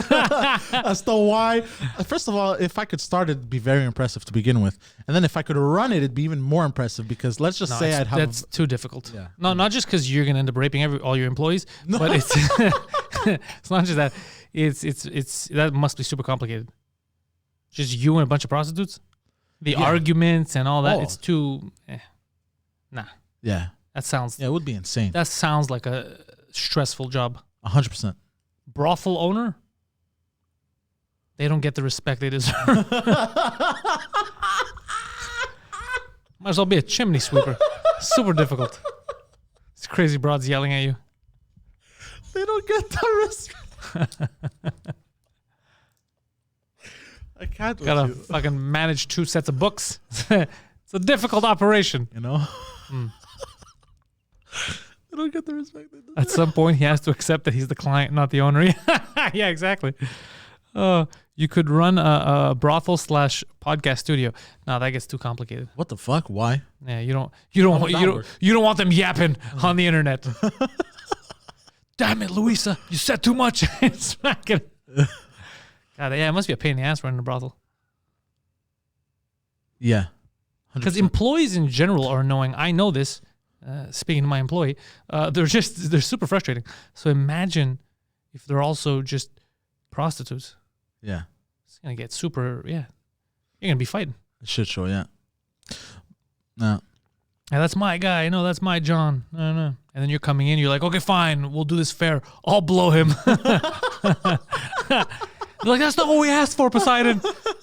Speaker 2: As to why. First of all, if I could start it, it'd be very impressive to begin with. And then if I could run it, it'd be even more impressive because let's just say I'd have...
Speaker 1: That's too difficult.
Speaker 2: Yeah.
Speaker 1: No, not just because you're going to end up raping all your employees, but it's it's not just that. It's that must be super complicated. Just you and a bunch of prostitutes? The arguments and all that, it's too... Nah.
Speaker 2: Yeah.
Speaker 1: That sounds...
Speaker 2: Yeah, it would be insane.
Speaker 1: That sounds like a stressful job.
Speaker 2: 100%.
Speaker 1: Brothel owner? They don't get the respect they deserve. Might as well be a chimney sweeper. Super difficult. It's crazy broads yelling at you.
Speaker 2: They don't get the respect. I can't.
Speaker 1: Gotta fucking manage 2 sets of books. It's a difficult operation.
Speaker 2: You know? They don't get the respect.
Speaker 1: At some point, he has to accept that he's the client, not the owner. Yeah, exactly. You could run a brothel / podcast studio. No, that gets too complicated.
Speaker 2: What the fuck? Why?
Speaker 1: Yeah, you don't want them yapping on the internet. Damn it, Louisa, you said too much. Smack it. God, yeah, it must be a pain in the ass running a brothel.
Speaker 2: Yeah.
Speaker 1: Because employees in general are annoying. I know this. Speaking to my employee, they're super frustrating. So imagine if they're also just prostitutes.
Speaker 2: Yeah.
Speaker 1: It's going to get super, You're going to be fighting.
Speaker 2: Shit show, yeah. No.
Speaker 1: Yeah, that's my guy. No, that's my John. No. And then you're coming in, you're like, okay, fine, we'll do this fair. I'll blow him. They're like, that's not what we asked for, Poseidon.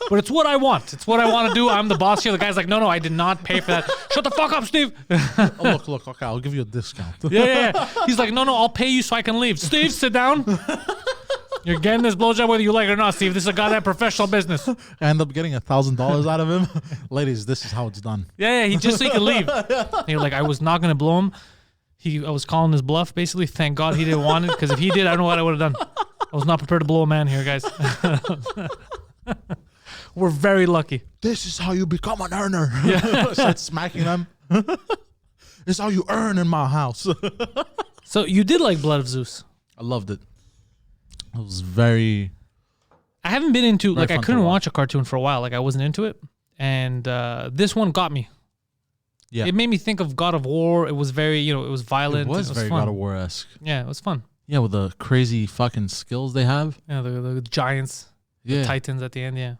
Speaker 1: But it's what I want. It's what I want to do. I'm the boss here. The guy's like, no, I did not pay for that. Shut the fuck up, Steve.
Speaker 2: Look, okay, I'll give you a discount.
Speaker 1: Yeah. He's like, no, I'll pay you so I can leave. Steve, sit down. You're getting this blowjob whether you like it or not, Steve. This is a goddamn professional business.
Speaker 2: I end up getting $1,000 out of him. Ladies, this is how it's done.
Speaker 1: Yeah, he just so he can leave. And you're like, I was not going to blow him. I was calling his bluff, basically. Thank God he didn't want it, because if he did, I don't know what I would have done. I was not prepared to blow a man here, guys. We're very lucky.
Speaker 2: This is how you become an earner.
Speaker 1: Yeah.
Speaker 2: Start smacking them. This is how you earn in my house.
Speaker 1: So you did like Blood of Zeus.
Speaker 2: I loved it. It was very...
Speaker 1: I haven't been into...
Speaker 2: Very
Speaker 1: I
Speaker 2: fun
Speaker 1: couldn't
Speaker 2: to watch.
Speaker 1: watch a cartoon for a while. I wasn't into it. And this one got me.
Speaker 2: Yeah.
Speaker 1: It made me think of God of War. It was very, it was violent.
Speaker 2: It was very
Speaker 1: fun.
Speaker 2: God of War-esque.
Speaker 1: Yeah, it was fun.
Speaker 2: Yeah, with the crazy fucking skills they have.
Speaker 1: Yeah, the giants.
Speaker 2: Yeah.
Speaker 1: The Titans at the end, yeah.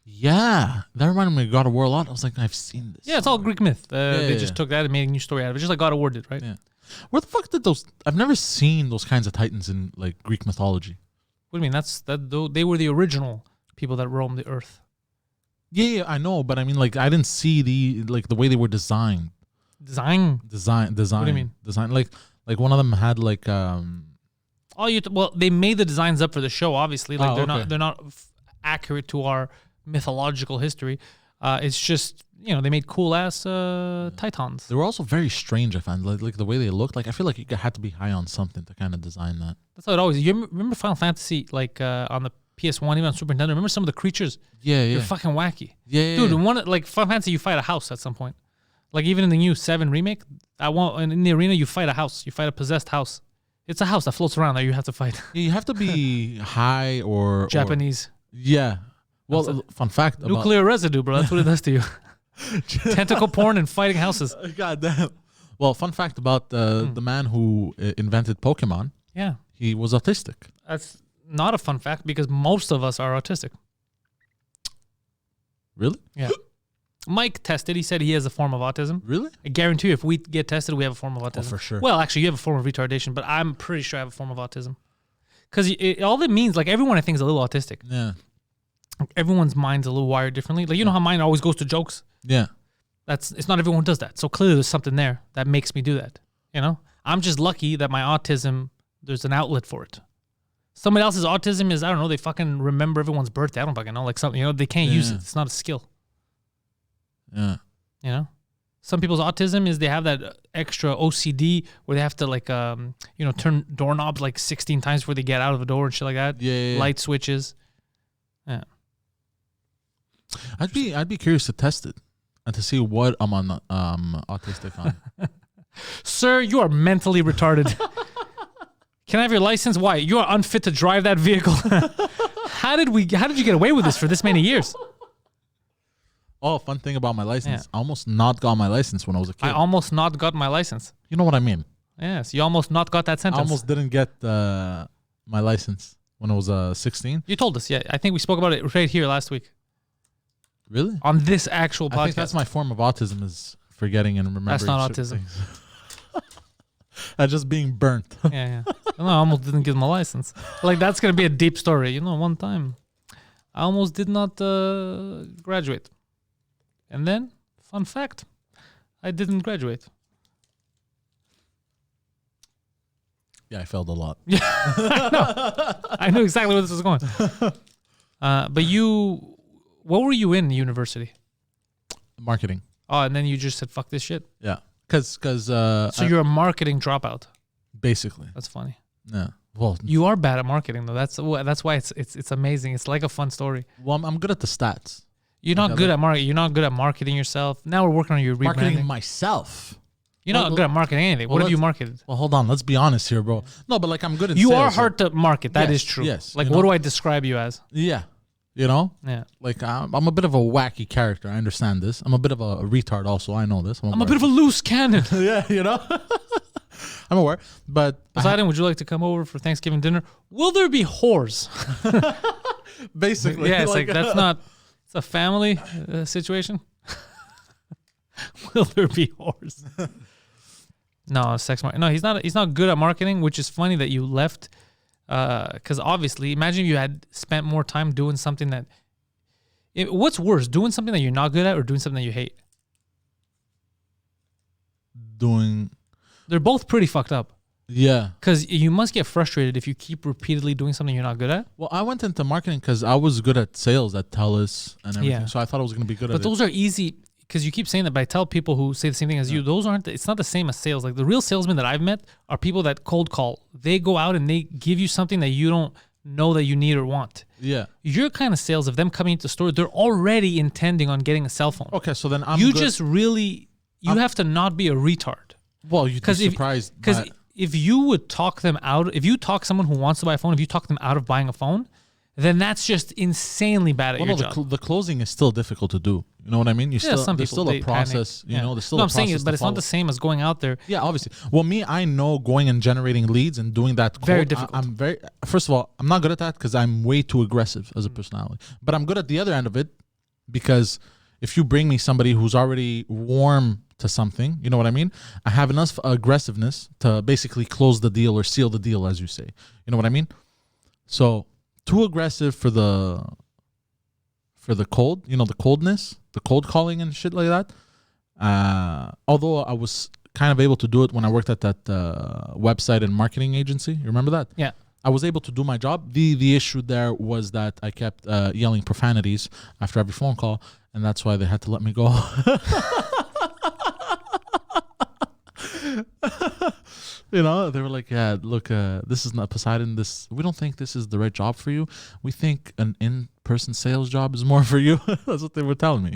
Speaker 2: Yeah. That reminded me of God of War a lot. I was like, I've seen this.
Speaker 1: Yeah, it's all Greek myth. They just took that and made a new story out of it, just like God of War did, right?
Speaker 2: Yeah. Where the fuck did those... I've never seen those kinds of Titans in like Greek mythology.
Speaker 1: What do you mean? They were the original people that roamed the earth.
Speaker 2: Yeah, I know, but I mean, like, I didn't see the way they were designed.
Speaker 1: Design.
Speaker 2: Design.
Speaker 1: What do you mean?
Speaker 2: Design. Like one of them had like
Speaker 1: they made the designs up for the show. Obviously, like they're not accurate to our mythological history. It's just they made cool ass Titans.
Speaker 2: They were also very strange. I found like the way they looked. Like I feel like you had to be high on something to kind of design that.
Speaker 1: That's how it always. You remember Final Fantasy on the PS1, even on Super Nintendo? Remember some of the creatures?
Speaker 2: Yeah.
Speaker 1: They're fucking wacky.
Speaker 2: Yeah,
Speaker 1: dude. In Final Fantasy, you fight a house at some point. Like even in the new 7 remake, in the arena you fight a house. You fight a possessed house. It's a house that floats around that you have to fight.
Speaker 2: Yeah, you have to be high or
Speaker 1: Japanese.
Speaker 2: Yeah. Well, fun fact.
Speaker 1: Nuclear residue, bro. That's what it does to you. Tentacle porn and fighting houses.
Speaker 2: God damn. Well, fun fact about the man who invented Pokemon.
Speaker 1: Yeah.
Speaker 2: He was autistic.
Speaker 1: That's not a fun fact because most of us are autistic.
Speaker 2: Really?
Speaker 1: Yeah. Mike tested. He said he has a form of autism.
Speaker 2: Really?
Speaker 1: I guarantee you, if we get tested, we have a form of autism.
Speaker 2: Oh, for sure.
Speaker 1: Well, actually, you have a form of retardation, but I'm pretty sure I have a form of autism. Because all that means, like, everyone I think is a little autistic.
Speaker 2: Yeah.
Speaker 1: Everyone's mind's a little wired differently. Like, you know how mine always goes to jokes?
Speaker 2: Yeah.
Speaker 1: It's not everyone who does that. So clearly there's something there that makes me do that. I'm just lucky that my autism, there's an outlet for it. Somebody else's autism is, I don't know, they fucking remember everyone's birthday. I don't fucking know. Like something, they can't use it. It's not a skill.
Speaker 2: Yeah.
Speaker 1: Some people's autism is they have that extra OCD where they have to like, turn doorknobs like 16 times before they get out of the door and shit like that.
Speaker 2: Yeah.
Speaker 1: Light switches. Yeah.
Speaker 2: I'd be curious to test it and to see what I'm on autistic on.
Speaker 1: Sir, you are mentally retarded. Can I have your license? Why? You are unfit to drive that vehicle. How did you get away with this for this many years?
Speaker 2: Oh, fun thing about my license. I almost not got my license when I was a kid.
Speaker 1: I almost not got my license.
Speaker 2: You know what I mean?
Speaker 1: Yes, you almost not got that sentence.
Speaker 2: I almost didn't get my license when I was 16.
Speaker 1: You told us, yeah. I think we spoke about it right here last week.
Speaker 2: Really?
Speaker 1: On this actual podcast.
Speaker 2: I think that's my form of autism is forgetting and remembering.
Speaker 1: That's not autism.
Speaker 2: Just being burnt.
Speaker 1: Yeah. No, I almost didn't get my license. Like, that's going to be a deep story. One time I almost did not graduate. And then, fun fact, I didn't graduate.
Speaker 2: Yeah, I failed a lot.
Speaker 1: Yeah, I knew exactly where this was going. But what were you in university?
Speaker 2: Marketing.
Speaker 1: Oh, and then you just said, fuck this shit.
Speaker 2: Yeah. Because
Speaker 1: so you're a marketing dropout.
Speaker 2: Basically.
Speaker 1: That's funny.
Speaker 2: Yeah. Well,
Speaker 1: you are bad at marketing though. That's why it's amazing. It's like a fun story.
Speaker 2: Well, I'm good at the stats.
Speaker 1: You're not good at marketing. You're not good at marketing yourself. Now we're working on your rebranding.
Speaker 2: Marketing myself.
Speaker 1: You're not good at marketing anything. What have you marketed?
Speaker 2: Well, hold on. Let's be honest here, bro. No, but like I'm good at
Speaker 1: You
Speaker 2: sales,
Speaker 1: are hard to market. That
Speaker 2: yes,
Speaker 1: is true.
Speaker 2: Yes.
Speaker 1: Like what do I describe you as?
Speaker 2: Yeah.
Speaker 1: Yeah.
Speaker 2: Like I'm a bit of a wacky character. I understand this. I'm a bit of a retard also. I know this.
Speaker 1: I'm a bit of a loose cannon.
Speaker 2: Yeah, I'm aware. But
Speaker 1: Poseidon, would you like to come over for Thanksgiving dinner? Will there be whores?
Speaker 2: Basically.
Speaker 1: Yeah, it's like that's not, it's a family situation. Will there be whores? No, sex marketing. No, he's not good at marketing, which is funny that you left. Because obviously, imagine you had spent more time doing something that. What's worse, doing something that you're not good at or doing something that you hate? They're both pretty fucked up.
Speaker 2: Yeah.
Speaker 1: Because you must get frustrated if you keep repeatedly doing something you're not good at.
Speaker 2: Well, I went into marketing because I was good at sales at Telus and everything. Yeah. So I thought I was going to be good at it.
Speaker 1: But those are easy. Because you keep saying that, but I tell people who say the same thing as you, it's not the same as sales. Like the real salesmen that I've met are people that cold call. They go out and they give you something that you don't know that you need or want.
Speaker 2: Yeah.
Speaker 1: Your kind of sales of them coming into the store, they're already intending on getting a cell phone.
Speaker 2: Okay, so then
Speaker 1: you have to not be a retard.
Speaker 2: Well, you'd be surprised.
Speaker 1: Because if you would talk them out, if you talk someone who wants to buy a phone, if you talk them out of buying a phone, then that's just insanely bad at your job.
Speaker 2: The closing is still difficult to do. You know what I mean? There's still a process.
Speaker 1: Panic.
Speaker 2: There's still a process.
Speaker 1: I'm saying it, but it's not the same as going out there.
Speaker 2: Yeah, obviously. Well, I know going and generating leads and doing that.
Speaker 1: Very difficult.
Speaker 2: First of all, I'm not good at that because I'm way too aggressive as a personality. But I'm good at the other end of it because if you bring me somebody who's already warm to something, you know what I mean? I have enough aggressiveness to basically close the deal or seal the deal, as you say. You know what I mean? So too aggressive for the cold, the coldness, the cold calling and shit like that. Although I was kind of able to do it when I worked at that website and marketing agency. You remember that?
Speaker 1: Yeah.
Speaker 2: I was able to do my job. The issue there was that I kept yelling profanities after every phone call, and that's why they had to let me go. They were like, yeah, look, this is not Poseidon. We don't think this is the right job for you. We think an in-person sales job is more for you. That's what they were telling me,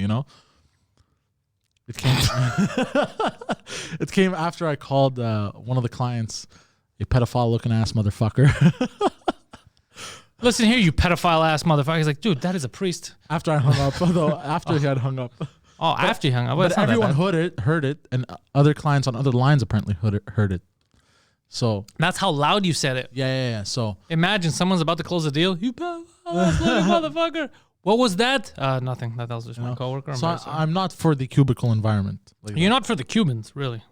Speaker 2: It came It came after I called one of the clients a pedophile-looking ass motherfucker.
Speaker 1: Listen here, you pedophile-ass motherfucker. He's like, dude, that is a priest.
Speaker 2: After I hung up, though, he had hung up.
Speaker 1: Oh, after you hung up.
Speaker 2: But everyone heard it, and other clients on other lines apparently heard it. So
Speaker 1: that's how loud you said it.
Speaker 2: Yeah. So
Speaker 1: imagine someone's about to close the deal. You motherfucker. What was that? Nothing. That was just my coworker.
Speaker 2: I'm not for the cubicle environment.
Speaker 1: You're not for the Cubans, really.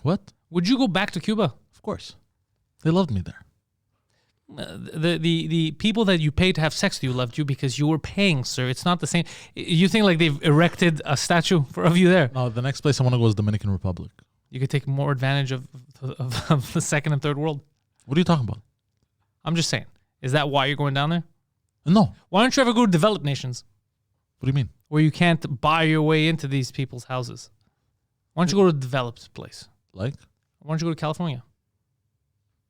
Speaker 2: What?
Speaker 1: Would you go back to Cuba?
Speaker 2: Of course. They loved me there.
Speaker 1: The people that you paid to have sex with you loved you because you were paying, sir. It's not the same. You think like they've erected a statue of you there?
Speaker 2: No, the next place I want to go is Dominican Republic.
Speaker 1: You could take more advantage of the second and third world.
Speaker 2: What are you talking about?
Speaker 1: I'm just saying. Is that why you're going down there?
Speaker 2: No.
Speaker 1: Why don't you ever go to developed nations
Speaker 2: What do you mean?
Speaker 1: where you can't buy your way into these people's houses? Why don't you go to a developed place?
Speaker 2: Like?
Speaker 1: Why don't you go to California?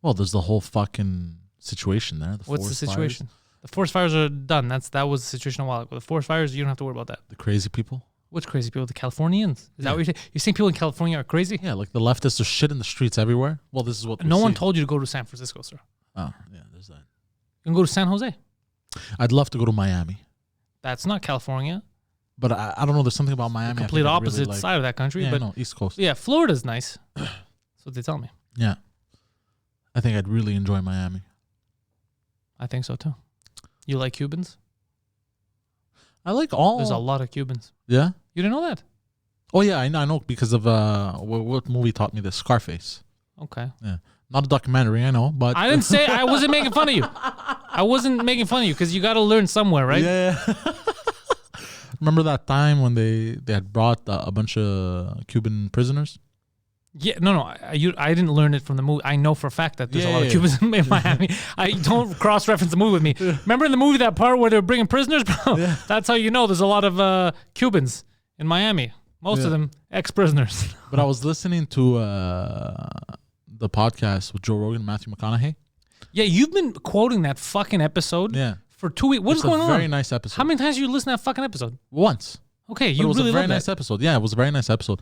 Speaker 2: Well, there's the whole fucking situation there.
Speaker 1: What's the
Speaker 2: forest
Speaker 1: situation?
Speaker 2: fires,
Speaker 1: The forest fires are done. That was the situation a while ago. The forest fires, you don't have to worry about that.
Speaker 2: the crazy people.
Speaker 1: What's crazy people? The Californians? Is that what you're saying? You're saying people in California are crazy?
Speaker 2: Yeah, like the leftists are shit in the streets everywhere. Well, this is what
Speaker 1: No one told you to go to San Francisco, sir.
Speaker 2: Oh, yeah, there's that.
Speaker 1: You can go to San Jose.
Speaker 2: I'd love to go to Miami,
Speaker 1: That's not California.
Speaker 2: but I don't know. There's something about Miami.
Speaker 1: Complete opposite side of that country.
Speaker 2: Yeah,
Speaker 1: but
Speaker 2: no, East Coast.
Speaker 1: yeah, Florida's nice. That's what they tell me.
Speaker 2: Yeah, I think I'd really enjoy Miami.
Speaker 1: I think so too. You like Cubans?
Speaker 2: I like all.
Speaker 1: There's a lot of Cubans.
Speaker 2: Yeah.
Speaker 1: You didn't know that?
Speaker 2: Oh yeah, I know because of what movie taught me this? Scarface.
Speaker 1: Okay.
Speaker 2: Yeah, not a documentary. I know, but
Speaker 1: I didn't say I wasn't making fun of you. I wasn't making fun of you because you got to learn somewhere, right?
Speaker 2: Yeah. Remember that time when they had brought a bunch of Cuban prisoners?
Speaker 1: Yeah, no. I didn't learn it from the movie. I know for a fact that there's a lot of
Speaker 2: Yeah.
Speaker 1: Cubans in Miami. I don't cross-reference the movie with me. Remember in the movie that part where they're bringing prisoners, bro?
Speaker 2: Yeah.
Speaker 1: That's how you know there's a lot of Cubans in Miami. Most of
Speaker 2: Yeah.
Speaker 1: them ex-prisoners.
Speaker 2: But I was listening to the podcast with Joe Rogan and Matthew McConaughey.
Speaker 1: Yeah, you've been quoting that fucking episode
Speaker 2: Yeah.
Speaker 1: for 2 weeks. What's
Speaker 2: It's
Speaker 1: going
Speaker 2: a
Speaker 1: on?
Speaker 2: very nice episode.
Speaker 1: How many times did you listen to that fucking episode?
Speaker 2: Once.
Speaker 1: Okay,
Speaker 2: But
Speaker 1: you
Speaker 2: it was
Speaker 1: really
Speaker 2: a very
Speaker 1: love
Speaker 2: nice
Speaker 1: that.
Speaker 2: episode. Yeah, it was a very nice episode.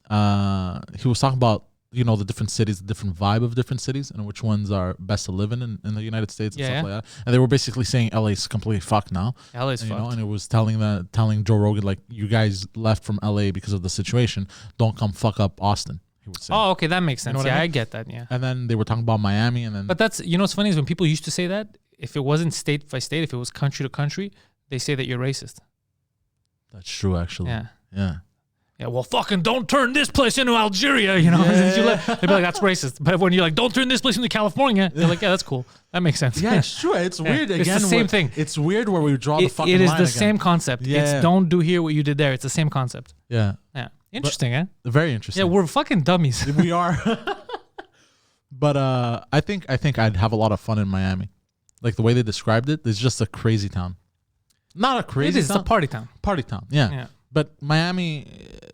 Speaker 2: He was talking about, the different cities, the different vibe of different cities, and which ones are best to live in the United States and
Speaker 1: Yeah,
Speaker 2: stuff like that. And they were basically saying LA's completely fucked now.
Speaker 1: LA's
Speaker 2: And,
Speaker 1: fucked.
Speaker 2: and it was telling Joe Rogan, like, you guys left from LA because of the situation. Don't come fuck up Austin, he would say.
Speaker 1: Oh, okay, that makes sense.
Speaker 2: know what I
Speaker 1: Yeah,
Speaker 2: mean?
Speaker 1: I get that, yeah.
Speaker 2: And then they were talking about Miami, and then
Speaker 1: But that's, what's funny is when people used to say that, if it wasn't state by state, if it was country to country, they say that you're racist.
Speaker 2: that's true, actually.
Speaker 1: Yeah.
Speaker 2: Yeah.
Speaker 1: Yeah, well, fucking don't turn this place into Algeria, you know?
Speaker 2: Yeah.
Speaker 1: They'd be like, that's racist. But when you're like, don't turn this place into California, they're like, yeah, that's cool. That makes sense.
Speaker 2: Yeah, it's true. It's weird.
Speaker 1: It's
Speaker 2: Again,
Speaker 1: the same thing.
Speaker 2: It's weird where we draw the fucking
Speaker 1: It is
Speaker 2: line
Speaker 1: the
Speaker 2: again.
Speaker 1: same concept.
Speaker 2: Yeah.
Speaker 1: It's don't do here what you did there. It's the same concept.
Speaker 2: Yeah.
Speaker 1: Yeah. Interesting, eh?
Speaker 2: Very interesting.
Speaker 1: Yeah, we're fucking dummies.
Speaker 2: We are. But I think I'd have a lot of fun in Miami. Like the way they described it, it's just a crazy town. Not a crazy
Speaker 1: It is. It's
Speaker 2: town.
Speaker 1: a party town.
Speaker 2: Party town. Yeah.
Speaker 1: Yeah.
Speaker 2: But Miami,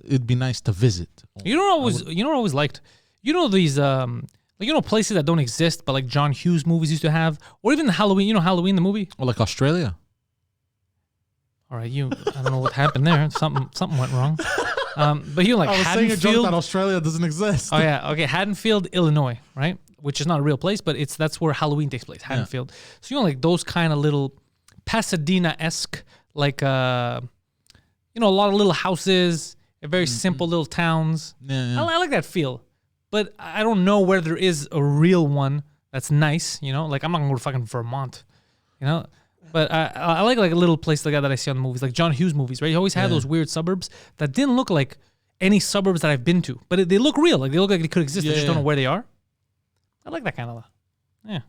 Speaker 2: it'd be nice to visit.
Speaker 1: You know what I always liked? These places that don't exist, but like John Hughes movies used to have, or even Halloween. Halloween the movie.
Speaker 2: Or like Australia.
Speaker 1: All right, I don't know what happened there. Something went wrong. But like
Speaker 2: I was saying a joke
Speaker 1: Haddonfield.
Speaker 2: that Australia doesn't exist.
Speaker 1: Oh yeah, okay. Haddonfield, Illinois, right? Which is not a real place, but that's where Halloween takes place. Haddonfield. So like those kind of little Pasadena-esque, like a lot of little houses, very simple little towns.
Speaker 2: Yeah.
Speaker 1: I like that feel, but I don't know where there is a real one that's nice. Like I'm not gonna go to fucking Vermont, But I like a little place like that I see on the movies, like John Hughes movies, right? You always had those weird suburbs that didn't look like any suburbs that I've been to, but they look real. Like they look like they could exist. I just don't know where they are. I like that kind of, yeah.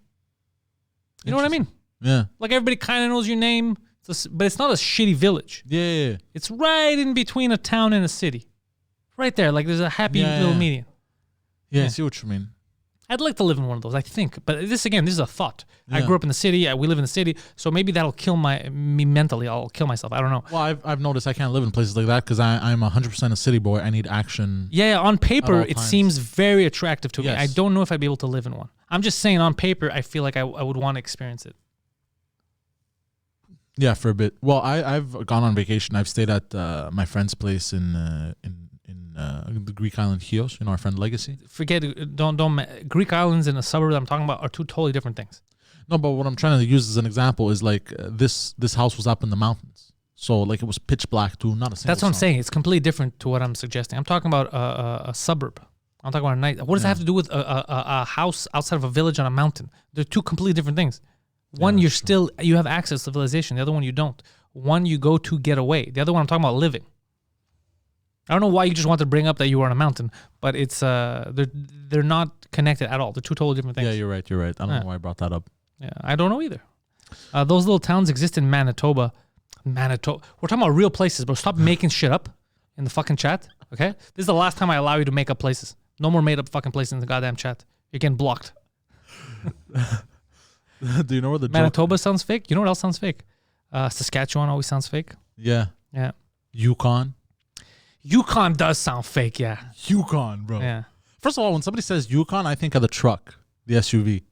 Speaker 1: You know what I mean?
Speaker 2: Yeah.
Speaker 1: Like everybody kind of knows your name, but it's not a shitty village.
Speaker 2: Yeah.
Speaker 1: It's right in between a town and a city, right there. Like there's a happy little median.
Speaker 2: Yeah, I see what you mean.
Speaker 1: I'd like to live in one of those, I think. But this is a thought. I
Speaker 2: Yeah.
Speaker 1: grew up in the city. We live in the city. So maybe that'll kill me mentally. I'll kill myself. I don't know.
Speaker 2: Well, I've noticed I can't live in places like that because I'm 100% a city boy. I need action.
Speaker 1: Yeah, on paper,
Speaker 2: all
Speaker 1: it
Speaker 2: times.
Speaker 1: seems very attractive to me.
Speaker 2: Yes.
Speaker 1: I don't know if I'd be able to live in one. I'm just saying on paper, I feel like I would want to experience it.
Speaker 2: Yeah, for a bit. Well, I've gone on vacation. I've stayed at my friend's place in the Greek island Chios, our friend Legacy.
Speaker 1: Forget it. Don't Greek islands and a suburb that I'm talking about are two totally different things.
Speaker 2: No, but what I'm trying to use as an example is like this house was up in the mountains. So like it was pitch black too, not a single
Speaker 1: That's what I'm
Speaker 2: sound.
Speaker 1: saying. It's completely different to what I'm suggesting. I'm talking about a suburb. I'm talking about a night. What does that have to do with a house outside of a village on a mountain? They're two completely different things. One, you have access to civilization. The other one, you don't. One, you go to get away. The other one, I'm talking about living. I don't know why you just want to bring up that you were on a mountain, but it's they're not connected at all. They're two totally different things.
Speaker 2: Yeah, you're right. I don't know why I brought that up.
Speaker 1: Yeah, I don't know either. Those little towns exist in Manitoba. We're talking about real places, bro. Stop making shit up in the fucking chat, okay? This is the last time I allow you to make up places. No more made up fucking places in the goddamn chat. You're getting blocked.
Speaker 2: Do you know where the
Speaker 1: Manitoba sounds fake? You know what else sounds fake? Saskatchewan always sounds fake.
Speaker 2: Yeah.
Speaker 1: Yeah.
Speaker 2: Yukon.
Speaker 1: Yukon does sound fake, yeah.
Speaker 2: Yukon, bro.
Speaker 1: Yeah.
Speaker 2: First of all, when somebody says Yukon, I think of the truck, the SUV.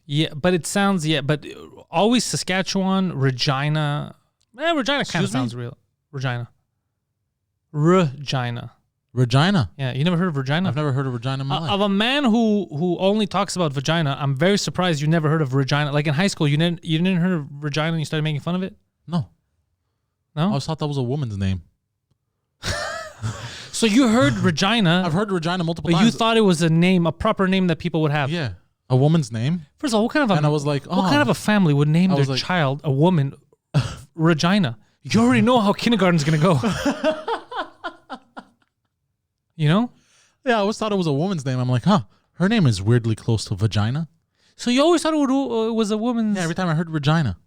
Speaker 1: Yeah, but it sounds, but always Saskatchewan, Regina. Regina kind of sounds real. Regina.
Speaker 2: Regina.
Speaker 1: Yeah, you never heard of Regina?
Speaker 2: I've never heard of Regina in my life.
Speaker 1: Of a man who only talks about vagina, I'm very surprised you never heard of Regina. Like in high school, you didn't heard of Regina and you started making fun of it?
Speaker 2: No.
Speaker 1: No?
Speaker 2: I always thought that was a woman's name.
Speaker 1: So you heard Regina.
Speaker 2: I've heard Regina multiple
Speaker 1: but
Speaker 2: times.
Speaker 1: you thought it was a proper name that people would have.
Speaker 2: Yeah. A woman's name.
Speaker 1: First of all, what kind of
Speaker 2: And I was like,
Speaker 1: what kind of a family would name their child a woman Regina? You already know how kindergarten's gonna go. You know?
Speaker 2: Yeah, I always thought it was a woman's name. I'm like, her name is weirdly close to vagina.
Speaker 1: So you always thought it was a woman's.
Speaker 2: Yeah, every time I heard Regina.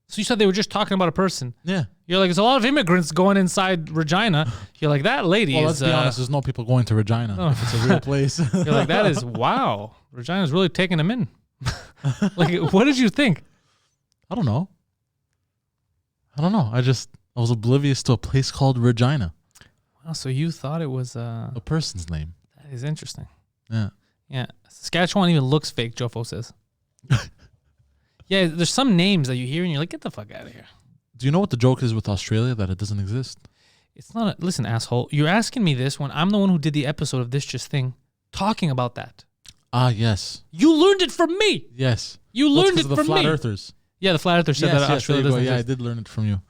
Speaker 1: So you said they were just talking about a person.
Speaker 2: Yeah.
Speaker 1: You're like, there's a lot of immigrants going inside Regina. You're like, that lady
Speaker 2: Well,
Speaker 1: is.
Speaker 2: let's be honest, there's no people going to Regina if it's a real place.
Speaker 1: You're like, that is, wow. Regina's really taking them in. Like, what did you think?
Speaker 2: I don't know. I was oblivious to a place called Regina.
Speaker 1: Wow, so you thought it was
Speaker 2: A person's name.
Speaker 1: That is interesting.
Speaker 2: Yeah.
Speaker 1: Yeah. Saskatchewan even looks fake, Jofo says. Yeah, there's some names that you hear and you're like, get the fuck out of here.
Speaker 2: Do you know what the joke is with Australia? That it doesn't exist?
Speaker 1: It's not listen, asshole. You're asking me this when I'm the one who did the episode of This Just Thing talking about that.
Speaker 2: Ah, yes.
Speaker 1: You learned it from me.
Speaker 2: Yes.
Speaker 1: You learned it
Speaker 2: the
Speaker 1: from
Speaker 2: flat
Speaker 1: me.
Speaker 2: earthers.
Speaker 1: Yeah, the flat earthers said that Australia doesn't exist.
Speaker 2: Yeah, I did learn it from you.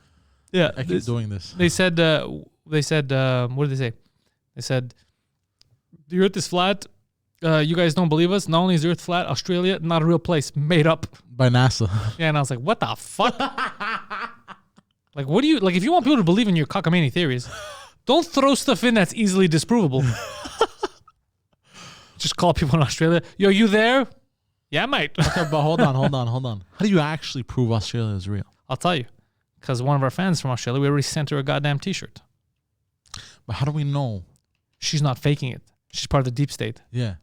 Speaker 1: Yeah.
Speaker 2: I keep doing this.
Speaker 1: They said, what did they say? They said, the earth is flat. You guys don't believe us. Not only is the earth flat, Australia, not a real place, made up.
Speaker 2: By NASA.
Speaker 1: Yeah, and I was like, what the fuck? Like, what do you, like, if you want people to believe in your cockamamie theories, don't throw stuff in that's easily disprovable. Just call people in Australia. Yo, you there? Yeah, mate.
Speaker 2: Okay, but hold on. How do you actually prove Australia is real?
Speaker 1: I'll tell you. Because one of our fans from Australia, we already sent her a goddamn t-shirt.
Speaker 2: But how do we know?
Speaker 1: She's not faking it. She's part of the deep state.
Speaker 2: Yeah.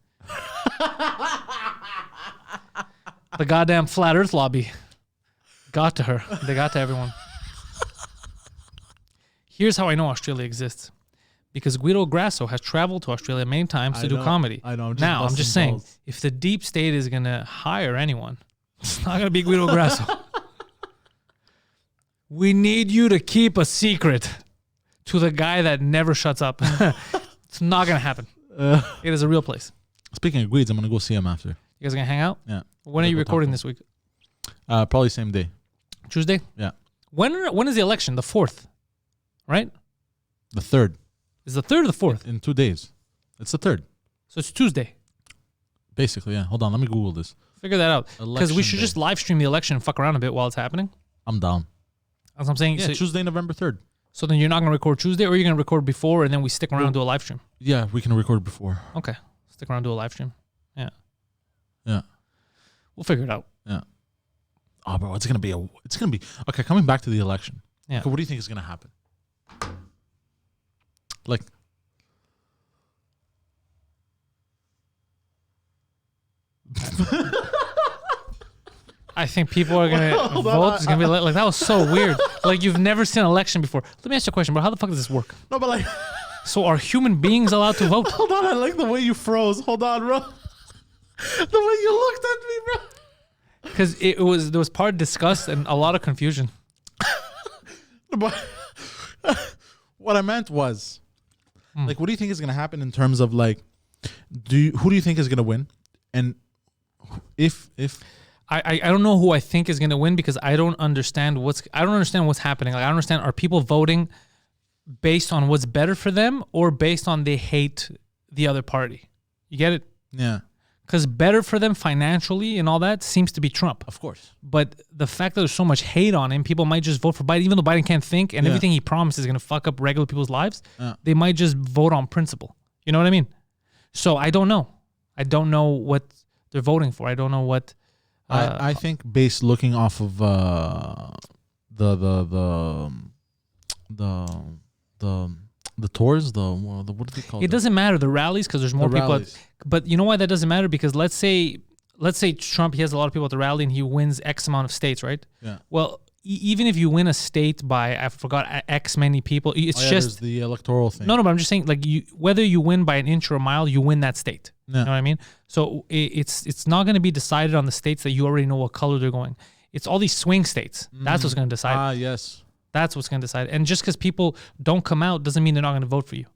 Speaker 1: The goddamn flat earth lobby got to her. They got to everyone. Here's how I know Australia exists. Because Guido Grasso has traveled to Australia many times to do comedy.
Speaker 2: I know.
Speaker 1: I'm just saying, if the deep state is going to hire anyone, it's not going to be Guido Grasso. We need you to keep a secret to the guy that never shuts up. It's not going to happen. It is a real place.
Speaker 2: Speaking of Guides, I'm going to go see him after.
Speaker 1: You guys going to hang out?
Speaker 2: Yeah.
Speaker 1: When are you recording this week?
Speaker 2: Probably same day.
Speaker 1: Tuesday?
Speaker 2: Yeah.
Speaker 1: When is the election? The 4th, right?
Speaker 2: The 3rd.
Speaker 1: Is the 3rd or the 4th?
Speaker 2: In 2 days. It's the 3rd.
Speaker 1: So it's Tuesday.
Speaker 2: Basically, yeah. Hold on. Let me Google this.
Speaker 1: Figure that out. Because we should just live stream the election and fuck around a bit while it's happening.
Speaker 2: I'm down.
Speaker 1: That's what I'm saying.
Speaker 2: Yeah,
Speaker 1: so,
Speaker 2: Tuesday, November 3rd.
Speaker 1: So then you're not going to record Tuesday, or you're going to record before and then we stick around and do a live stream?
Speaker 2: Yeah, we can record before.
Speaker 1: Okay. Stick around and do a live stream. Yeah.
Speaker 2: Yeah.
Speaker 1: We'll figure it out.
Speaker 2: Yeah. Oh, bro, it's going to be, okay, coming back to the election.
Speaker 1: Yeah.
Speaker 2: Okay, what do you think is going to happen? Like,
Speaker 1: I think people are going to vote. It's going to be like, that was so weird. Like, you've never seen an election before. Let me ask you a question, bro. How the fuck does this work?
Speaker 2: no, but like,
Speaker 1: So are human beings allowed to vote?
Speaker 2: hold on, I like the way you froze. Hold on, bro. The way you looked at me, bro.
Speaker 1: Because there was part disgust and a lot of confusion.
Speaker 2: But what I meant was, like, what do you think is going to happen in terms of, like, who do you think is going to win? And if
Speaker 1: I don't know who I think is going to win because I don't understand what's happening. Like, I don't understand. Are people voting based on what's better for them or based on they hate the other party? You get it?
Speaker 2: yeah,
Speaker 1: Because better for them financially and all that seems to be Trump.
Speaker 2: of course.
Speaker 1: But the fact that there's so much hate on him, people might just vote for Biden, even though Biden can't think and
Speaker 2: Yeah.
Speaker 1: everything he promises is going to fuck up regular people's lives.
Speaker 2: Yeah.
Speaker 1: They might just vote on principle. You know what I mean? So I don't know. I don't know what they're voting for. I don't know what.
Speaker 2: I think based looking off of the tours, the what do they call
Speaker 1: It doesn't matter the rallies because there's more people.
Speaker 2: rallies.
Speaker 1: But you know why that doesn't matter? Because let's say let's say Trump, he has a lot of people at the rally and he wins X amount of states, right?
Speaker 2: Yeah.
Speaker 1: Well, even if you win a state by, I forgot, X many people, it's
Speaker 2: there's the electoral thing.
Speaker 1: No, but I'm just saying, like, whether you win by an inch or a mile, you win that state.
Speaker 2: Yeah.
Speaker 1: You know what I mean? So it's not going to be decided on the states that you already know what color they're going. It's all these swing states. That's what's going to decide.
Speaker 2: Ah, yes.
Speaker 1: That's what's going to decide. And just because people don't come out doesn't mean they're not going to vote for you.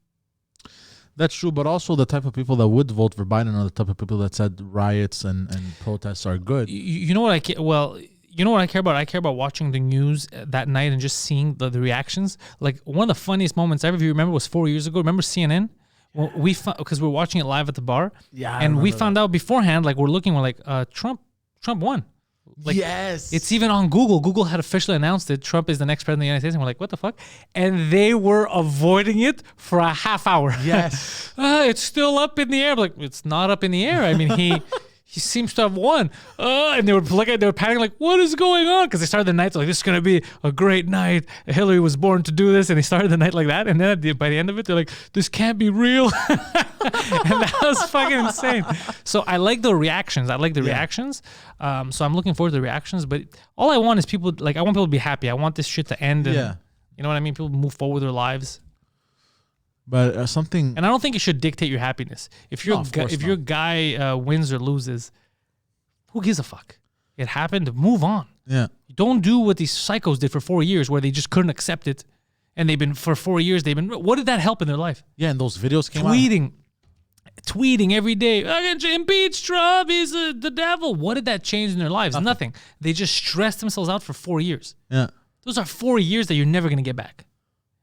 Speaker 2: That's true, but also the type of people that would vote for Biden are the type of people that said riots and protests are good.
Speaker 1: You know what I care? Well, you know what I care about? I care about watching the news that night and just seeing the reactions. Like, one of the funniest moments ever, if you remember, was 4 years ago. Remember CNN? Well, because we're watching it live at the bar.
Speaker 2: Yeah,
Speaker 1: and we found out beforehand, like, we're like, Trump won. Like,
Speaker 2: yes.
Speaker 1: It's even on Google. Google had officially announced it. Trump is the next president of the United States. And we're like, what the fuck? And they were avoiding it for a half hour.
Speaker 2: Yes.
Speaker 1: It's still up in the air. Like, it's not up in the air. I mean, he seems to have won. And they were panicking like, what is going on? Because they started the night like, this is going to be a great night. Hillary was born to do this. And they started the night like that. And then by the end of it, they're like, this can't be real. And that was fucking insane. So I like the reactions. Reactions. So I'm looking forward to the reactions. But all I want is people, like, I want people to be happy. I want this shit to end. And, you know what I mean? People move forward with their lives.
Speaker 2: But something,
Speaker 1: and I don't think it should dictate your happiness. If your guy wins or loses, who gives a fuck? It happened. Move on.
Speaker 2: Yeah.
Speaker 1: Don't do what these psychos did for 4 years, where they just couldn't accept it, and for 4 years what did that help in their life?
Speaker 2: Yeah, and those videos came
Speaker 1: tweeting every day. Impeach Trump. He's the devil. What did that change in their lives? Nothing. They just stressed themselves out for 4 years.
Speaker 2: Yeah.
Speaker 1: Those are 4 years that you're never gonna get back.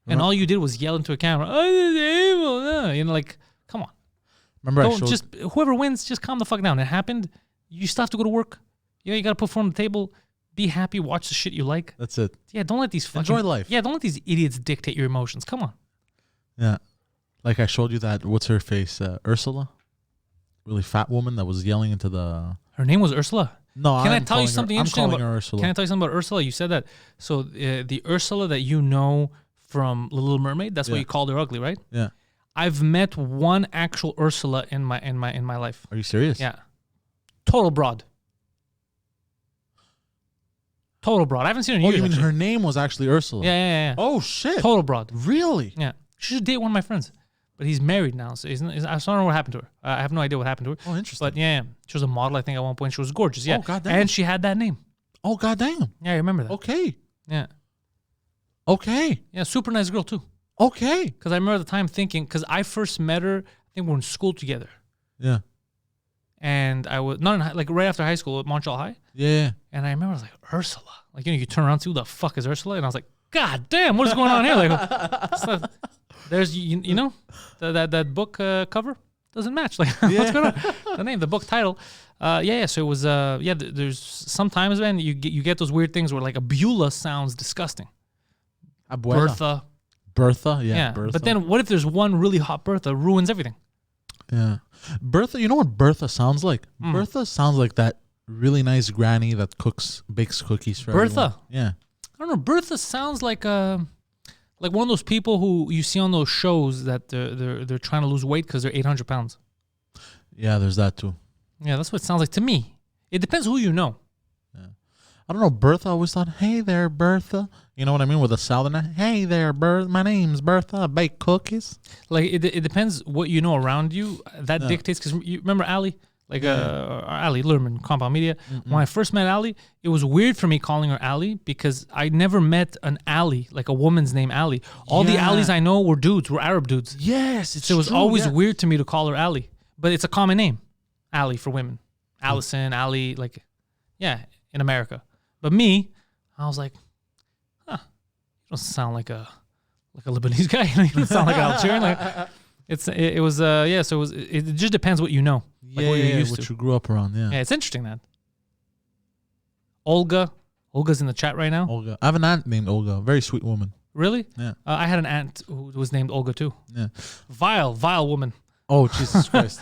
Speaker 1: And all you did was yell into a camera, you know, like, come on.
Speaker 2: Remember,
Speaker 1: whoever wins, just calm the fuck down. It happened. You still have to go to work. You know, you got to put food on the table. Be happy. Watch the shit you like.
Speaker 2: That's it.
Speaker 1: Yeah, don't let these fucking...
Speaker 2: Enjoy life.
Speaker 1: Yeah, don't let these idiots dictate your emotions. Come on.
Speaker 2: Yeah. Like I showed you that, what's her face? Ursula? Really fat woman that was yelling into the...
Speaker 1: Her name was Ursula?
Speaker 2: No,
Speaker 1: Can I tell you something interesting
Speaker 2: about Ursula?
Speaker 1: Can I tell you something about Ursula? You said that. So the Ursula that you know from The Little Mermaid, that's why you called her ugly, right?
Speaker 2: Yeah.
Speaker 1: I've met one actual Ursula in my life.
Speaker 2: Are you serious?
Speaker 1: Yeah. Total broad. Total broad. I haven't seen her in years.
Speaker 2: You mean her name was actually Ursula?
Speaker 1: Yeah.
Speaker 2: Oh, shit.
Speaker 1: Total broad.
Speaker 2: Really?
Speaker 1: Yeah. She should date one of my friends. But he's married now, so I don't know what happened to her. I have no idea what happened to her.
Speaker 2: Oh, interesting.
Speaker 1: But yeah. She was a model, I think, at one point. She was gorgeous, yeah.
Speaker 2: Oh, goddamn.
Speaker 1: And she had that name.
Speaker 2: Oh, goddamn.
Speaker 1: Yeah, I remember that.
Speaker 2: Okay.
Speaker 1: Yeah.
Speaker 2: Okay.
Speaker 1: Yeah, super nice girl, too.
Speaker 2: Okay.
Speaker 1: Because I remember at the time thinking, because I first met her, I think we were in school together.
Speaker 2: Yeah.
Speaker 1: And I was, not in, like right after high school at Montreal High.
Speaker 2: Yeah.
Speaker 1: And I remember I was like, Ursula. Like, you know, you turn around to who the fuck is Ursula? And I was like, God damn, what is going on here? Like, so there's, you know, that book cover doesn't match. Like, what's going on? The name, the book title. Yeah. So it was, there's sometimes, man, you get those weird things where like a Beulah sounds disgusting.
Speaker 2: Abuela. Bertha, yeah. Bertha.
Speaker 1: But then what if there's one really hot Bertha ruins everything?
Speaker 2: Yeah. Bertha, you know what Bertha sounds like? Bertha sounds like that really nice granny that bakes cookies for
Speaker 1: Bertha?
Speaker 2: everyone. Yeah.
Speaker 1: I don't know. Bertha sounds like one of those people who you see on those shows that they're trying to lose weight because they're 800 pounds.
Speaker 2: Yeah, there's that too.
Speaker 1: Yeah, that's what it sounds like to me. It depends who you know.
Speaker 2: Yeah. I don't know. Bertha, I always thought, hey there, Bertha. You know what I mean? With a southern, hey there, Bertha. My name's Bertha. I bake cookies.
Speaker 1: Like, it depends what you know around you. That dictates, because you remember Allie? Like, Allie Lerman, Compound Media. When I first met Allie, it was weird for me calling her Allie because I never met an Allie, like a woman's name Allie. All the Allies I know were dudes, were Arab dudes.
Speaker 2: Yes, it's
Speaker 1: So it was
Speaker 2: true,
Speaker 1: always weird to me to call her Allie. But it's a common name, Allie for women. Allison, Allie, like, yeah, in America. But me, I was like, you don't sound like a Lebanese guy. You don't sound like an Algerian. Like, So it just depends what you know. Like what you're used to.
Speaker 2: You grew up around, yeah.
Speaker 1: Yeah, it's interesting that. Olga's in the chat right now.
Speaker 2: Olga. I have an aunt named Olga. Very sweet woman.
Speaker 1: Really?
Speaker 2: Yeah.
Speaker 1: I had an aunt who was named Olga too.
Speaker 2: Yeah.
Speaker 1: Vile woman.
Speaker 2: Oh, Jesus Christ.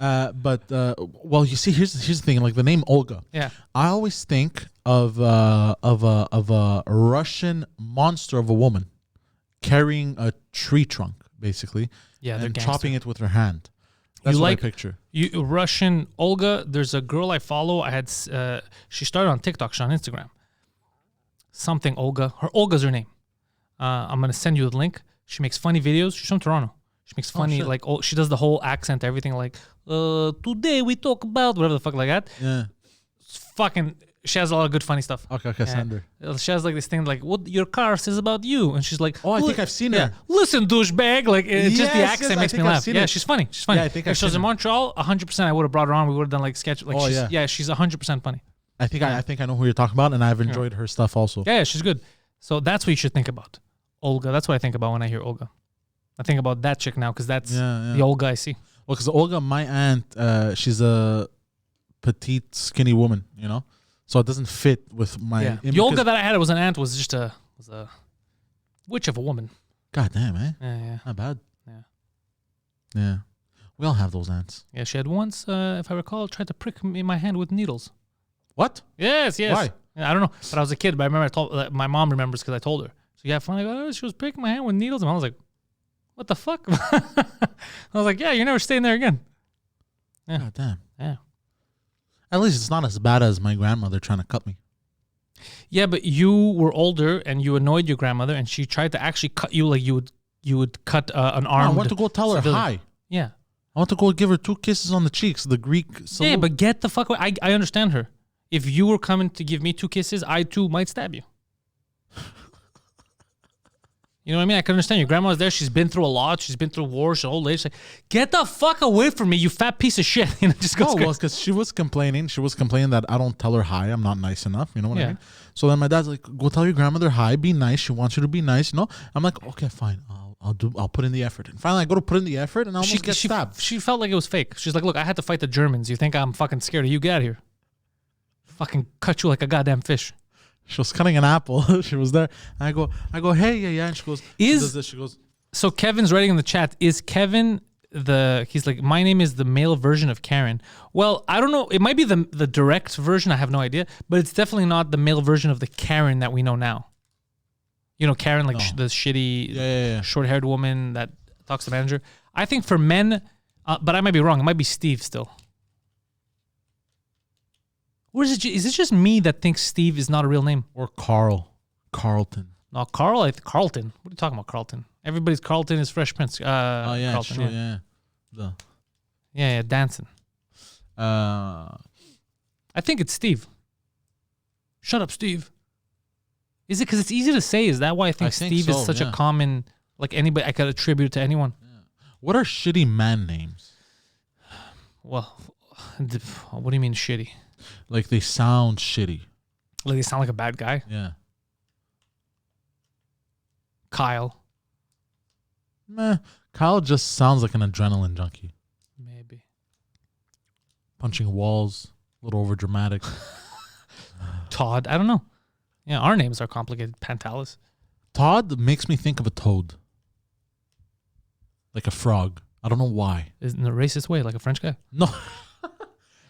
Speaker 2: Well, you see, here's the thing. Like the name Olga.
Speaker 1: Yeah.
Speaker 2: I always think of a Russian monster of a woman carrying a tree trunk, basically.
Speaker 1: Yeah, they're
Speaker 2: and
Speaker 1: gangster.
Speaker 2: chopping it with her hand. That's
Speaker 1: you
Speaker 2: what
Speaker 1: like
Speaker 2: I picture.
Speaker 1: you Russian Olga. There's a girl I follow. I had she started on TikTok. She's on Instagram. Something Olga. Olga's her name. I'm gonna send you the link. She makes funny videos. She's from Toronto. She makes funny she does the whole accent, everything like today we talk about whatever the fuck like that.
Speaker 2: Yeah.
Speaker 1: It's fucking. She has a lot of good funny stuff.
Speaker 2: Okay, send her.
Speaker 1: She has like this thing like what your car says about you, and she's like,
Speaker 2: Oh, I think I've seen her.
Speaker 1: Listen, douchebag. Like it's just the
Speaker 2: Yes,
Speaker 1: accent
Speaker 2: yes,
Speaker 1: makes
Speaker 2: I
Speaker 1: me
Speaker 2: think I've
Speaker 1: laugh.
Speaker 2: seen
Speaker 1: Yeah,
Speaker 2: it.
Speaker 1: she's funny. She's funny.
Speaker 2: Yeah, I think
Speaker 1: if
Speaker 2: I've
Speaker 1: she was
Speaker 2: seen
Speaker 1: in
Speaker 2: her.
Speaker 1: Montreal, 100%, I would have brought her on. We would have done like sketch. Like she's,
Speaker 2: yeah.
Speaker 1: she's 100% funny.
Speaker 2: I think I know who you're talking about, and I've enjoyed her stuff also.
Speaker 1: Yeah, she's good. So that's what you should think about, Olga. That's what I think about when I hear Olga. I think about that chick now because that's the Olga I see.
Speaker 2: Well, because Olga, my aunt, she's a petite, skinny woman, you know, so it doesn't fit with my.
Speaker 1: Yeah. The Olga that I had was an aunt was just a witch of a woman.
Speaker 2: God damn, eh?
Speaker 1: Yeah.
Speaker 2: Not bad.
Speaker 1: Yeah.
Speaker 2: We all have those aunts.
Speaker 1: Yeah, she had once, if I recall, tried to prick me in my hand with needles.
Speaker 2: What?
Speaker 1: Yes.
Speaker 2: Why?
Speaker 1: Yeah, I don't know, but I was a kid. But I remember I told my mom remembers because I told her. So yeah, funny. She was pricking my hand with needles, and I was like, "What the fuck?" I was like, "Yeah, you're never staying there again." Yeah.
Speaker 2: God damn.
Speaker 1: Yeah.
Speaker 2: At least it's not as bad as my grandmother trying to cut me.
Speaker 1: Yeah, but you were older and you annoyed your grandmother, and she tried to actually cut you like you would cut an arm.
Speaker 2: I went to go tell her hi.
Speaker 1: Yeah.
Speaker 2: I want to go give her 2 kisses on the cheeks. The Greek salute.
Speaker 1: Yeah, but get the fuck away. I understand her. If you were coming to give me 2 kisses, I too might stab you. You know what I mean? I can understand. Your grandma's there. She's been through a lot. She's been through wars. She's an old lady. She's like, get the fuck away from me, you fat piece of shit. You know, just goes.
Speaker 2: Oh, well, because she was complaining. She was complaining that I don't tell her hi. I'm not nice enough. You know what I mean? So then my dad's like, go tell your grandmother hi. Be nice. She wants you to be nice. You know? I'm like, okay, fine. I'll put in the effort. And finally, I go to put in the effort, and I almost get stabbed.
Speaker 1: She felt like it was fake. She's like, look, I had to fight the Germans. You think I'm fucking scared of you? Get out of here. Fucking cut you like a goddamn fish.
Speaker 2: She was cutting an apple. She was there. And I go, hey, yeah. And she goes, she does this. She goes,
Speaker 1: so Kevin's writing in the chat, is Kevin he's like, my name is the male version of Karen. Well, I don't know. It might be the direct version. I have no idea. But it's definitely not the male version of the Karen that we know now. You know, Karen, like the shitty, short-haired woman that talks to the manager. I think for men, but I might be wrong. It might be Steve still. Or is it just me that thinks Steve is not a real name?
Speaker 2: Or Carlton.
Speaker 1: No, Carlton. What are you talking about, Carlton? Everybody's Carlton is Fresh Prince.
Speaker 2: Oh, yeah,
Speaker 1: Carlton,
Speaker 2: sure, yeah.
Speaker 1: Yeah, dancing. I think it's Steve. Shut up, Steve. Is it because it's easy to say? Is that why I think Steve is such a common, like anybody, I could attribute it to anyone?
Speaker 2: Yeah. What are shitty man names?
Speaker 1: Well, what do you mean shitty?
Speaker 2: Like they sound shitty.
Speaker 1: Like they sound like a bad guy?
Speaker 2: Yeah.
Speaker 1: Kyle.
Speaker 2: Meh. Kyle just sounds like an adrenaline junkie.
Speaker 1: Maybe.
Speaker 2: Punching walls. A little over dramatic.
Speaker 1: Todd. I don't know. Yeah, our names are complicated. Pantelis.
Speaker 2: Todd makes me think of a toad. Like a frog. I don't know why.
Speaker 1: In a racist way, like a French guy.
Speaker 2: No.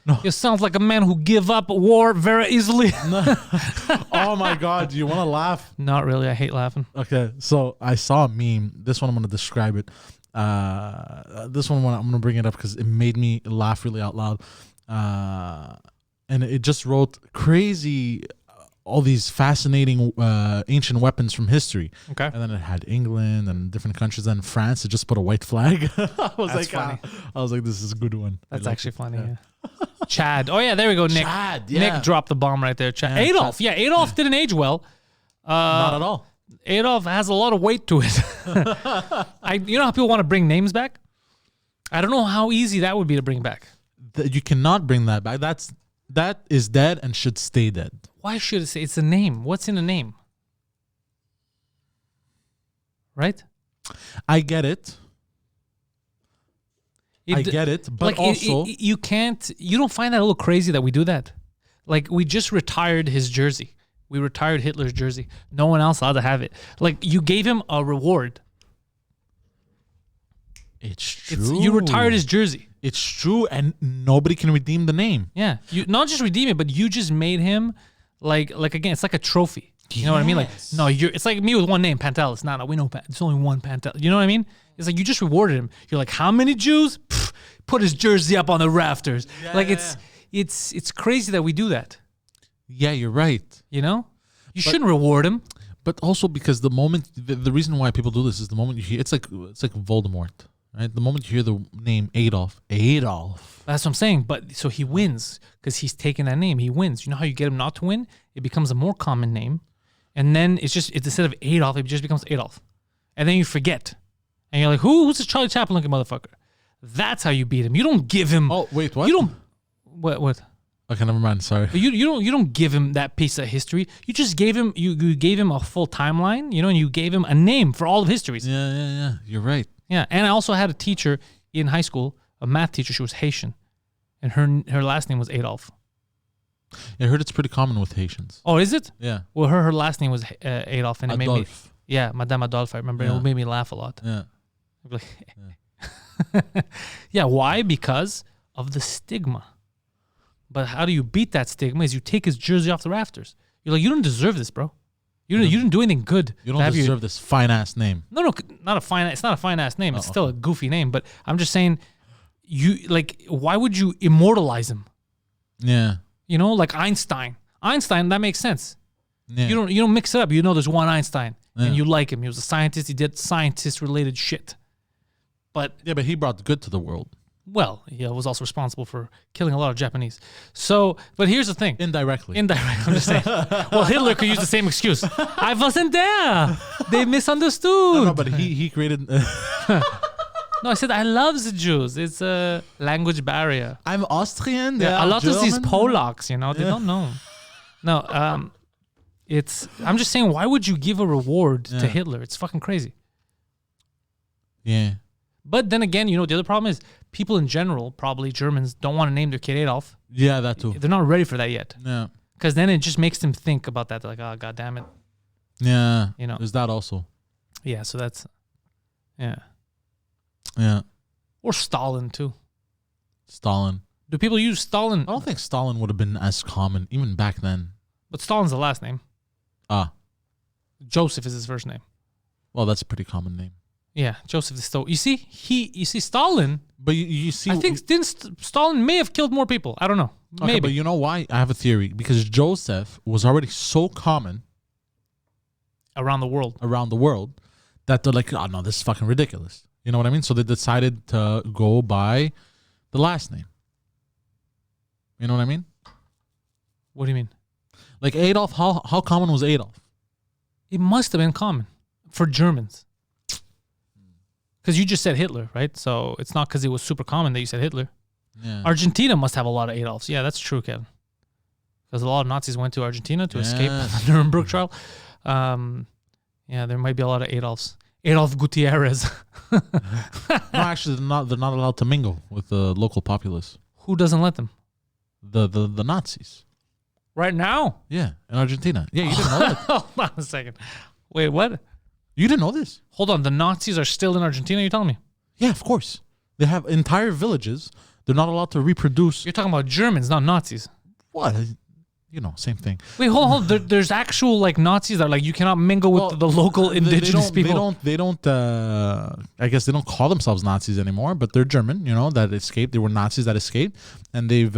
Speaker 2: No.
Speaker 1: You sound like a man who give up war very easily.
Speaker 2: No. Oh my God. Do you want to laugh?
Speaker 1: Not really. I hate laughing.
Speaker 2: Okay. So I saw a meme. This one I'm going to describe it. This one I'm going to bring it up because it made me laugh really out loud. And it just wrote crazy, all these fascinating ancient weapons from history.
Speaker 1: Okay.
Speaker 2: And then it had England and different countries. Then France, it just put a white flag. I was
Speaker 1: funny.
Speaker 2: I was like, this is a good one.
Speaker 1: That's actually funny. Yeah. Chad. Oh yeah, there we go. Nick.
Speaker 2: Chad. Yeah.
Speaker 1: Nick dropped the bomb right there. Chad.
Speaker 2: Yeah,
Speaker 1: Adolf.
Speaker 2: Chad.
Speaker 1: Yeah, Adolf didn't age well.
Speaker 2: Not at all.
Speaker 1: Adolf has a lot of weight to it. You know how people want to bring names back? I don't know how easy that would be to bring back.
Speaker 2: You cannot bring that back. That is dead and should stay dead.
Speaker 1: Why should it say it's a name? What's in a name? Right?
Speaker 2: I get it. I get it, but
Speaker 1: like
Speaker 2: also
Speaker 1: you don't find that a little crazy that we do that? Like we just retired his jersey. We retired Hitler's jersey. No one else allowed to have it. Like you gave him a reward.
Speaker 2: It's true.
Speaker 1: You retired his jersey.
Speaker 2: It's true, and nobody can redeem the name.
Speaker 1: Yeah, you not just redeem it, but you just made him like again. It's like a trophy. You know what I mean? Like,
Speaker 2: Yes.
Speaker 1: no, it's like me with one name, Pantelis. No, we know it's only one Pantelis. You know what I mean? It's like you just rewarded him. You're like, how many Jews? Pfft, put his jersey up on the rafters. It's crazy that we do that.
Speaker 2: Yeah, you're right.
Speaker 1: You know? You shouldn't reward him.
Speaker 2: But also because the moment the reason why people do this is the moment you hear it's like Voldemort, right? The moment you hear the name Adolf.
Speaker 1: That's what I'm saying. But so he wins because he's taken that name. He wins. You know how you get him not to win? It becomes a more common name. And then it's instead of Adolf, it just becomes Adolf. And then you forget. And you're like, who's this Charlie Chaplin looking motherfucker? That's how you beat him. You don't give him.
Speaker 2: Oh, wait, what?
Speaker 1: You don't. What?
Speaker 2: Okay, never mind. Sorry.
Speaker 1: But you don't give him that piece of history. You just gave him you gave him a full timeline, and you gave him a name for all of histories.
Speaker 2: Yeah. You're right.
Speaker 1: Yeah, and I also had a teacher in high school, a math teacher. She was Haitian, and her last name was Adolf.
Speaker 2: I heard it's pretty common with Haitians.
Speaker 1: Oh, is it?
Speaker 2: Yeah.
Speaker 1: Well, her last name was Adolf, and it made me Madame Adolphe. I remember
Speaker 2: Yeah.
Speaker 1: it made me laugh a lot.
Speaker 2: Yeah.
Speaker 1: I'd be like, yeah. Why? Because of the stigma. But how do you beat that stigma? Is you take his jersey off the rafters. You're like, you don't deserve this, bro. You didn't do anything good.
Speaker 2: You don't deserve this fine ass name.
Speaker 1: No, not a fine. It's not a fine ass name. It's still a goofy name. But I'm just saying, why would you immortalize him?
Speaker 2: Yeah.
Speaker 1: Like Einstein. Einstein, that makes sense.
Speaker 2: Yeah.
Speaker 1: You don't mix it up. There's one Einstein, and you like him. He was a scientist. He did scientist related shit. But
Speaker 2: he brought good to the world.
Speaker 1: Well, he was also responsible for killing a lot of Japanese. So, but here's the thing.
Speaker 2: Indirectly.
Speaker 1: I'm just saying. Well, Hitler could use the same excuse. I wasn't there. They misunderstood.
Speaker 2: No, but he created...
Speaker 1: No, I said I love the Jews. It's a language barrier.
Speaker 2: I'm Austrian.
Speaker 1: Yeah, a lot
Speaker 2: German.
Speaker 1: of these Polacks, they don't know. No, I'm just saying, why would you give a reward to Hitler? It's fucking crazy.
Speaker 2: Yeah.
Speaker 1: But then again, the other problem is people in general, probably Germans, don't want to name their kid Adolf.
Speaker 2: Yeah, that too.
Speaker 1: They're not ready for that yet.
Speaker 2: Yeah.
Speaker 1: Because then it just makes them think about that. They're like, oh, God damn it.
Speaker 2: Yeah. There's that also.
Speaker 1: Yeah, so that's, yeah.
Speaker 2: Yeah.
Speaker 1: Or Stalin, too.
Speaker 2: Stalin.
Speaker 1: Do people use Stalin?
Speaker 2: I don't think Stalin would have been as common even back then.
Speaker 1: But Stalin's the last name. Joseph is his first name.
Speaker 2: Well, that's a pretty common name.
Speaker 1: Yeah, Joseph is still. You see Stalin.
Speaker 2: But you see,
Speaker 1: I think Stalin may have killed more people. I don't know.
Speaker 2: Okay,
Speaker 1: Maybe.
Speaker 2: but you know why? I have a theory. Because Joseph was already so common
Speaker 1: around the world
Speaker 2: that they're like, oh no, this is fucking ridiculous. You know what I mean? So they decided to go by the last name. You know what I mean?
Speaker 1: What do you mean?
Speaker 2: Like Adolf, how common was Adolf?
Speaker 1: It must have been common for Germans. Because you just said Hitler, right? So it's not because it was super common that you said Hitler.
Speaker 2: Yeah.
Speaker 1: Argentina must have a lot of Adolfs. Yeah, that's true, Kevin. Because a lot of Nazis went to Argentina to escape the Nuremberg trial. Yeah, there might be a lot of Adolfs. Adolf Gutierrez.
Speaker 2: No, actually, they're not allowed to mingle with the local populace.
Speaker 1: Who doesn't let them?
Speaker 2: The Nazis.
Speaker 1: Right now?
Speaker 2: Yeah, in Argentina. Yeah, you didn't know that.
Speaker 1: Hold on a second. Wait, what?
Speaker 2: You didn't know this?
Speaker 1: Hold on, the Nazis are still in Argentina, you're telling me?
Speaker 2: Yeah, of course. They have entire villages. They're not allowed to reproduce.
Speaker 1: You're talking about Germans, not Nazis.
Speaker 2: What? Same thing.
Speaker 1: Wait, hold. There's actual Nazis that are you cannot mingle with the local indigenous people.
Speaker 2: They don't. I guess they don't call themselves Nazis anymore, but they're German. That escaped. They were Nazis that escaped, and they've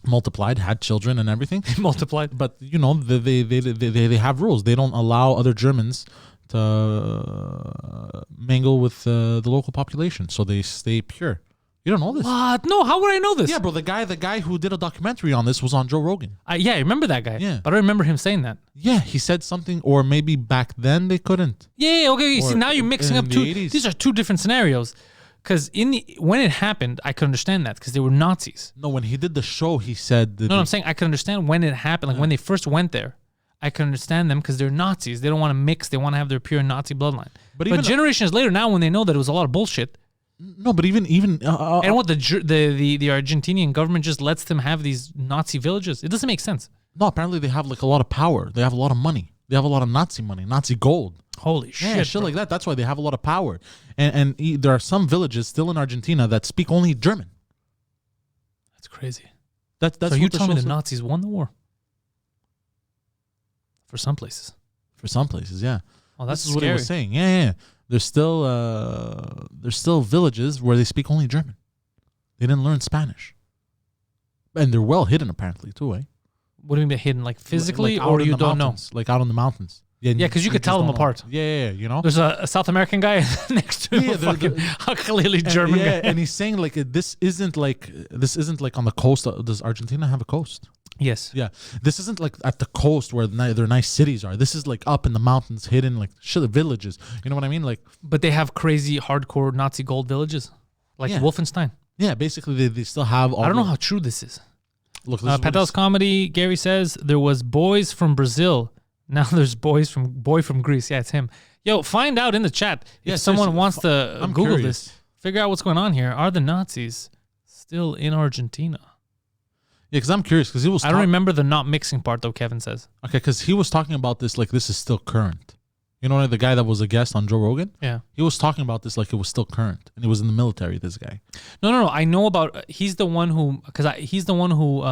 Speaker 2: multiplied, had children, and everything.
Speaker 1: Multiplied,
Speaker 2: but they have rules. They don't allow other Germans to mingle with the local population, so they stay pure. You don't know this?
Speaker 1: What? No, how would I know this?
Speaker 2: Yeah, bro, the guy who did a documentary on this was on Joe Rogan.
Speaker 1: Yeah, I remember that guy.
Speaker 2: Yeah.
Speaker 1: But I remember him saying that.
Speaker 2: Yeah, he said something, or maybe back then they couldn't.
Speaker 1: Yeah, okay. You see, now you're mixing up two.
Speaker 2: 80s.
Speaker 1: These are two different scenarios. Because when it happened, I could understand that because they were Nazis.
Speaker 2: No, when he did the show, he said...
Speaker 1: No, I'm saying I could understand when it happened. When they first went there, I could understand them because they're Nazis. They don't want to mix. They want to have their pure Nazi bloodline. But generations later, now when they know that it was a lot of bullshit...
Speaker 2: No, but even
Speaker 1: and what the Argentinian government just lets them have these Nazi villages. It doesn't make sense.
Speaker 2: No, apparently they have a lot of power. They have a lot of money. They have a lot of Nazi money, Nazi gold.
Speaker 1: Holy shit!
Speaker 2: Yeah, shit like that. That's why they have a lot of power. And there are some villages still in Argentina that speak only German.
Speaker 1: That's crazy.
Speaker 2: That's
Speaker 1: so
Speaker 2: what
Speaker 1: you telling me the
Speaker 2: said.
Speaker 1: Nazis won the war? For some places.
Speaker 2: For some places, yeah.
Speaker 1: Oh, that's
Speaker 2: this is
Speaker 1: scary.
Speaker 2: what he was saying. Yeah. There's still villages where they speak only German. They didn't learn Spanish, and they're well hidden apparently too.
Speaker 1: What do you mean hidden? Like physically,
Speaker 2: like
Speaker 1: or
Speaker 2: in
Speaker 1: you
Speaker 2: the
Speaker 1: don't know?
Speaker 2: mountains, like out in the mountains. Yeah,
Speaker 1: because you could tell them apart.
Speaker 2: Yeah, you know.
Speaker 1: There's a South American guy next to him, a clearly German guy.
Speaker 2: And he's saying like this isn't like on the coast. Does Argentina have a coast?
Speaker 1: Yes.
Speaker 2: Yeah, this isn't like at the coast where their nice cities are. This is like up in the mountains, hidden like villages. You know what I mean? Like,
Speaker 1: but they have crazy hardcore Nazi gold villages, like Wolfenstein.
Speaker 2: Yeah, basically they still have.
Speaker 1: I don't know how true this is.
Speaker 2: Look,
Speaker 1: Pantelis comedy. Gary says there was boys from Brazil. Now there's boy from Greece. Yeah, it's him. Yo, find out in the chat if someone wants to Google this. Figure out what's going on here. Are the Nazis still in Argentina?
Speaker 2: Yeah, because I'm curious. Because he was.
Speaker 1: I don't remember the not mixing part though. Kevin says.
Speaker 2: Okay, because he was talking about this like this is still current. You know, the guy that was a guest on Joe Rogan.
Speaker 1: Yeah,
Speaker 2: he was talking about this like it was still current, and he was in the military. This guy.
Speaker 1: No. I know about. He's the one who he's the one who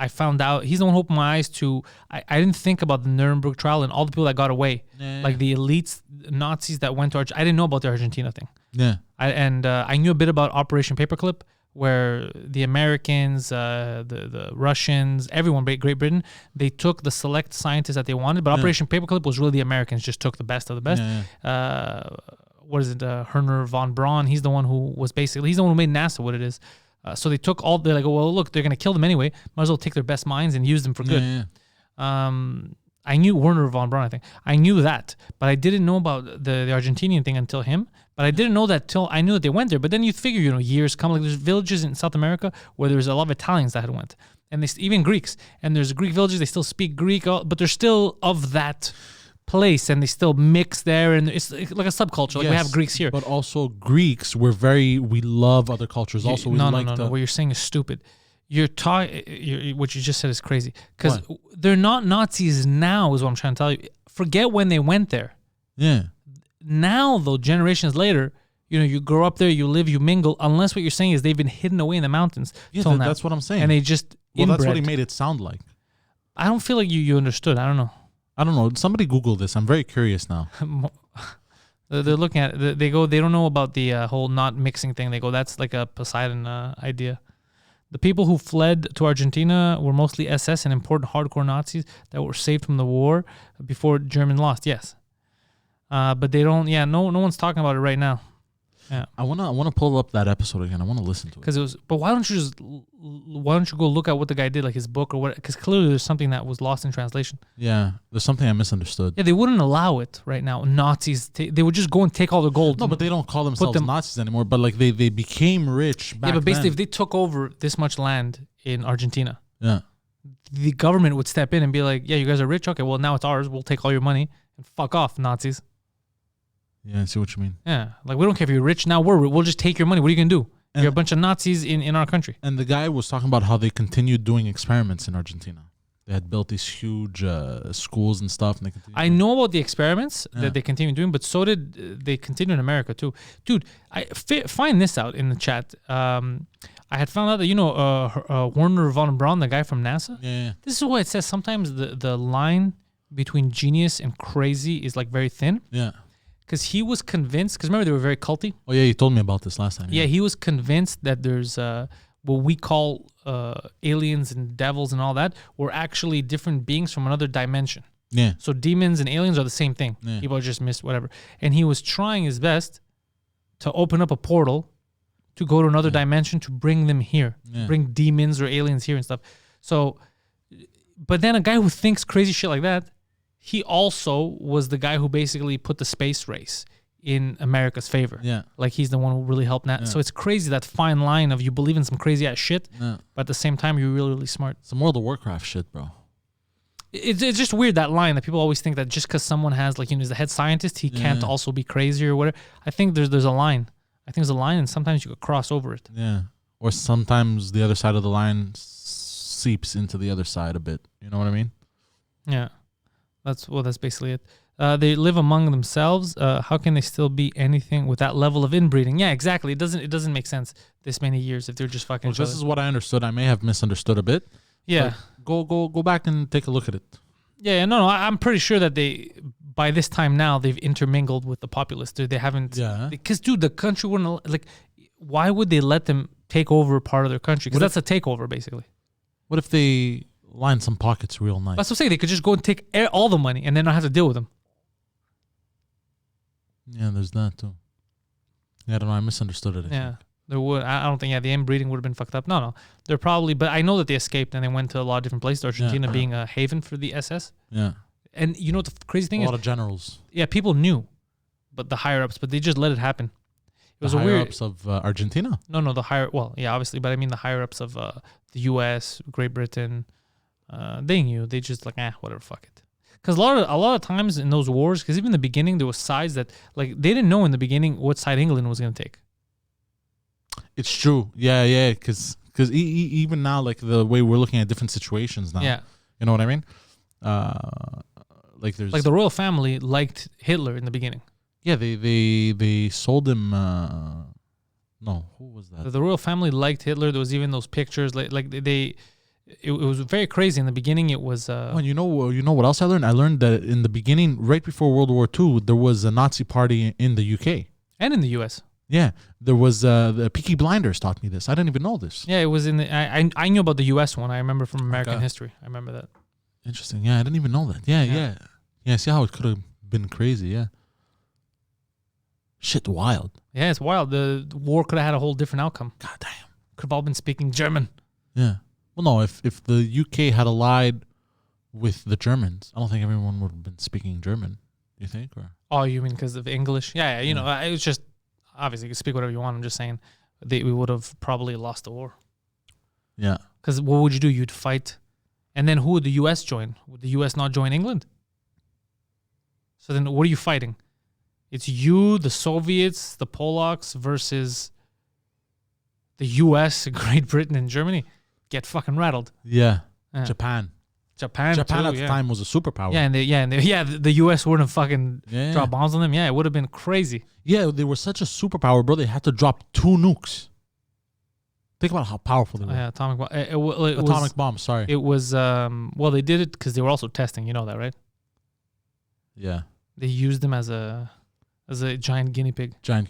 Speaker 1: I found out. He's the one who opened my eyes to. I didn't think about the Nuremberg trial and all the people that got away, like the elites, Nazis that went to Argentina. I didn't know about the Argentina thing.
Speaker 2: Yeah,
Speaker 1: I knew a bit about Operation Paperclip, where the Americans, the Russians, everyone, Great Britain, they took the select scientists that they wanted. But Operation Paperclip was really the Americans just took the best of the best. What is it? Werner von Braun. He's the one who was he's the one who made NASA what it is. So they took they're like, well, look, they're going to kill them anyway. Might as well take their best minds and use them for good. I knew Werner von Braun, I think. I knew that, but I didn't know about the Argentinian thing until him. But I didn't know that till I knew that they went there. But then you figure, years come. Like there's villages in South America where there's a lot of Italians that had went. And even Greeks. And there's Greek villages, they still speak Greek, but they're still of that place and they still mix there. And it's like a subculture. Like we have Greeks here.
Speaker 2: But also Greeks, we love other cultures. Also,
Speaker 1: no. What you're saying is stupid. What you just said is crazy because they're not Nazis now is what I'm trying to tell you. Forget when they went there.
Speaker 2: Yeah.
Speaker 1: Now though, generations later, you grow up there, you live, you mingle. Unless what you're saying is they've been hidden away in the mountains.
Speaker 2: Yeah, that's what I'm saying.
Speaker 1: And they just
Speaker 2: that's what he made it sound like.
Speaker 1: I don't feel like you understood. I don't know. Somebody Google this. I'm very curious now. They're looking at it. They don't know about the whole not mixing thing. They go, that's like a Poseidon idea. The people who fled to Argentina were mostly SS and important hardcore Nazis that were saved from the war before German lost. Yes, but they don't. Yeah, no one's talking about it right now. Yeah,
Speaker 2: I wanna pull up that episode again. I want to listen to it.
Speaker 1: But why don't you go look at what the guy did, like his book or what? Because clearly there's something that was lost in translation.
Speaker 2: Yeah, there's something I misunderstood.
Speaker 1: Yeah, they wouldn't allow it right now. Nazis, they would just go and take all their gold.
Speaker 2: No, but they don't call themselves Nazis anymore. But like they became rich back then.
Speaker 1: Yeah, but basically, if they took over this much land in Argentina,
Speaker 2: the
Speaker 1: government would step in and be like, "Yeah, you guys are rich. Okay, well now it's ours. We'll take all your money and fuck off, Nazis."
Speaker 2: Yeah, I see what you mean.
Speaker 1: Yeah, like we don't care if you're rich now. We'll just take your money. What are you gonna do? You're a bunch of Nazis in our country.
Speaker 2: And the guy was talking about how they continued doing experiments in Argentina. They had built these huge schools and stuff. And
Speaker 1: I know about the experiments that they continue doing, but so did they continue in America too. Dude, find this out in the chat. I had found out that Werner von Braun, the guy from NASA.
Speaker 2: Yeah.
Speaker 1: This is why it says sometimes the line between genius and crazy is like very thin.
Speaker 2: Yeah.
Speaker 1: Because he was convinced, because remember they were very culty.
Speaker 2: Oh yeah, you told me about this last time.
Speaker 1: Yeah, he was convinced that there's what we call aliens and devils and all that were actually different beings from another dimension.
Speaker 2: Yeah.
Speaker 1: So demons and aliens are the same thing.
Speaker 2: Yeah.
Speaker 1: People just missed whatever. And he was trying his best to open up a portal to go to another dimension to bring them here, bring demons or aliens here and stuff. So, but then a guy who thinks crazy shit like that, he also was the guy who basically put the space race in America's favor.
Speaker 2: Yeah.
Speaker 1: Like he's the one who really helped that. Yeah. So it's crazy, that fine line of you believe in some crazy ass shit, but at the same time, you're really, really smart.
Speaker 2: Some World of Warcraft shit, bro.
Speaker 1: It's just weird, that line that people always think that just because someone has, like, is the head scientist, he can't also be crazy or whatever. I think there's a line. I think there's a line and sometimes you could cross over it.
Speaker 2: Yeah. Or sometimes the other side of the line seeps into the other side a bit. You know what I mean?
Speaker 1: Yeah. That's basically it. They live among themselves. How can they still be anything with that level of inbreeding? Yeah, exactly. It doesn't make sense this many years if they're just fucking each other.
Speaker 2: This is what I understood. I may have misunderstood a bit.
Speaker 1: Yeah.
Speaker 2: Like, go back and take a look at it.
Speaker 1: Yeah, no, I'm pretty sure that by this time now, they've intermingled with the populace. They haven't.
Speaker 2: Yeah.
Speaker 1: Because, dude, the country wouldn't, like, why would they let them take over part of their country? Because that's a takeover, basically.
Speaker 2: What if they line some pockets real nice?
Speaker 1: That's what I'm saying. They could just go and take all the money and then not have to deal with them.
Speaker 2: Yeah, there's that too. Yeah, I don't know. I misunderstood it. I
Speaker 1: Yeah.
Speaker 2: think.
Speaker 1: There would. I don't think. Yeah, the inbreeding would have been fucked up. No. They're probably. But I know that they escaped and they went to a lot of different places. Argentina being a haven for the SS.
Speaker 2: Yeah.
Speaker 1: And you know what the crazy thing
Speaker 2: A
Speaker 1: is?
Speaker 2: lot of generals.
Speaker 1: Yeah, people knew, but the higher ups. But they just let it happen. It was
Speaker 2: The
Speaker 1: a
Speaker 2: higher
Speaker 1: weird.
Speaker 2: ups of Argentina.
Speaker 1: No, the higher. Well, yeah, obviously, but I mean the higher ups of the U.S., Great Britain. They knew. They just like, whatever, fuck it. Because a lot of times in those wars, because even in the beginning there was sides that like they didn't know in the beginning what side England was going to take.
Speaker 2: It's true. Yeah. Because even now, like the way we're looking at different situations now.
Speaker 1: Yeah.
Speaker 2: You know what I mean? Like there's
Speaker 1: Like the royal family liked Hitler in the beginning.
Speaker 2: Yeah, they sold him. No, who was that?
Speaker 1: The royal family liked Hitler. There was even those pictures. It was very crazy in the beginning. It was.
Speaker 2: Well, you know what else I learned? I learned that in the beginning, right before World War II, there was a Nazi party in the UK
Speaker 1: and in the U.S.
Speaker 2: Yeah, there was the Peaky Blinders taught me this. I didn't even know this.
Speaker 1: Yeah, it was in the. I knew about the U.S. one. I remember from American history. I remember that.
Speaker 2: Interesting. Yeah, I didn't even know that. Yeah. See how it could have been crazy. Yeah. Shit, wild.
Speaker 1: Yeah, it's wild. The war could have had a whole different outcome.
Speaker 2: God damn.
Speaker 1: Could have all been speaking German.
Speaker 2: Yeah. Well, no. If the UK had allied with the Germans, I don't think everyone would have been speaking German. You think? Or
Speaker 1: Oh, you mean because of English? Yeah. You know, it was just obviously you can speak whatever you want. I'm just saying we would have probably lost the war.
Speaker 2: Yeah.
Speaker 1: Because what would you do? You'd fight, and then who would the U.S. join? Would the U.S. not join England? So then, what are you fighting? It's you, the Soviets, the Polacks versus the U.S., Great Britain, and Germany. Get fucking rattled.
Speaker 2: Yeah.
Speaker 1: Yeah.
Speaker 2: Japan
Speaker 1: Japan
Speaker 2: too,
Speaker 1: at
Speaker 2: the time was a superpower.
Speaker 1: Yeah, the U.S. wouldn't have fucking
Speaker 2: Yeah.
Speaker 1: drop bombs on them. Yeah, it would have been crazy.
Speaker 2: Yeah, they were such a superpower, bro. They had to drop 2 nukes. Think about how powerful they were.
Speaker 1: Yeah, atomic bomb.
Speaker 2: Atomic bombs, sorry.
Speaker 1: It was well, they did it because they were also testing. You know that, right?
Speaker 2: Yeah.
Speaker 1: They used them as a giant guinea pig.
Speaker 2: Yeah.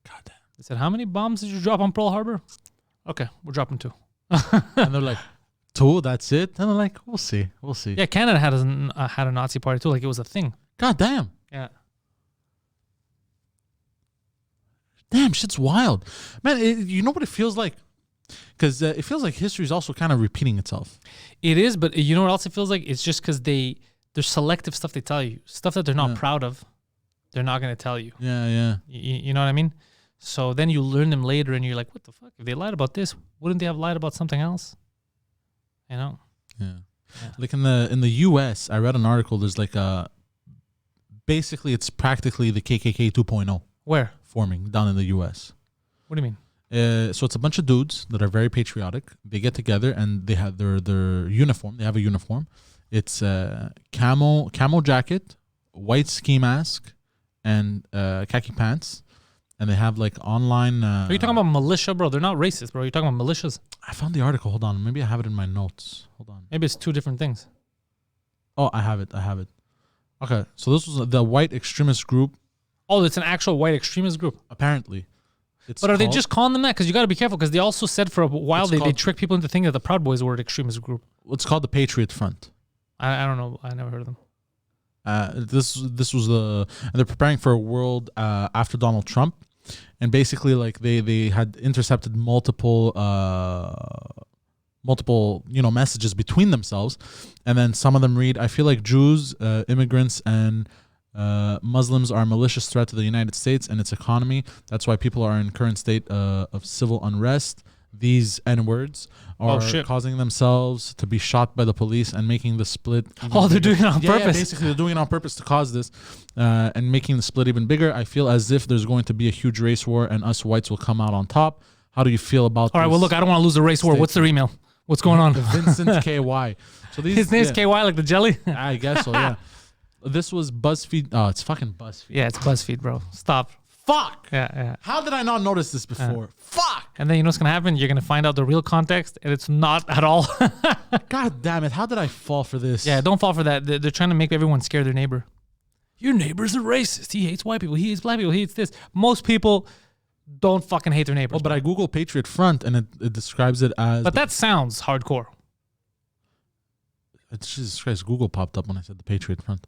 Speaker 2: God damn.
Speaker 1: They said, "How many bombs did you drop on Pearl Harbor?" Okay, we're dropping 2.
Speaker 2: And they're like, 2, that's it? And they're like, we'll see.
Speaker 1: Yeah, Canada had a Nazi party too. Like it was a thing.
Speaker 2: God damn.
Speaker 1: Yeah.
Speaker 2: Damn, shit's wild. Man, you know what it feels like? Because it feels like history is also kind of repeating itself.
Speaker 1: It is, but you know what else it feels like? It's just because there's selective stuff they tell you. Stuff that they're not proud of, they're not going to tell you.
Speaker 2: Yeah.
Speaker 1: You know what I mean? So then you learn them later and you're like, what the fuck? If they lied about this, wouldn't they have lied about something else? You know?
Speaker 2: Yeah. Like in the US, I read an article. There's like basically it's practically the KKK 2.0
Speaker 1: Where?
Speaker 2: forming down in the US.
Speaker 1: What do you mean?
Speaker 2: So it's a bunch of dudes that are very patriotic. They get together and they have their uniform. They have a uniform. It's camo jacket, white ski mask, and khaki pants. And they have like online.
Speaker 1: Are you talking about militia, bro? They're not racist, bro. You're talking about militias.
Speaker 2: I found the article. Hold on. Maybe I have it in my notes. Hold on.
Speaker 1: Maybe it's 2 different things.
Speaker 2: Oh, I have it. Okay. So this was the white extremist group.
Speaker 1: Oh, it's an actual white extremist group.
Speaker 2: Apparently.
Speaker 1: But are they just calling them that? Because you got to be careful. Because they also said for a while they tricked people into thinking that the Proud Boys were an extremist group.
Speaker 2: It's called the Patriot Front.
Speaker 1: I don't know. I never heard of them.
Speaker 2: This was and they're preparing for a world after Donald Trump. And basically, like they had intercepted multiple messages between themselves, and then some of them read, "I feel like Jews, immigrants, and Muslims are a malicious threat to the United States and its economy. That's why people are in current state of civil unrest. These N-words are causing themselves to be shot by the police and making the split."
Speaker 1: They're doing it on purpose.
Speaker 2: Yeah, basically they're doing it on purpose to cause this and making the split even bigger. I feel as if there's going to be a huge race war and us whites will come out on top. How do you feel about
Speaker 1: All right, well, look, I don't want to lose the race war. What's their email? What's going on?
Speaker 2: Vincent KY. So
Speaker 1: his name's KY, like the jelly?
Speaker 2: I guess so, yeah. This was BuzzFeed. Oh, it's fucking BuzzFeed.
Speaker 1: Yeah, it's BuzzFeed, bro. Stop.
Speaker 2: Fuck.
Speaker 1: Yeah.
Speaker 2: How did I not notice this before? Fuck.
Speaker 1: And then you know what's gonna happen? You're gonna find out the real context, and it's not at all.
Speaker 2: God damn it. How did I fall for this?
Speaker 1: Yeah, don't fall for that. They're trying to make everyone scare their neighbor. Your neighbor's a racist. He hates white people. He hates black people. He hates this. Most people don't fucking hate their neighbors.
Speaker 2: Oh, but I Google Patriot Front and it describes it as.
Speaker 1: But that sounds hardcore.
Speaker 2: Jesus Christ, Google popped up when I said the Patriot Front.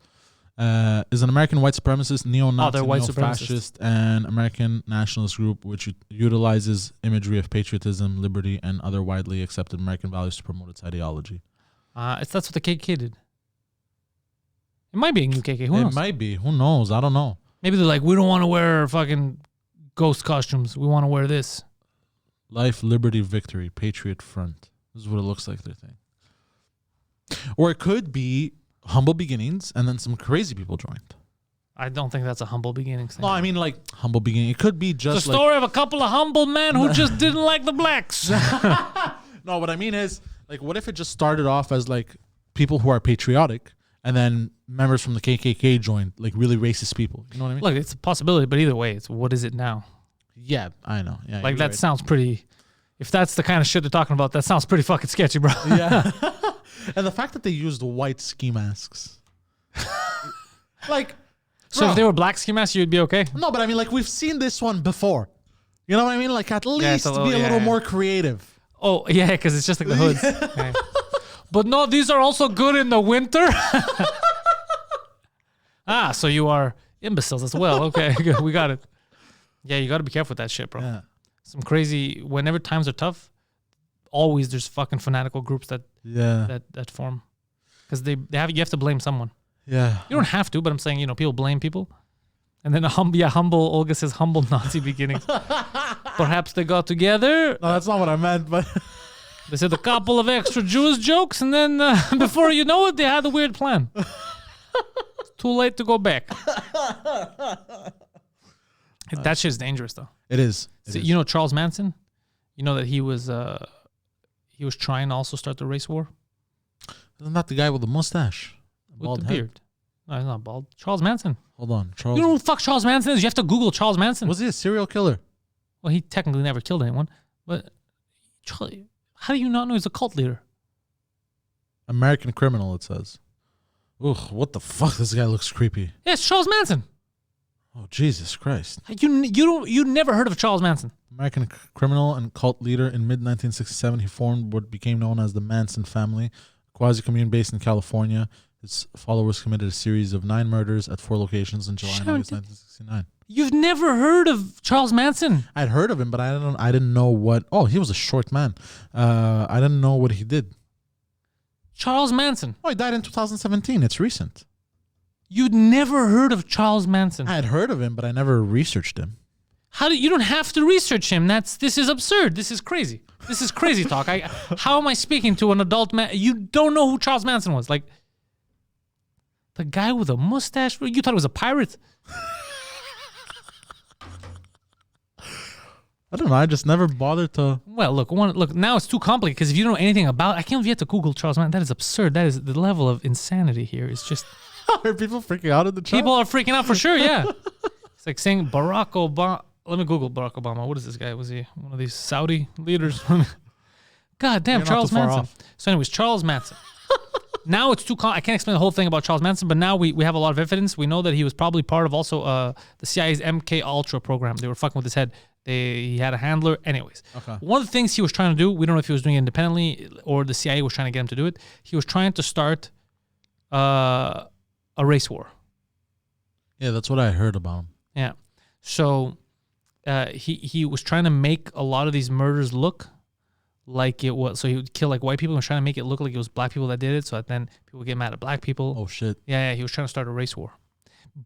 Speaker 2: Is an American white supremacist, neo-Nazi,
Speaker 1: they're white
Speaker 2: neo-fascist, and American nationalist group which utilizes imagery of patriotism, liberty, and other widely accepted American values to promote its ideology.
Speaker 1: That's what the KKK did. It might be a new KKK. Who knows?
Speaker 2: It might be. Who knows? I don't know.
Speaker 1: Maybe they're like, we don't want to wear fucking ghost costumes. We want to wear this.
Speaker 2: Life, liberty, victory, Patriot Front. This is what it looks like, they're saying. Or it could be humble beginnings and then some crazy people joined.
Speaker 1: I don't think that's a humble beginning thing.
Speaker 2: No, I mean like humble beginning. It could be just
Speaker 1: the story of a couple of humble men who just didn't like the blacks.
Speaker 2: No, what I mean is, like, what if it just started off as like people who are patriotic and then members from the KKK joined, like really racist people. You know what I mean?
Speaker 1: Look, it's a possibility, but either way, it's what is it now?
Speaker 2: Yeah, I know. Yeah,
Speaker 1: like that
Speaker 2: right.
Speaker 1: sounds pretty. If that's the kind of shit they're talking about, that sounds pretty fucking sketchy, bro.
Speaker 2: Yeah. And the fact that they used white ski masks. Like,
Speaker 1: So
Speaker 2: bro,
Speaker 1: if they were black ski masks, you'd be okay?
Speaker 2: no, but I mean, like, we've seen this one before. You know what I mean? Like, at least
Speaker 1: it's a little-
Speaker 2: be a little
Speaker 1: yeah.
Speaker 2: more creative.
Speaker 1: Oh, yeah, because it's just like the hoods. Okay. But no, these are also good in the winter. So you are imbeciles as well. Okay, good. We got it. Yeah, you got to be careful with that shit, bro.
Speaker 2: Yeah.
Speaker 1: Some crazy, whenever times are tough, always there's fucking fanatical groups that form. Because you have to blame someone.
Speaker 2: Yeah.
Speaker 1: You don't have to, but I'm saying, people blame people. And then humble, Olga says humble Nazi beginnings. Perhaps they got together.
Speaker 2: No, that's not what I meant, but
Speaker 1: They said a couple of extra Jewish jokes, and then before you know it, they had a weird plan. It's too late to go back. That shit's dangerous, though.
Speaker 2: it is.
Speaker 1: See, you know Charles Manson? You know that he was trying to also start the race war?
Speaker 2: Isn't that the guy with the mustache?
Speaker 1: With the beard. No, he's not bald. Charles Manson.
Speaker 2: Hold on. Charles.
Speaker 1: You know who the fuck Charles Manson is? You have to Google Charles Manson.
Speaker 2: Was he a serial killer?
Speaker 1: Well, he technically never killed anyone. But how do you not know he's a cult leader?
Speaker 2: American criminal, it says. Ugh, what the fuck? This guy looks creepy.
Speaker 1: Yeah, it's Charles Manson.
Speaker 2: Oh, Jesus Christ.
Speaker 1: You never heard of Charles Manson.
Speaker 2: American criminal and cult leader. In mid-1967, he formed what became known as the Manson family, a quasi-commune based in California. His followers committed a series of 9 murders at 4 locations in July and August 1969.
Speaker 1: You've never heard of Charles Manson?
Speaker 2: I'd heard of him, but I didn't know what. Oh, he was a short man. I didn't know what he did.
Speaker 1: Charles Manson.
Speaker 2: Oh, he died in 2017. It's recent.
Speaker 1: You'd never heard of Charles Manson.
Speaker 2: I had heard of him, but I never researched him.
Speaker 1: You don't have to research him. This is absurd. This is crazy. This is crazy talk. How am I speaking to an adult man? You don't know who Charles Manson was. Like, the guy with a mustache? You thought he was a pirate?
Speaker 2: I don't know. I just never bothered to.
Speaker 1: Well, look, now it's too complicated because if you don't know anything about I can't believe you have to Google Charles Manson. That is absurd. That is the level of insanity here. It's just...
Speaker 2: Are people freaking out in the chat?
Speaker 1: People are freaking out for sure, yeah. It's like saying Barack Obama. Let me Google Barack Obama. What is this guy? Was he one of these Saudi leaders? God damn,
Speaker 2: You're not
Speaker 1: Charles
Speaker 2: too far
Speaker 1: Manson.
Speaker 2: off.
Speaker 1: So anyways, Charles Manson. Now it's too I can't explain the whole thing about Charles Manson, but now we have a lot of evidence. We know that he was probably part of also the CIA's MK Ultra program. They were fucking with his head. He had a handler. Anyways,
Speaker 2: Okay.
Speaker 1: one of the things he was trying to do, we don't know if he was doing it independently or the CIA was trying to get him to do it. He was trying to start a race war.
Speaker 2: Yeah, that's what I heard about him.
Speaker 1: Yeah. So he was trying to make a lot of these murders look like it was. So he would kill like white people and was trying to make it look like it was black people that did it. So that then people would get mad at black people.
Speaker 2: Oh, shit.
Speaker 1: Yeah, he was trying to start a race war.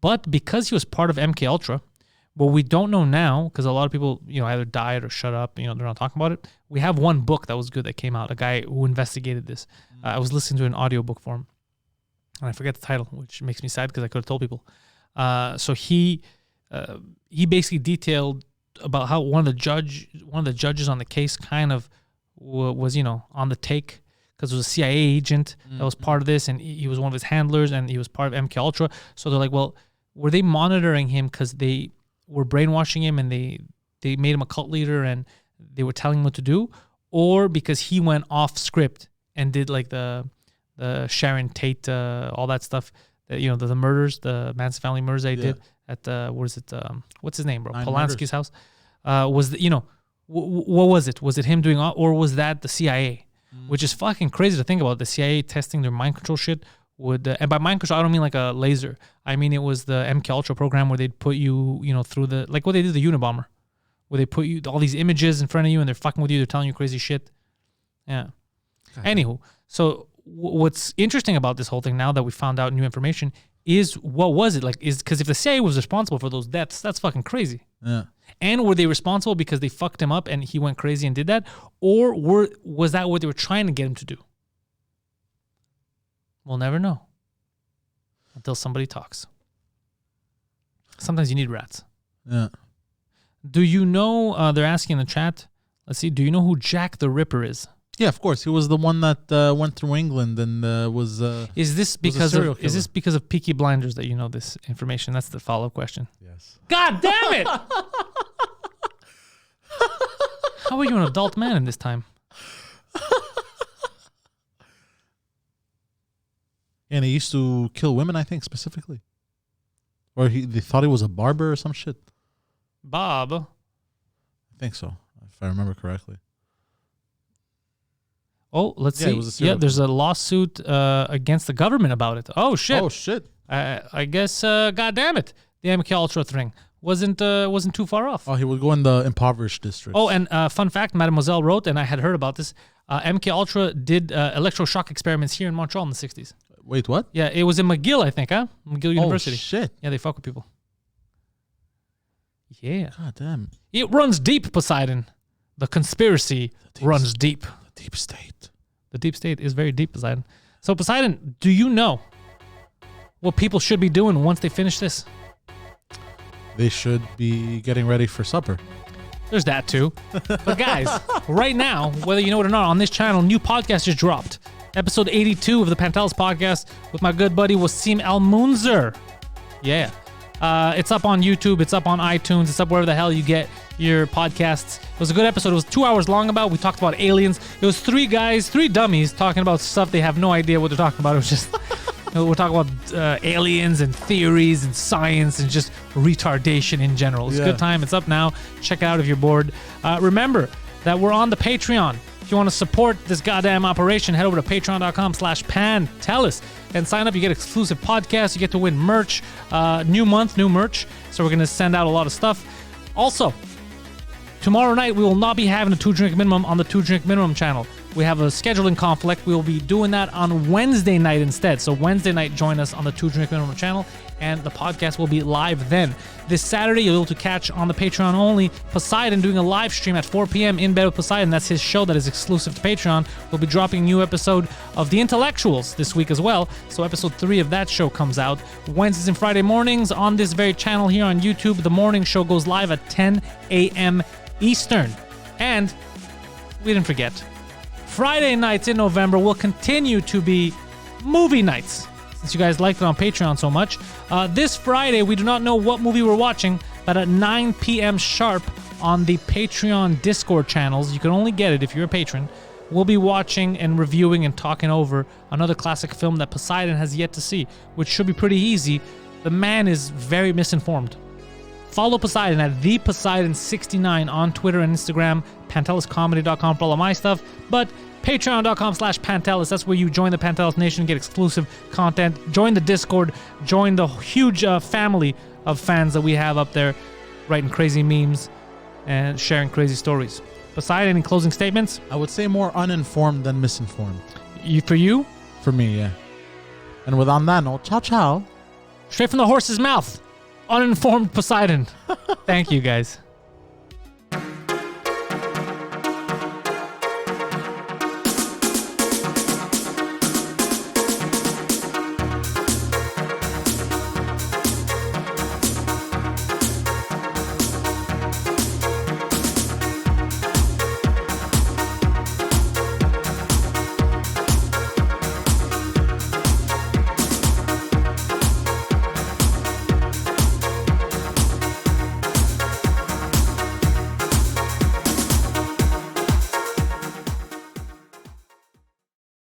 Speaker 1: But because he was part of MK Ultra, what we don't know now, because a lot of people, either died or shut up, they're not talking about it. We have one book that was good that came out, a guy who investigated this. I was listening to an audiobook for him. And I forget the title, which makes me sad because I could have told people. So he basically detailed about how one of the judges on the case kind of was on the take because it was a CIA agent that was part of this, and he was one of his handlers, and he was part of MK Ultra. So they're like, well, were they monitoring him because they were brainwashing him and they made him a cult leader and they were telling him what to do, or because he went off script and did like the Sharon Tate, all that stuff, that, you know, the murders, the Manson family murders they did at what's his name, bro? Polanski's house. What was it? Was it him doing, or was that the CIA? Which is fucking crazy to think about. The CIA testing their mind control shit would, and by mind control, I don't mean like a laser. I mean, it was the MK Ultra program where they'd put you, you know, through the, like what they did the Unabomber, where they put you all these images in front of you and they're fucking with you. They're telling you crazy shit. Yeah. Anywho, so what's interesting about this whole thing now that we found out new information is, what was it like? Is because if the CIA was responsible for those deaths, that's fucking crazy.
Speaker 2: Yeah.
Speaker 1: And were they responsible because they fucked him up and he went crazy and did that? Or was that what they were trying to get him to do? We'll never know until somebody talks. Sometimes you need rats.
Speaker 2: Yeah.
Speaker 1: Do you know, they're asking in the chat, let's see, do you know who Jack the Ripper is?
Speaker 2: Yeah, of course. He was the one that went through England and was.
Speaker 1: Is this because of Peaky Blinders that you know this information? That's the follow-up question.
Speaker 2: Yes.
Speaker 1: God damn it! How are you an adult man in this time?
Speaker 2: And he used to kill women, I think, specifically. Or they thought he was a barber or some shit.
Speaker 1: Bob.
Speaker 2: I think so, if I remember correctly.
Speaker 1: Oh, let's see. Yeah, there's a lawsuit against the government about it. Oh shit.
Speaker 2: Oh shit.
Speaker 1: I guess. God damn it. The MK Ultra thing wasn't too far off.
Speaker 2: Oh, he would go in the impoverished districts.
Speaker 1: Oh, and fun fact, Mademoiselle wrote, and I had heard about this. MK Ultra did electroshock experiments here in Montreal in the 60s.
Speaker 2: Wait, what?
Speaker 1: Yeah, it was in McGill, I think, huh? McGill University.
Speaker 2: Oh shit.
Speaker 1: Yeah, they fuck with people. Yeah.
Speaker 2: God damn.
Speaker 1: It runs deep, Poseidon. The conspiracy runs deep.
Speaker 2: The deep state.
Speaker 1: The deep state is very deep, Poseidon. So, Poseidon, do you know what people should be doing once they finish this?
Speaker 2: They should be getting ready for supper.
Speaker 1: There's that too. But guys, right now, whether you know it or not, on this channel, new podcast just dropped. Episode 82 of the Pantelis podcast with my good buddy Wasim Al-Munzer. Yeah. It's up on YouTube. It's up on iTunes. It's up wherever the hell you get your podcasts. It was a good episode. It was 2 hours long about. We talked about aliens. It was three dummies talking about stuff they have no idea what they're talking about. It was just, we're talking about aliens and theories and science and just retardation in general. It's a good time. It's up now. Check it out if you're bored. Remember that we're on the Patreon. If you want to support this goddamn operation, head over to patreon.com/Pantelis and sign up. You get exclusive podcasts. You get to win merch. New month, new merch. So we're going to send out a lot of stuff. Also, tomorrow night, we will not be having a 2-drink minimum on the 2-drink minimum channel. We have a scheduling conflict. We will be doing that on Wednesday night instead. So Wednesday night, join us on the 2-drink minimum channel, and the podcast will be live then. This Saturday, you'll be able to catch on the Patreon only Poseidon doing a live stream at 4 p.m. in bed with Poseidon. That's his show that is exclusive to Patreon. We'll be dropping a new episode of The Intellectuals this week as well. So episode 3 of that show comes out Wednesdays and Friday mornings on this very channel here on YouTube. The morning show goes live at 10 a.m. Eastern. And we didn't forget, Friday nights in November will continue to be movie nights, since you guys liked it on Patreon so much. This Friday, we do not know what movie we're watching, but at 9 p.m. sharp on the Patreon Discord channels, you can only get it if you're a patron, we'll be watching and reviewing and talking over another classic film that Poseidon has yet to see, which should be pretty easy. The man is very misinformed. Follow Poseidon at ThePoseidon69 on Twitter and Instagram, PantelisComedy.com for all of my stuff, but Patreon.com/Pantelis, that's where you join the Pantelis Nation, get exclusive content, join the Discord, join the huge family of fans that we have up there, writing crazy memes and sharing crazy stories. Poseidon, any closing statements?
Speaker 2: I would say more uninformed than misinformed.
Speaker 1: For you?
Speaker 2: For me, yeah. And with on that note, ciao ciao.
Speaker 1: Straight from the horse's mouth. Uninformed Poseidon. Thank you, guys.